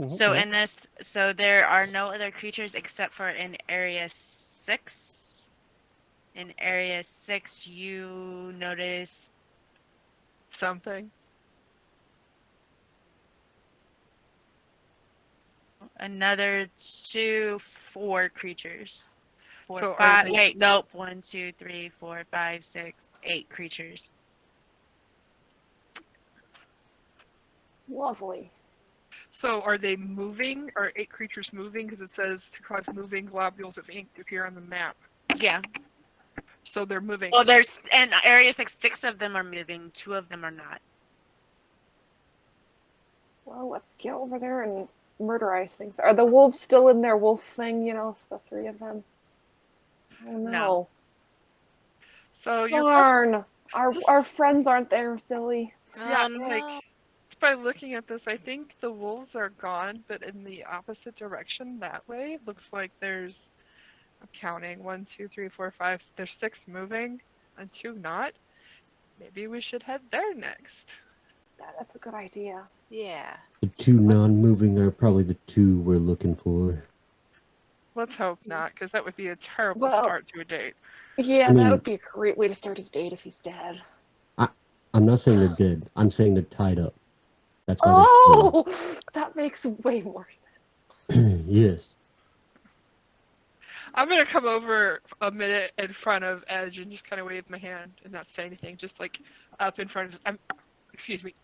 So in this, so there are no other creatures except for in area 6. In area 6, you notice Something. another 4 creatures. So are 5. they- Wait, nope. 1, 2, 3, 4, 5, 6, 8 creatures. Lovely. So are they moving? Are 8 creatures moving? Because it says to cause moving globules of ink to appear on the map. Yeah. So they're moving. Well, there's in area 6. 6 of them are moving. 2 of them are not. Well, let's get over there and murderize things. Are the wolves still in their wolf thing? You know, the 3 of them. Oh no. No. So you're Darn. Our friends aren't there, silly. yeah, Oh, no. like just by looking at this, I think the wolves are gone, but in the opposite direction that way, looks like there's, I'm counting 1, 2, 3, 4, 5. There's 6 moving and 2 not. Maybe we should head there next. Yeah, that's a good idea. Yeah. The 2 non-moving are probably the 2 we're looking for. Let's hope not, because that would be a terrible Well- start to a date. Yeah, I mean- that would be a great way to start his date if he's dead. I'm not saying they're dead. I'm saying they're tied up. That's why Oh, that makes way more sense. they're yes. I'm gonna come over a minute in front of Edge and just kind of wave my hand and not say anything, just like up in front of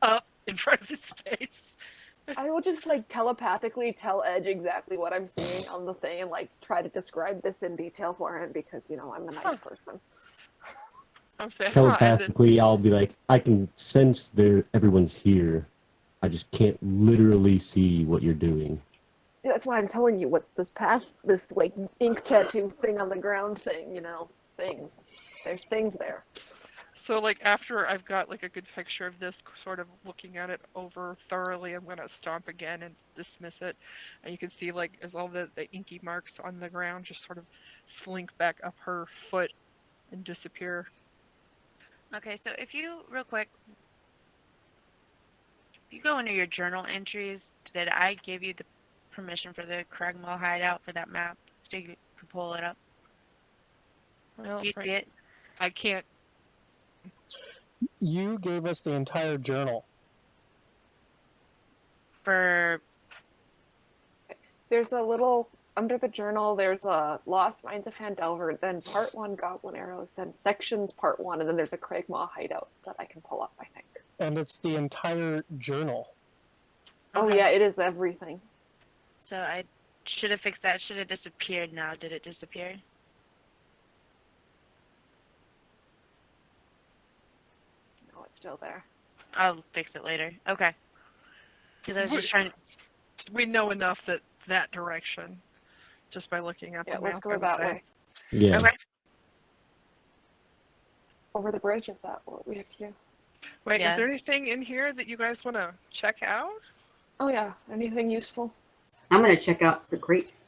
up in front of his face. I will just like telepathically tell Edge exactly what I'm seeing on the thing and like try to describe this in detail for him because you know I'm a nice person. I'm saying, Telepathically, I'll be like, I can sense everyone's here. I just can't literally see what you're doing. Yeah, that's why I'm telling you what this like ink tattoo thing on the ground thing, you know, things. There's things there. So like after I've got like a good picture of this, sort of looking at it over thoroughly, I'm gonna stomp again and dismiss it, and you can see like as all the inky marks on the ground just sort of slink back up her foot and disappear. Okay, so if you, real quick, if you go into your journal entries, did I give you the permission for the Cragmaw hideout for that map so you could pull it up? Well, Do you see it? I can't. You gave us the entire journal. For There's a little under the journal. There's a Lost Mines of Fandelver, then Part 1 Goblin Arrows, then Sections Part 1, and then there's a Cragmaw hideout that I can pull up. I think. And it's the entire journal. Oh Okay. yeah, it is everything. So I should have fixed that. It should have disappeared now. Did it disappear? No, it's still there. I'll fix it later. Okay. Because I was just trying. We know enough that direction, just by looking at Yeah, the let's map. go I would that say. way. Yeah. Okay. Over the bridge, is that what we have to do? Wait, Yeah. is there anything in here that you guys want to check out? Oh yeah, anything useful? I'm gonna check out the crates.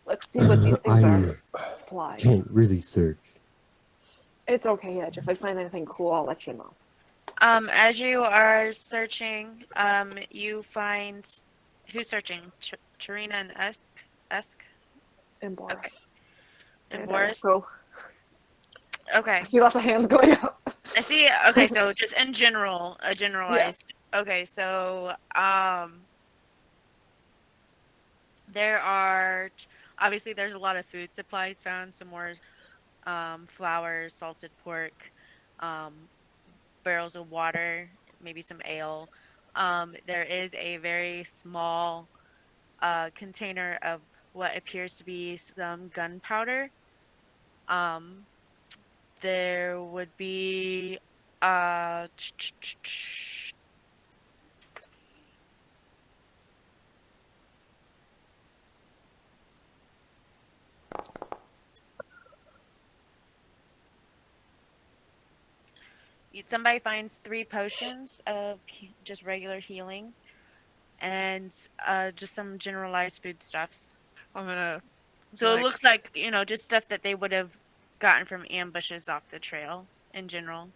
Let's see what these things I are. Supplies. can't really search. It's okay, Edge. If I find anything cool, I'll let you know. As you are searching, you find who's searching? Tarina and Esk? And Boris. Okay. And And Boris? So Okay. I see lots of hands going up. I see. Okay, so just in general, a generalized. Okay, so there are obviously there's a lot of food supplies found. Some more flour, salted pork, barrels of water, maybe some ale. There is a very small container of what appears to be some gunpowder. There would be somebody finds 3 potions of just regular healing and just some generalized foodstuffs. I'm gonna. So it looks like, you know, just stuff that they would have gotten from ambushes off the trail in general.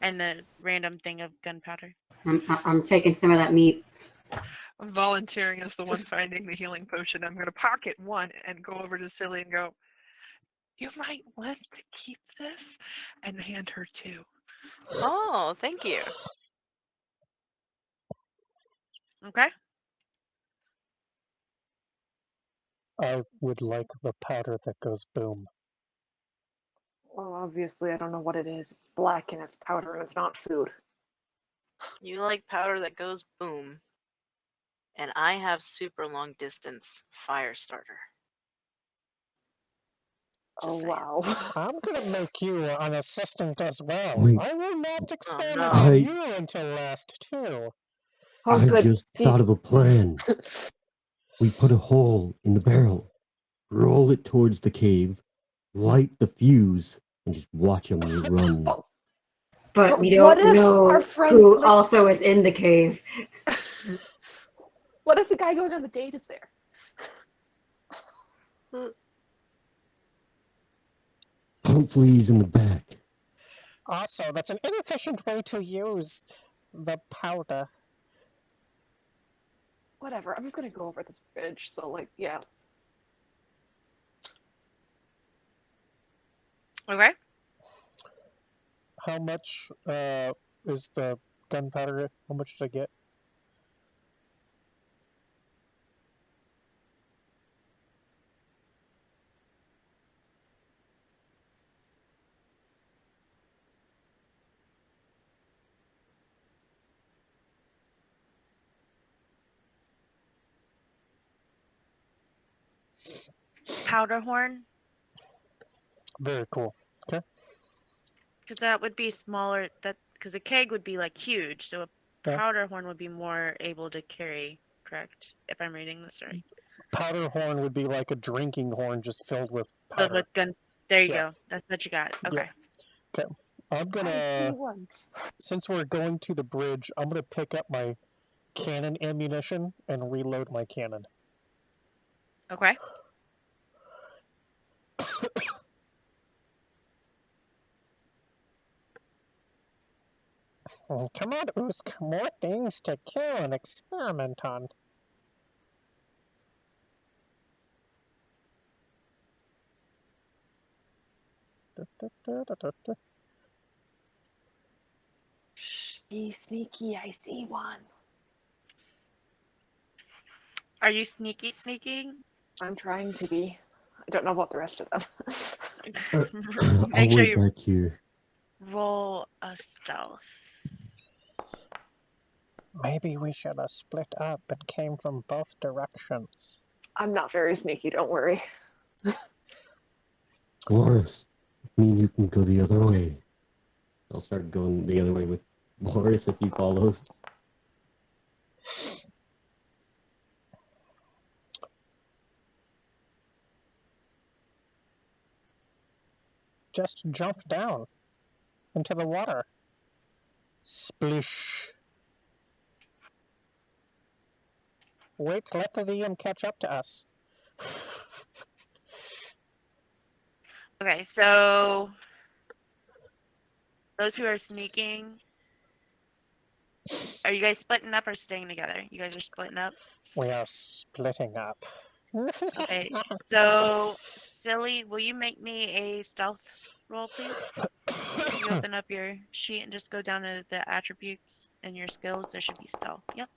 And the random thing of gunpowder. I'm taking some of that meat. I'm volunteering as the one finding the healing potion. I'm gonna pocket one and go over to Silly and go, You might want to keep this, and hand her 2. Oh, thank you. Okay. I would like the powder that goes boom. Well, obviously, I don't know what it is. It's black and it's powder and it's not food. You like powder that goes boom. And I have super long distance fire starter. Oh, Just saying. wow. I'm gonna make you an assistant as well. Wait. I will not experiment no. on I- you until last too. Oh, I good. just thought of a plan. We put a hole in the barrel, roll it towards the cave, light the fuse, and just watch them run. But we what don't if know our friend, who like- also is in the cave. What if the guy going on the date is there? Hopefully he's in the back. Also, that's an inefficient way to use the powder. Whatever. I'm just gonna go over this bridge. So, like, yeah. Okay. How much is the gunpowder? How much did I get? Powder horn, Very cool. Okay. because that would be smaller. That because a keg would be like huge, so a Yeah. powder horn would be more able to carry. Correct, if I'm reading this right. Powder horn would be like a drinking horn just filled with Filled powder. with gun. There you Yeah. go. That's what you got. Okay. I'm I gonna, see one. since we're going to the bridge, I'm gonna pick up my cannon ammunition and reload my cannon. Okay. Come on, Usk, more things to kill and experiment on. Shh, be sneaky. I see one. Are you sneaking? I'm trying to be. I don't know about the rest of them. I'll Make sure wait you back here. roll a stealth. Maybe we should have split up and came from both directions. I'm not very sneaky, don't worry. Boris, me and you can go the other way. I'll start going the other way with Boris if he follows. Just jump down into the water. Splish. Wait, let the DM catch up to us. Okay, so those who are sneaking, are you guys splitting up or staying together? You guys are splitting up. We are splitting up. Okay, so Silly, will you make me a stealth roll, please? If you open up your sheet and just go down to the attributes and your skills, there should be stealth. Yep.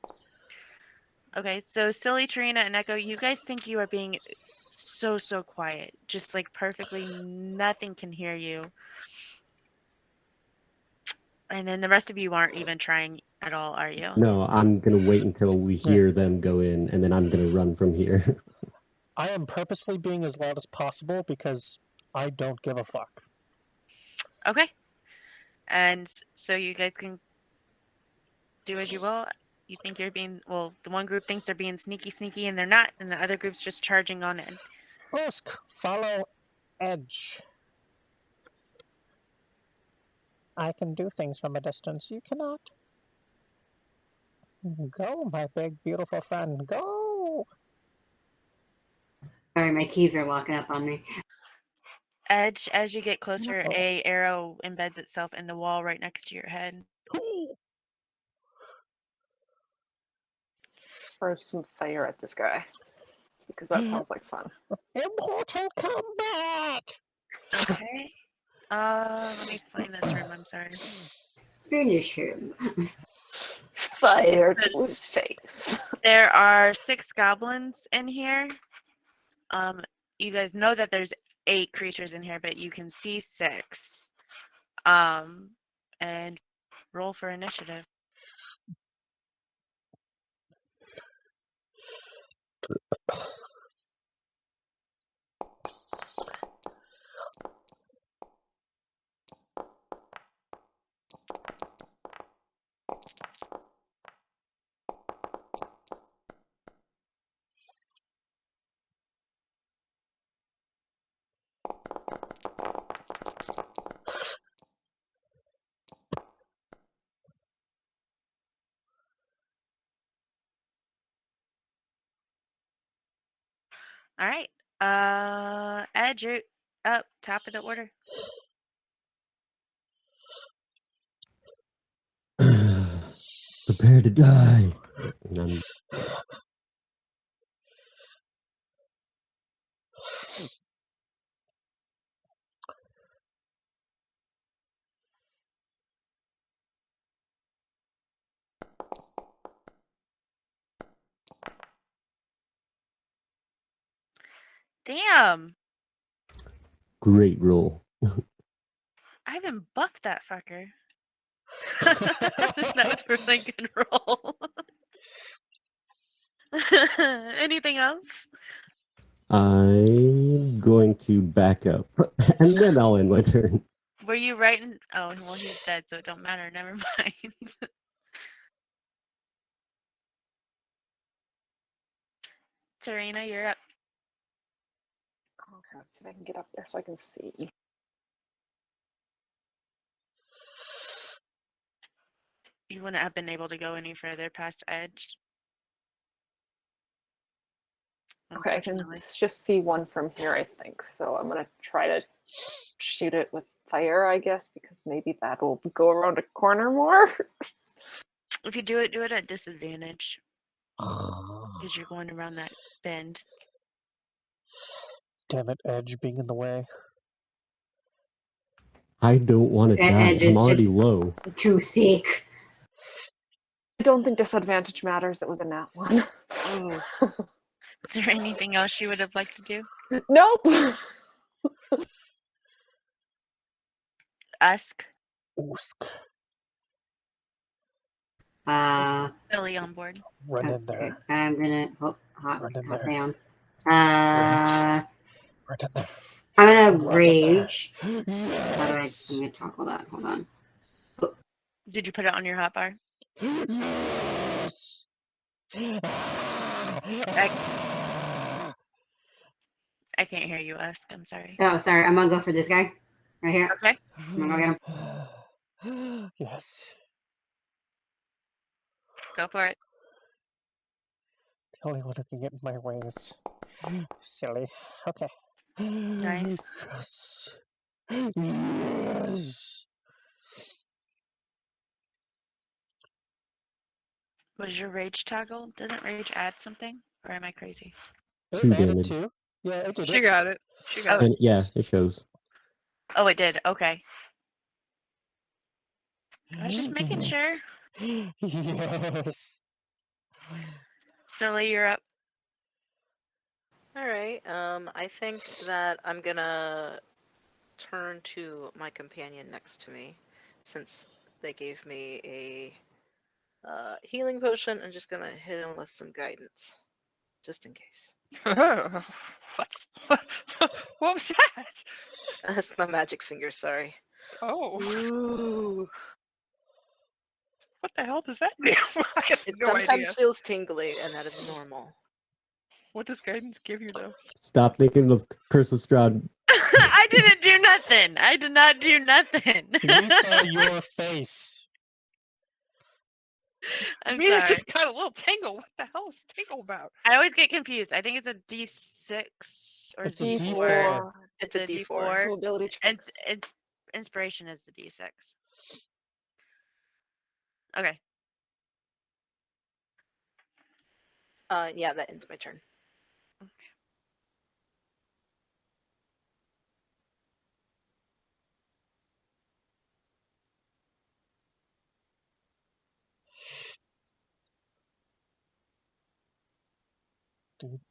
Okay, so Silly, Tarina, and Echo, you guys think you are being so quiet, just like perfectly nothing can hear you. And then the rest of you aren't even trying at all, are you? No, I'm gonna wait until we hear them go in, and then I'm gonna run from here. I am purposely being as loud as possible because I don't give a fuck. Okay. And so you guys can do as you will. You think you're being, well, the one group thinks they're being sneaky and they're not, and the other group's just charging on in. Usk, follow Edge. I can do things from a distance. You cannot. Go, my big, beautiful friend. Go! Sorry, my keys are locking up on me. Edge, as you get closer, a arrow embeds itself in the wall right next to your head. Throw some fire at this guy. Because that sounds like fun. Immortal combat! Okay. Let me find this room. I'm sorry. Finish him. Fire to his face. There are 6 goblins in here. You guys know that there's 8 creatures in here, but you can see 6. And roll for initiative. All right. Ed, you're up top of the order. Prepare to die. And Damn. great roll. I haven't buffed that fucker. That was a really good roll. Anything else? I'm going to back up, and then I'll end my turn. Were you right in? Oh, well, he's dead, so it don't matter. Never mind. Tarina, you're up. Okay, let's see if I can get up there so I can see. You wouldn't have been able to go any further past Edge. Okay, I can Unfortunately. just see one from here, I think. So I'm gonna try to shoot it with fire, I guess, because maybe that'll go around a corner more. If you do it at disadvantage. Because you're going around that bend. Damn it, Edge being in the way. I don't want to That die. edge I'm is already just- low. Too thick. I don't think disadvantage matters. It was a nat one. Ooh. Is there anything else you would have liked to do? Nope. Usk. Oosk. Billy on board. Run in Okay, there. I'm gonna hot Run in hot there. down. Run in there. I'm gonna Run in there. rage. How do I? Yes. I'm gonna toggle that. Hold on. Did you put it on your hotbar? Yes. I can't hear you, Usk. I'm sorry. Oh, sorry. I'm gonna go for this guy right here. Okay. I'm gonna go get him. Yes. Go for it. The only one who can get in my way is silly. Okay. Nice. Yes. Yes. Was your rage toggle? Doesn't rage add something? Or am I crazy? It 2 added damage. 2. Yeah, it did She it. got it. She got Oh. it. And yeah, it shows. Oh, it did. Okay. I was just making sure. Yes. Silly, you're up. All right. I think that I'm gonna turn to my companion next to me, since they gave me a healing potion. I'm just gonna hit him with some guidance, just in case. What was that? That's my magic finger. Sorry. Oh, Ooh. what the hell does that do? I have It no sometimes idea. feels tingly, and that is normal. What does guidance give you, though? Stop making the Curse of Strahd. I didn't do nothing. I did not do nothing. We saw your face. I'm Me, it sorry. just got a little tingle. What the hell is tingle about? I always get confused. I think it's a D6 or It's a D4. D4. It's a The D4. So ability And checks. it's inspiration is the D6. Okay. Yeah, that ends my turn.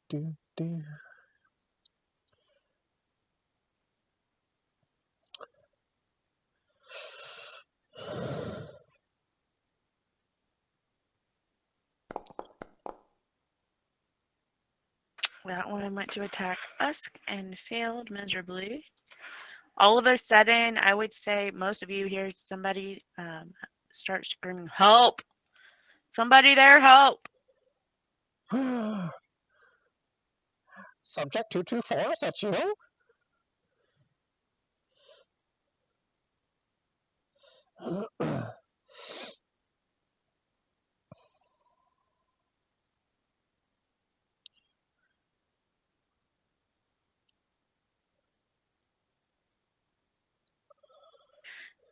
Do. That one went to attack Usk and failed miserably. All of a sudden, I would say most of you hear somebody start screaming, "Help! Somebody there, help!" Subject 224, is that you?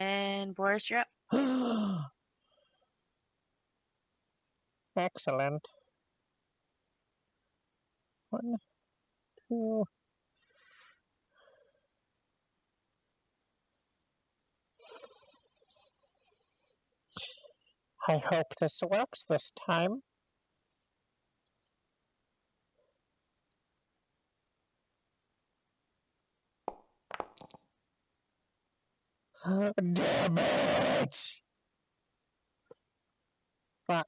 And Boris, you're up. Excellent. 1, 2. I hope this works this time. Damn it! Fuck.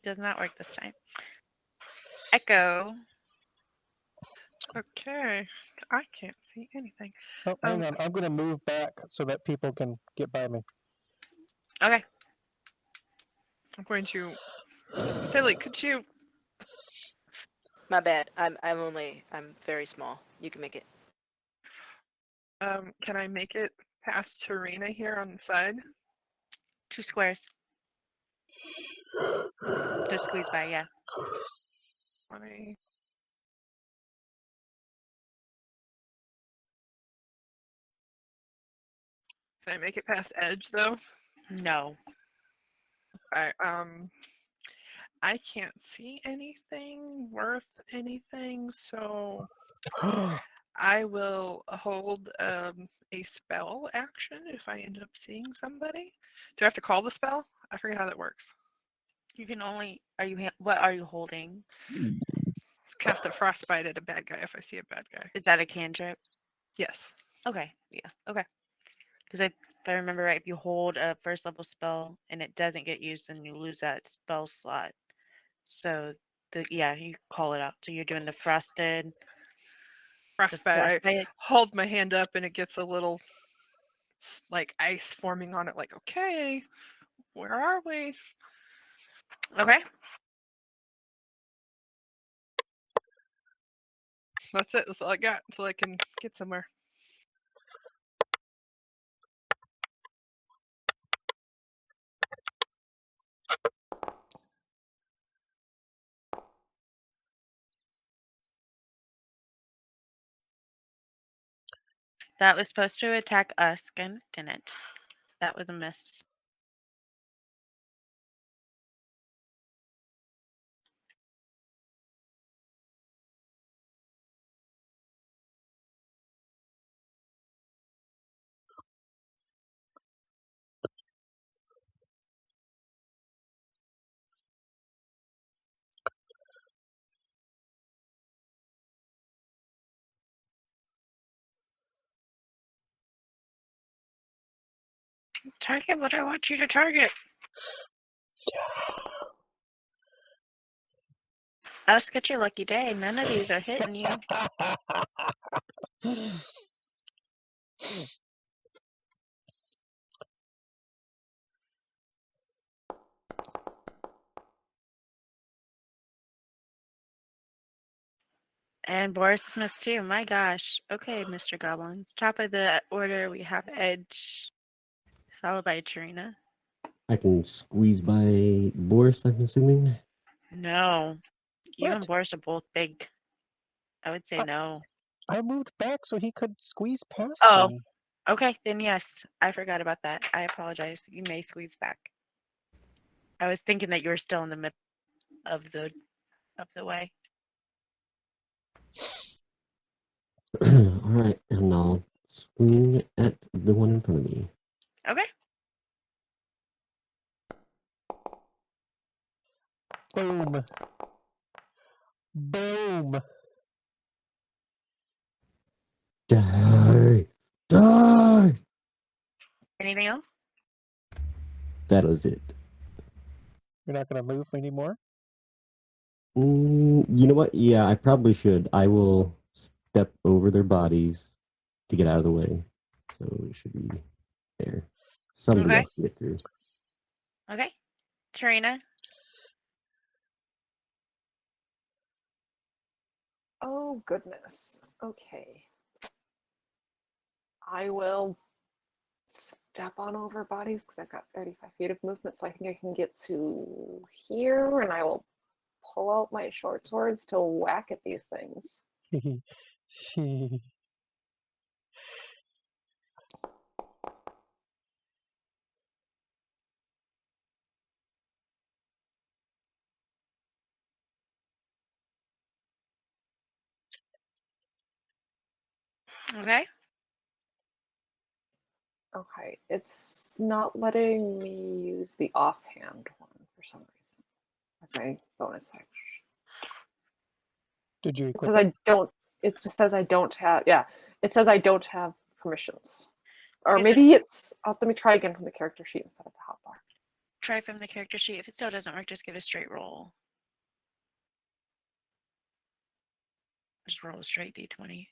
Does not work this time. Echo. Okay, I can't see anything. Oh, hang on. I'm going to move back so that people can get by me. Okay. I'm going to. Philly, could you? My bad. I'm very small. You can make it. Can I make it past Tarina here on the side? 2 squares. Just squeeze by, yeah. 20. Can I make it past Edge though? No. I can't see anything worth anything, so I will hold a spell action if I end up seeing somebody. Do I have to call the spell? I forget how that works. You can only. What are you holding? Cast a frostbite at a bad guy if I see a bad guy. Is that a cantrip? Yes. Okay. Yeah. Okay. Because if I remember right, if you hold a first level spell and it doesn't get used, then you lose that spell slot. So you call it out. So you're doing the frosted. Frostbite. I hold my hand up and it gets a little like ice forming on it. Like, okay, where are we? Okay. That's it. That's all I got until I can get somewhere. That was supposed to attack us and didn't. That was a miss. Target what I want you to target. Us get your lucky day. None of these are hitting you. And Boris is missed too. My gosh. Okay, Mr. Goblins. Top of the order, we have Edge, followed by Tarina. I can squeeze by Boris, I'm assuming. No. You What? and Boris are both big. I would say no. I moved back so he could squeeze past me. Okay, then yes. I forgot about that. I apologize. You may squeeze back. I was thinking that you were still in the middle of the way. Alright, and I'll swing at the one in front of me. Okay. Boom. Boom. Die! Die! Anything else? That was it. You're not going to move anymore? You know what? Yeah, I probably should. I will step over their bodies to get out of the way. So it should be there. Somebody Okay. else can get through. Okay. Trina. Oh, goodness. Okay. I will step on over bodies because I've got 35 feet of movement, so I think I can get to here, and I will pull out my short swords to whack at these things. Okay. Okay, it's not letting me use the offhand one for some reason. That's my bonus action. Did you It equip says it? I don't. It just says I don't have. Yeah, it says I don't have permissions. Or Okay, so maybe it's. Let me try again from the character sheet instead of the hotbar. try from the character sheet. If it still doesn't work, just give a straight roll. Just roll a straight d20.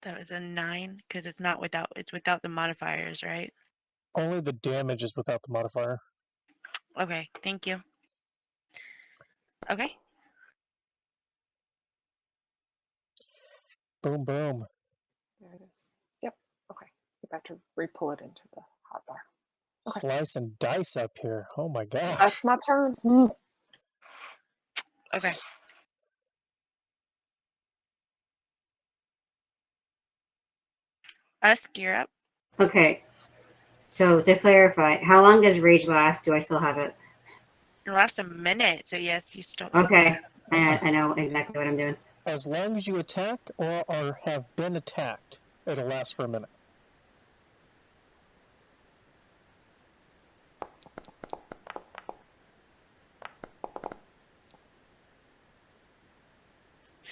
That was a 9 because it's not without. It's without the modifiers, right? Only the damage is without the modifier. Okay. Thank you. Okay. Boom, boom. There it is. Yep. Okay. You got to re-pull it into the hotbar. Okay. Slice and dice up here. Oh my gosh. That's my turn. Okay. Usk, you're up. Okay. So to clarify, how long does rage last? Do I still have it? It lasts a minute, so yes, you still. Okay. I know exactly what I'm doing. As long as you attack or have been attacked, it'll last for a minute.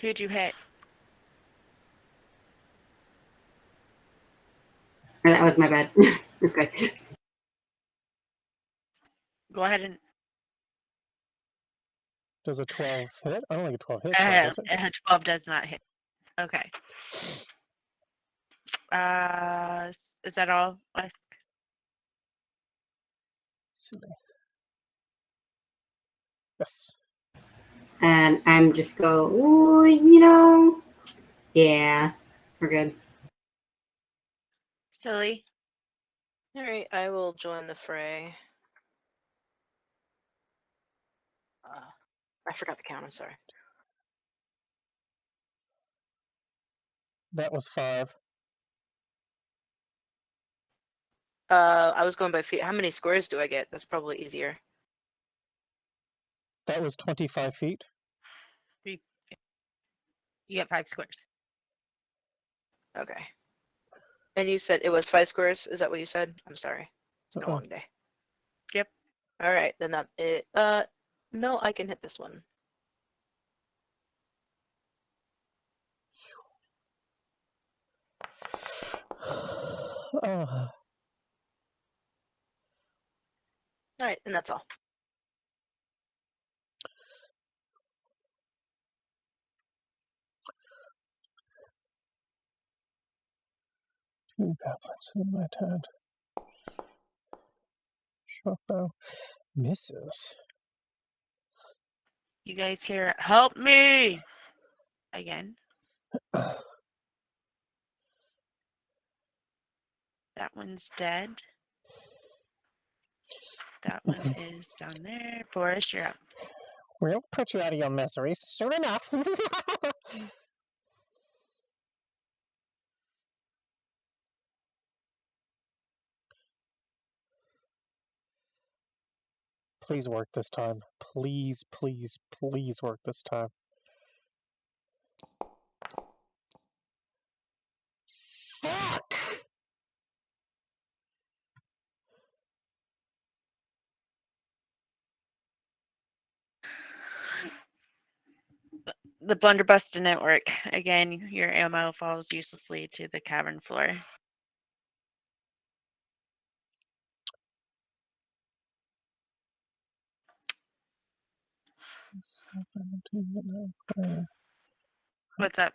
Who'd you hit? That was my bad. That's good. Go ahead and. Does a 12 hit? I don't think a 12 hits, does it? 12 does not hit. Okay. Is that all, Usk? Yes. And I'm just go, ooh, yeah, we're good. Silly. All right, I will join the fray. I forgot the count. I'm sorry. That was 5. I was going by feet. How many squares do I get? That's probably easier. That was 25 feet. You get 5 squares. Okay. And you said it was 5 squares? Is that what you said? I'm sorry. It's been a long day. Yep. All right, then that it. No, I can hit this one. Oh. All right, and that's all. Two goblins in my turn. Short bow misses. You guys hear, help me! Again. That one's dead. That one is down there. Boris, you're up. We'll put you out of your misery soon enough. Please work this time. Please, please, please work this time. Fuck! The blunderbuss didn't work. Again, your ammo falls uselessly to the cavern floor. What's up?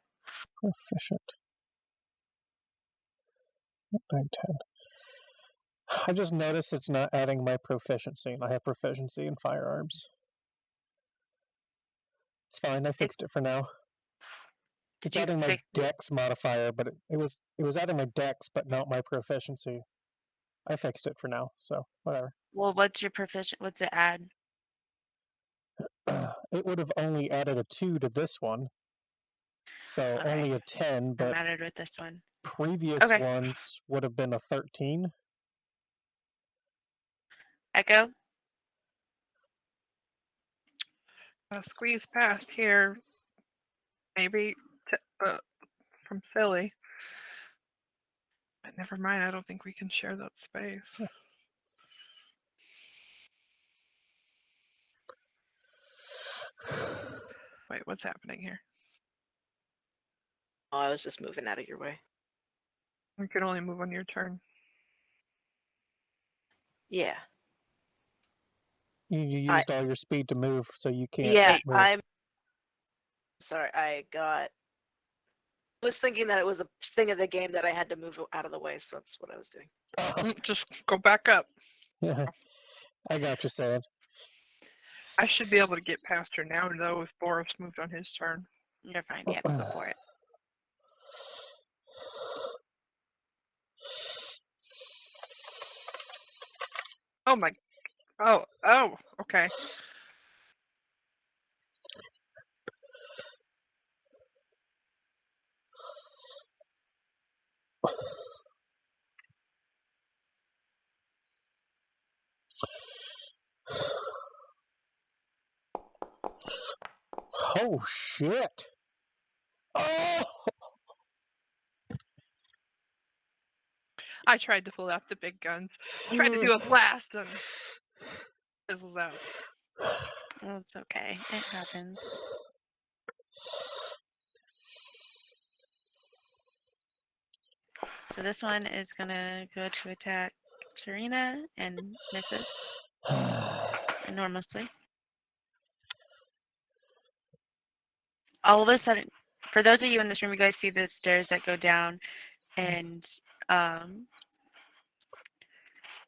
Proficient. 9, 10. I just noticed it's not adding my proficiency, and I have proficiency in firearms. It's fine. I fixed it for now. It's adding my dex modifier, but it was adding my dex, but not my proficiency. I fixed it for now, so whatever. Well, what's your proficient? What's it add? It would have only added a 2 to this one, so Okay. only a 10. But I'm added with this one. previous Okay. ones would have been a 13. Echo. Squeeze past here. Maybe from Silly. But never mind. I don't think we can share that space. Wait, what's happening here? Oh, I was just moving out of your way. You can only move on your turn. Yeah. You used all your speed to move, so you can't Yeah, move. I'm sorry. I was thinking that it was a thing of the game that I had to move out of the way, so that's what I was doing. Just go back up. Yeah, I got what you're saying. I should be able to get past her now, though, if Boris moved on his turn. You're fine. Yeah, go for it. Oh my. Oh, okay. Oh shit! Oh! I tried to pull out the big guns. Tried to do a blast and fizzles out. Oh, it's okay. It happens. So this one is gonna go to attack Serena and misses enormously. All of a sudden, for those of you in this room, you guys see the stairs that go down, and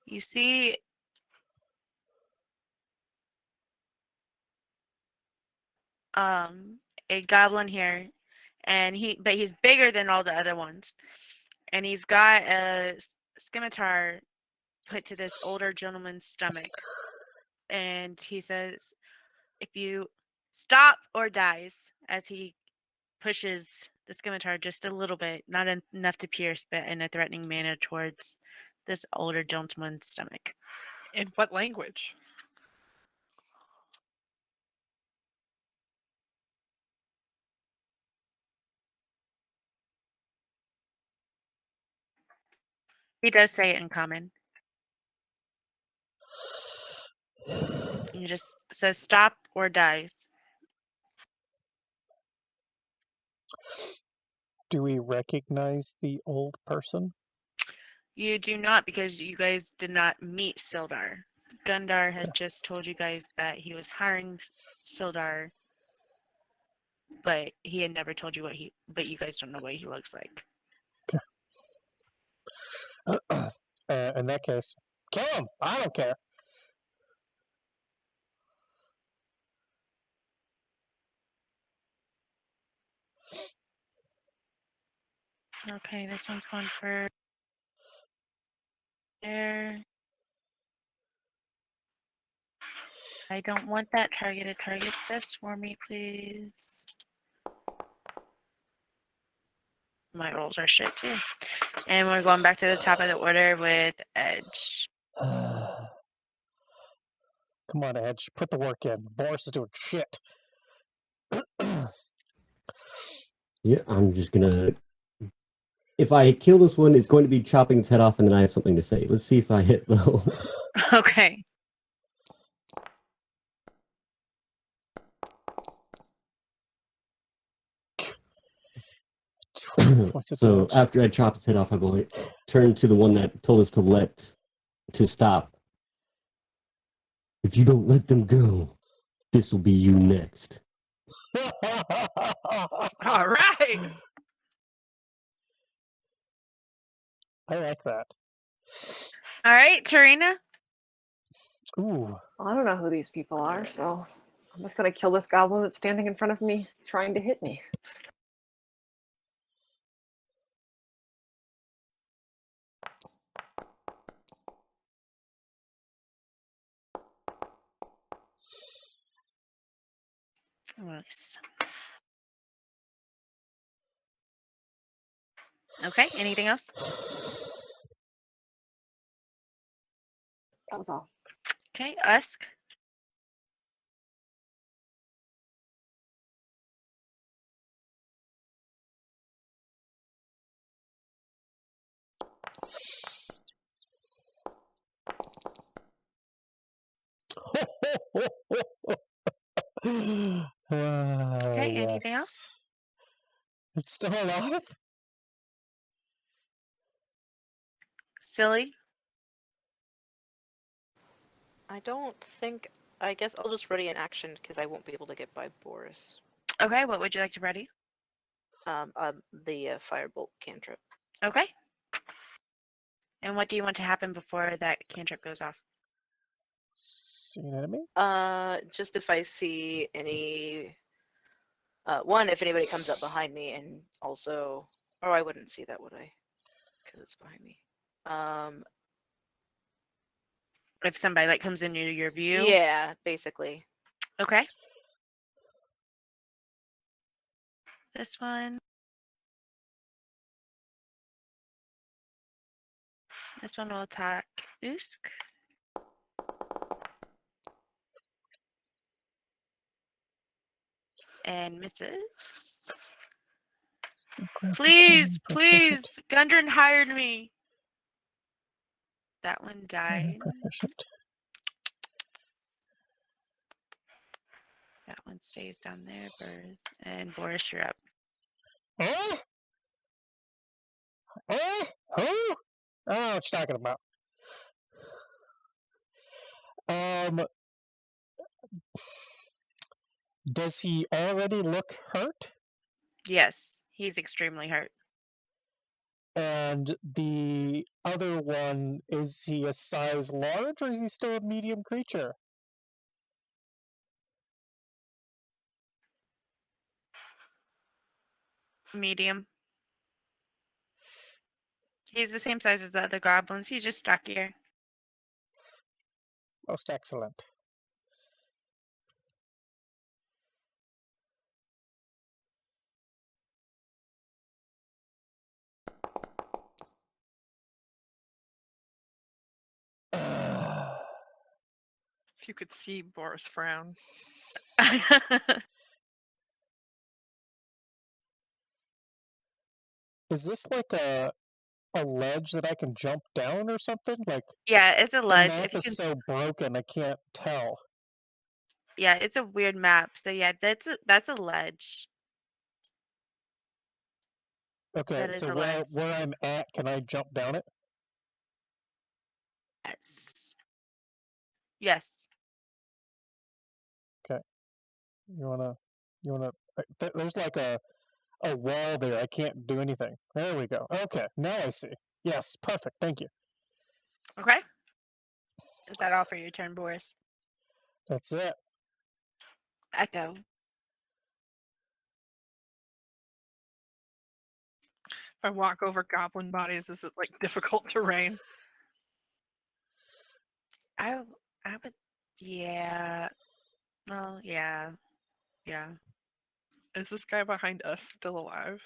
you see a goblin here, and he's bigger than all the other ones, and he's got a scimitar put to this older gentleman's stomach, and he says, "If you stop or dies," as he pushes the scimitar just a little bit, not enough to pierce, but in a threatening manner towards this older gentleman's stomach. In what language? He does say it in common. He just says stop or dies. Do we recognize the old person? You do not, because you guys did not meet Sildar. Gundar had just told you guys that he was hiring Sildar, but he had never told you but you guys don't know what he looks like. In that case, kill him! I don't care. Okay, this one's going for there. I don't want that targeted. Target this for me, please. My rolls are shit too. And we're going back to the top of the order with Edge. Come on, Edge. Put the work in. Boris is doing shit. Yeah, I'm just gonna... If I kill this one, it's going to be chopping its head off, and then I have something to say. Let's see if I hit, though. Okay. What's it So do? after I chop his head off, I'm going to turn to the one that told us to stop. If you don't let them go, this will be you next. All right. I like that. All right, Tarina. Ooh. I don't know who these people are, so I'm just gonna kill this goblin that's standing in front of me trying to hit me. Nice. Okay, anything else? That was all. Okay, Usk. Okay, anything else? It's still alive? Silly. I don't think. I guess I'll just ready an action because I won't be able to get by Boris. Okay, what would you like to ready? The firebolt cantrip. Okay. And what do you want to happen before that cantrip goes off? See an enemy? Just if I see any. One, if anybody comes up behind me, and also, oh, I wouldn't see that, would I? Because it's behind me. If somebody like comes into your view? Yeah, basically. Okay. This one. This one will attack Usk. And misses. Please, please. Gundren hired me. That one died. Proficient. That one stays down there, Boris. And Boris, you're up. Eh? Eh? Who? I don't know what you're talking about. Does he already look hurt? Yes, he's extremely hurt. And the other one, is he a size large or is he still a medium creature? Medium. He's the same size as the other goblins. He's just stockier. Most excellent. If you could see Boris frown. Is this like a ledge that I can jump down or something? Like, Yeah, it's a the ledge. map If you is can, so broken I can't tell. yeah, it's a weird map. So yeah, that's a ledge. Okay, That is so a ledge. where I'm at, can I jump down it? Yes. Yes. You wanna? There's like a wall there. I can't do anything. There we go. Okay, now I see. Yes, perfect. Thank you. Okay. Is that all for your turn, Boris? That's it. Echo. If I walk over goblin bodies, is it like difficult terrain? I would, yeah. Well, yeah. Yeah. Is this guy behind us still alive?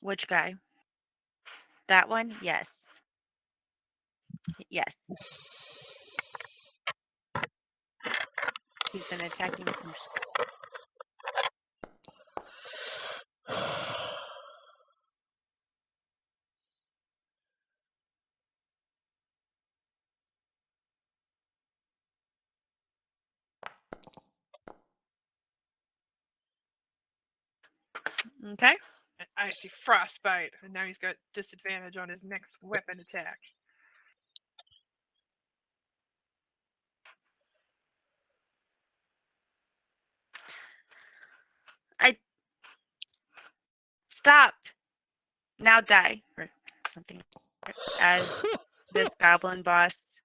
Which guy? That one? Yes. Yes. He's been attacking Usk. Okay. I see frostbite, and now he's got disadvantage on his next weapon attack. Stop. Now die. Or something. As this goblin boss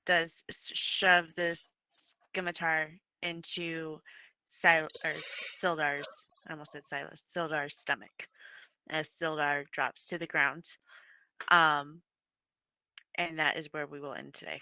does shove this scimitar into Sildar's, I almost said Silas, Sildar's stomach, as Sildar drops to the ground. And that is where we will end today.